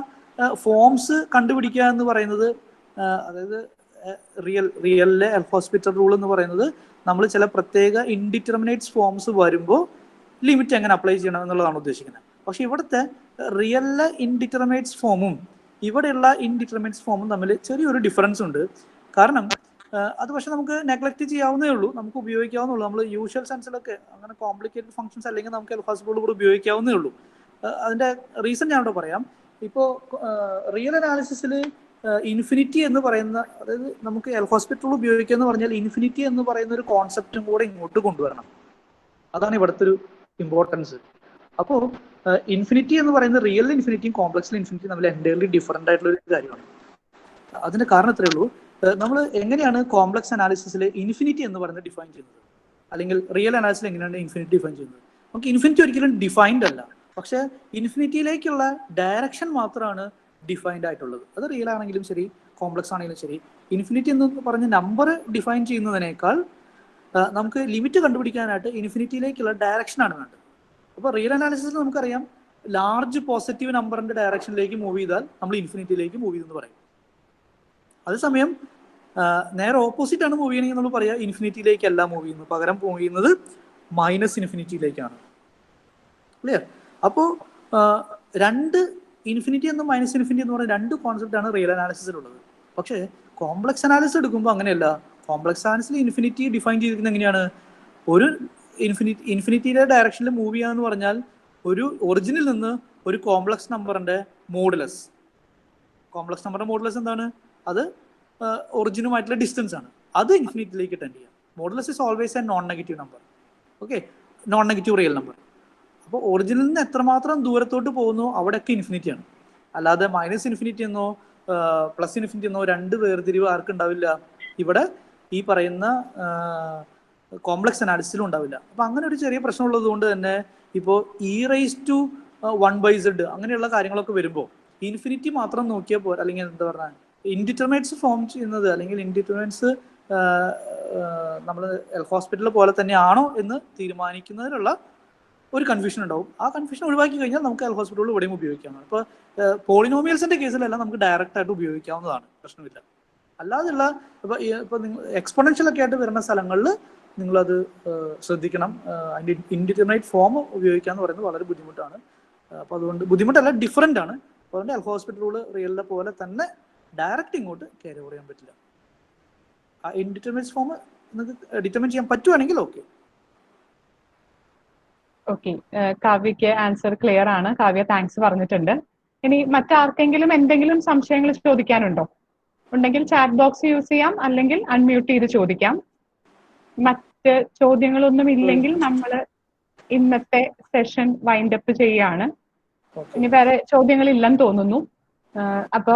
ഫോംസ് കണ്ടുപിടിക്കുക എന്ന് പറയുന്നത്, അതായത് റിയലിലെ എൽ ഹോസ്പിറ്റൽ റൂൾ എന്ന് പറയുന്നത് നമ്മൾ ചില പ്രത്യേക ഇൻഡിറ്റർമിനേറ്റ്സ് ഫോംസ് വരുമ്പോൾ ലിമിറ്റ് എങ്ങനെ അപ്ലൈ ചെയ്യണം എന്നുള്ളതാണ് ഉദ്ദേശിക്കുന്നത്. പക്ഷെ ഇവിടുത്തെ റിയലിലെ ഇൻഡിറ്റർമിനേറ്റ്സ് ഫോമും ഇവിടെയുള്ള ഇൻഡിറ്റർമിനേറ്റ്സ് ഫോമും തമ്മിൽ ചെറിയൊരു ഡിഫറൻസ് ഉണ്ട്. കാരണം അത് പക്ഷെ നമുക്ക് നെഗ്ലക്ട് ചെയ്യാവുന്നേ ഉള്ളൂ, നമുക്ക് ഉപയോഗിക്കാവുന്നേ ഉള്ളൂ. നമ്മൾ യൂഷ്വൽ സെൻസിലൊക്കെ അങ്ങനെ കോംപ്ലിക്കേറ്റഡ് ഫംഗ്ഷൻസ് അല്ലെങ്കിൽ നമുക്ക് എൽ ഹോസ്പിറ്റൽ റൂൾ കൂടെ ഉപയോഗിക്കാവുന്നേ ഉള്ളൂ. അതിൻ്റെ റീസൺ ഞാൻ ഇവിടെ പറയാം. ഇപ്പോൾ റിയൽ അനാലിസിസിൽ ഇൻഫിനിറ്റി എന്ന് പറയുന്ന, അതായത് നമുക്ക് എൽ ഹോസ്പിറ്റൽ ഉപയോഗിക്കുക എന്ന് പറഞ്ഞാൽ ഇൻഫിനിറ്റി എന്ന് പറയുന്ന ഒരു കോൺസെപ്റ്റും കൂടെ ഇങ്ങോട്ട് കൊണ്ടുവരണം. അതാണ് ഇവിടുത്തെ ഒരു ഇമ്പോർട്ടൻസ്. അപ്പോൾ ഇൻഫിനിറ്റി എന്ന് പറയുന്നത് റിയൽ ഇൻഫിനിറ്റിയും കോംപ്ലക്സ് ഇൻഫിനിറ്റിയും തമ്മിൽ എൻറ്റയർലി ഡിഫറെന്റ് ആയിട്ടുള്ള ഒരു കാര്യമാണ്. അതിന്റെ കാരണം ഇത്രയേ ഉള്ളൂ, നമ്മൾ എങ്ങനെയാണ് കോംപ്ലക്സ് അനാലിസിസിൽ ഇൻഫിനിറ്റി എന്ന് പറയുന്നത് ഡിഫൈൻ ചെയ്യുന്നത്, അല്ലെങ്കിൽ റിയൽ അനാലിസിൽ എങ്ങനെയാണ് ഇൻഫിനിറ്റി ഡിഫൈൻ ചെയ്യുന്നത്? നമുക്ക് ഇൻഫിനിറ്റി ഒരിക്കലും ഡിഫൈൻഡ് അല്ല, പക്ഷെ ഇൻഫിനിറ്റിയിലേക്കുള്ള ഡയറക്ഷൻ മാത്രമാണ് ഡിഫൈൻഡ് ആയിട്ടുള്ളത്. അത് റിയൽ ആണെങ്കിലും ശരി കോംപ്ലക്സ് ആണെങ്കിലും ശരി. ഇൻഫിനിറ്റി എന്ന് പറഞ്ഞ നമ്പർ ഡിഫൈൻ ചെയ്യുന്നതിനേക്കാൾ നമുക്ക് ലിമിറ്റ് കണ്ടുപിടിക്കാനായിട്ട് ഇൻഫിനിറ്റിയിലേക്കുള്ള ഡയറക്ഷനാണ് വേണ്ടത്. അപ്പോൾ റിയൽ അനാലിസിസിൽ നമുക്കറിയാം, ലാർജ് പോസിറ്റീവ് നമ്പറിന്റെ ഡയറക്ഷനിലേക്ക് മൂവ് ചെയ്താൽ നമ്മൾ ഇൻഫിനിറ്റിയിലേക്ക് മൂവ് ചെയ്തെന്ന് പറയും. അതേസമയം നേരെ ഓപ്പോസിറ്റ് ആണ് മൂവ് ചെയ്യണമെങ്കിൽ നമ്മൾ പറയാം ഇൻഫിനിറ്റിയിലേക്കല്ല മൂവ് ചെയ്യുന്നത്, പകരം മൂവ് ചെയ്യുന്നത് മൈനസ് ഇൻഫിനിറ്റിയിലേക്കാണ്. ക്ലിയർ? അപ്പോൾ രണ്ട് ഇൻഫിനിറ്റി എന്നും മൈനസ് ഇൻഫിനിറ്റി എന്ന് പറയുന്ന രണ്ട് കോൺസെപ്റ്റാണ് റിയൽ അനാലിസിസിലുള്ളത്. പക്ഷേ കോംപ്ലക്സ് അനാലിസിസ് എടുക്കുമ്പോൾ അങ്ങനെയല്ല. കോംപ്ലക്സ് അനാലിസിൽ ഇൻഫിനിറ്റി ഡിഫൈൻ ചെയ്തിരിക്കുന്നത് എങ്ങനെയാണ്? ഒരു ഇൻഫിനിറ്റിയുടെ ഡയറക്ഷനിൽ മൂവ് ചെയ്യാന്ന് പറഞ്ഞാൽ ഒരു ഒറിജിനിൽ നിന്ന് ഒരു കോംപ്ലക്സ് നമ്പറിന്റെ മോഡുലസ്. കോംപ്ലക്സ് നമ്പറിന്റെ മോഡുലസ് എന്താണ്? അത് ഒറിജിനുമായിട്ടുള്ള ഡിസ്റ്റൻസ് ആണ്. അത് ഇൻഫിനിറ്റിയിലേക്ക് ടെൻഡ് ചെയ്യാം. Modulus is always A non negative number. Okay, non negative real number. അപ്പോൾ ഒറിജിനിൽ നിന്ന് എത്രമാത്രം ദൂരത്തോട്ട് പോകുന്നു അവിടെയൊക്കെ ഇൻഫിനിറ്റിയാണ്. അല്ലാതെ മൈനസ് ഇൻഫിനിറ്റി എന്നോ പ്ലസ് ഇൻഫിനിറ്റി എന്നോ രണ്ട് വേർതിരിവ് ആർക്കുണ്ടാവില്ല. ഇവിടെ ഈ പറയുന്ന കോംപ്ലക്സ് അനാലിസിസിലും ഉണ്ടാവില്ല. അപ്പോൾ അങ്ങനെ ഒരു ചെറിയ പ്രശ്നം ഉള്ളത് കൊണ്ട് തന്നെ ഇപ്പോൾ e⁻1/z അങ്ങനെയുള്ള കാര്യങ്ങളൊക്കെ വരുമ്പോൾ ഇൻഫിനിറ്റി മാത്രം നോക്കിയാൽ പോരാ. അല്ലെങ്കിൽ എന്താ പറഞ്ഞാൽ ഇൻഡിറ്റർമിനേറ്റ്സ് ഫോം ചെയ്യുന്നത്, അല്ലെങ്കിൽ ഇൻഡിറ്റർമിനേറ്റ്സ് നമ്മൾ ഹോസ്പിറ്റൽ പോലെ തന്നെയാണോ എന്ന് തീരുമാനിക്കുന്നതിനുള്ള ഒരു കൺഫ്യൂഷൻ ഉണ്ടാവും. ആ കൺഫ്യൂഷൻ ഒഴിവാക്കി കഴിഞ്ഞാൽ നമുക്ക് എൽ ഹോസ്പിറ്റലിൽ ഇവിടെയും ഉപയോഗിക്കാവുന്നതാണ്. ഇപ്പോൾ പോളിനോമിയൽസിന്റെ കേസിലെല്ലാം നമുക്ക് ഡയറക്റ്റ് ആയിട്ട് ഉപയോഗിക്കാവുന്നതാണ്, പ്രശ്നമില്ല. അല്ലാതെയുള്ള ഇപ്പോൾ നിങ്ങൾ എക്സ്പോണൻഷ്യൽ ഒക്കെ ആയിട്ട് വരുന്ന സ്ഥലങ്ങളിൽ നിങ്ങളത് ശ്രദ്ധിക്കണം. അതിൻ്റെ ഇൻഡിറ്റർമിനേറ്റ് ഫോം ഉപയോഗിക്കുക എന്ന് പറയുന്നത് വളരെ ബുദ്ധിമുട്ടാണ്. അപ്പോൾ അതുകൊണ്ട് ബുദ്ധിമുട്ടല്ല, ഡിഫറൻ്റ് ആണ്. അതുകൊണ്ട് എൽ ഹോസ്പിറ്റൽ റൂൾ റിയലിലെ പോലെ തന്നെ ഡയറക്റ്റ് ഇങ്ങോട്ട് ക്യാരി ഓവർ ചെയ്യാൻ പറ്റില്ല. ആ ഇൻഡിറ്റർമിനേറ്റ് ഫോം നിങ്ങൾക്ക് ഡിറ്റർമിൻ ചെയ്യാൻ പറ്റുവാണെങ്കിൽ ഓക്കെ. ഓക്കെ, കാവ്യക്ക് ആൻസർ ക്ലിയർ ആണ്. കാവ്യ താങ്ക്സ് പറഞ്ഞിട്ടുണ്ട്. ഇനി മറ്റാർക്കെങ്കിലും എന്തെങ്കിലും സംശയങ്ങൾ ചോദിക്കാനുണ്ടോ? ഉണ്ടെങ്കിൽ ചാറ്റ് ബോക്സ് യൂസ് ചെയ്യാം, അല്ലെങ്കിൽ അൺമ്യൂട്ട് ചെയ്ത് ചോദിക്കാം. മറ്റ് ചോദ്യങ്ങളൊന്നും ഇല്ലെങ്കിൽ നമ്മൾ ഇന്നത്തെ സെഷൻ വൈൻഡ് അപ്പ് ചെയ്യാണ്. ഇനി വേറെ ചോദ്യങ്ങൾ ഇല്ലെന്ന് തോന്നുന്നു. അപ്പൊ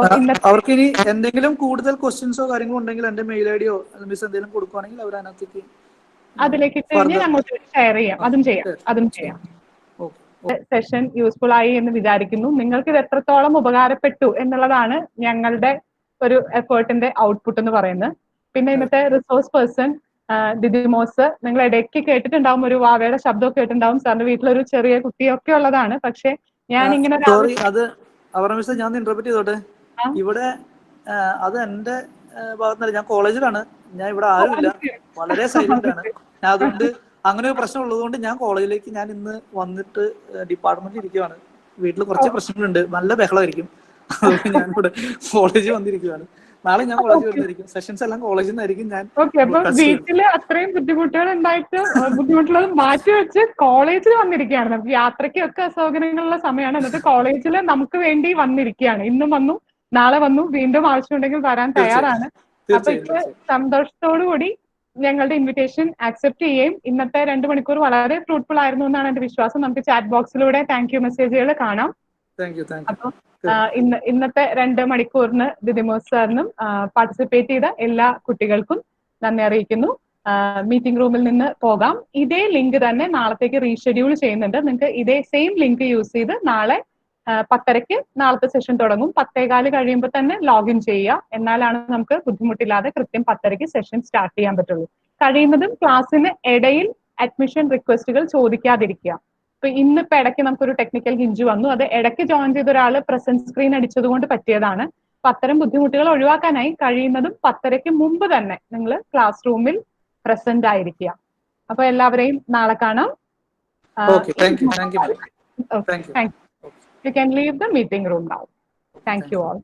അവർക്ക് ഇനി എന്തെങ്കിലും കൂടുതൽ ക്വസ്റ്റ്യൻസോ കാര്യങ്ങളോ ഉണ്ടെങ്കിൽ എന്റെ മെയിൽ ഐ ഡിയോ മിസ് എന്തെങ്കിലും കൊടുക്കുവാണെങ്കിൽ അവർ അതിനകത്തേക്ക് അതിലേക്ക് ഇട്ട് കഴിഞ്ഞാൽ അങ്ങോട്ട് ഷെയർ ചെയ്യാം. അതും ചെയ്യാം. സെഷൻ യൂസ്ഫുൾ ആയി എന്ന് വിചാരിക്കുന്നു. നിങ്ങൾക്ക് ഇത് എത്രത്തോളം ഉപകാരപ്പെട്ടു എന്നുള്ളതാണ് ഞങ്ങളുടെ ഒരു എഫേർട്ടിന്റെ ഔട്ട്പുട്ട് എന്ന് പറയുന്നത്. പിന്നെ ഇന്നത്തെ റിസോഴ്സ് പേഴ്സൺ ദിദിമോസ്, നിങ്ങൾ ഇടയ്ക്ക് കേട്ടിട്ടുണ്ടാവും, ഒരു വാവയുടെ ശബ്ദമൊക്കെ കേട്ടിട്ടുണ്ടാവും. സാറിന്റെ വീട്ടിലൊരു ചെറിയ കുട്ടിയൊക്കെ ഉള്ളതാണ്. പക്ഷെ ഞാൻ ഇങ്ങനെ ഞാൻ ഇന്റർപ്രറ്റ് ചെയ്തോട്ടെ. ഇവിടെ അത് എന്റെ ഭാഗത്തുനിന്നല്ല, ഞാൻ കോളേജിലാണ്. ഞാൻ ഇവിടെ ആരുമില്ല, വളരെ സൈലന്റ് ആണ്. ഞാൻ അതുകൊണ്ട് അങ്ങനെ ഒരു പ്രശ്നം ഉള്ളതുകൊണ്ട് ഞാൻ കോളേജിലേക്ക് ഞാൻ ഇന്ന് വന്നിട്ട് ഡിപ്പാർട്ട്മെന്റിൽ ഇരിക്കുകയാണ്. വീട്ടിൽ കുറച്ച് പ്രശ്നങ്ങളുണ്ട്, നല്ല ബഹളമായിരിക്കും. അതുകൊണ്ട് ഞാൻ ഇവിടെ കോളേജിൽ വന്നിരിക്കുകയാണ്. നാളെ ഞാൻ കോളേജിൽ വരുന്നതായിരിക്കും. സെഷൻസ് എല്ലാം കോളേജിൽ നിന്നായിരിക്കും. ഞാൻ വീട്ടില് അത്രയും ബുദ്ധിമുട്ടുകൾ ഉണ്ടായിട്ട് ബുദ്ധിമുട്ടുള്ളത് മാറ്റിവെച്ച് കോളേജിൽ വന്നിരിക്കുകയാണ്. നമുക്ക് യാത്രയ്ക്കൊക്കെ അസൗകര്യങ്ങളുള്ള സമയമാണ്. എന്നിട്ട് കോളേജിൽ നമുക്ക് വേണ്ടി വന്നിരിക്കുകയാണ്. ഇന്നും വന്നു, നാളെ വന്നു, വീണ്ടും ആവശ്യമുണ്ടെങ്കിൽ വരാൻ തയ്യാറാണ്. അപ്പൊ ഇപ്പൊ സന്തോഷത്തോടു കൂടി ഞങ്ങളുടെ ഇൻവിറ്റേഷൻ ആക്സെപ്റ്റ് ചെയ്യുകയും ഇന്നത്തെ 2 മണിക്കൂർ വളരെ ഫ്രൂട്ട്ഫുൾ ആയിരുന്നു എന്നാണ് എന്റെ വിശ്വാസം. നമുക്ക് ചാറ്റ് ബോക്സിലൂടെ താങ്ക് യു മെസ്സേജുകൾ കാണാം. അപ്പൊ ഇന്നത്തെ 2 മണിക്കൂറിന് ദിദിമോസ് സാറിനും പാർട്ടിസിപ്പേറ്റ് ചെയ്ത എല്ലാ കുട്ടികൾക്കും നന്ദി അറിയിക്കുന്നു. മീറ്റിംഗ് റൂമിൽ നിന്ന് പോകാം. ഇതേ ലിങ്ക് തന്നെ നാളത്തേക്ക് റീഷെഡ്യൂൾ ചെയ്യുന്നുണ്ട്. നിങ്ങൾക്ക് ഇതേ സെയിം ലിങ്ക് യൂസ് ചെയ്ത് നാളെ 10:30 നാളത്തെ സെഷൻ തുടങ്ങും. 10:15 കഴിയുമ്പോൾ തന്നെ ലോഗിൻ ചെയ്യുക. എന്നാലാണ് നമുക്ക് ബുദ്ധിമുട്ടില്ലാതെ കൃത്യം 10:30 സെഷൻ സ്റ്റാർട്ട് ചെയ്യാൻ പറ്റുള്ളൂ. കഴിയുന്നതും ക്ലാസ്സിന് ഇടയിൽ അഡ്മിഷൻ റിക്വസ്റ്റുകൾ ചോദിക്കാതിരിക്കുക. ഇപ്പൊ ഇന്നിപ്പോ ഇടയ്ക്ക് നമുക്കൊരു ടെക്നിക്കൽ ഹിഞ്ച് വന്നു. അത് ഇടയ്ക്ക് ജോയിൻ ചെയ്ത ഒരാൾ പ്രസന്റ് സ്ക്രീൻ അടിച്ചതുകൊണ്ട് പറ്റിയതാണ്. അപ്പൊ അത്തരം ബുദ്ധിമുട്ടുകൾ ഒഴിവാക്കാനായി കഴിയുന്നതും 10:30 മുമ്പ് തന്നെ നിങ്ങൾ ക്ലാസ് റൂമിൽ പ്രസന്റ് ആയിരിക്കുക. അപ്പൊ എല്ലാവരെയും നാളെ കാണാം. You can leave the meeting room now. Thank you all.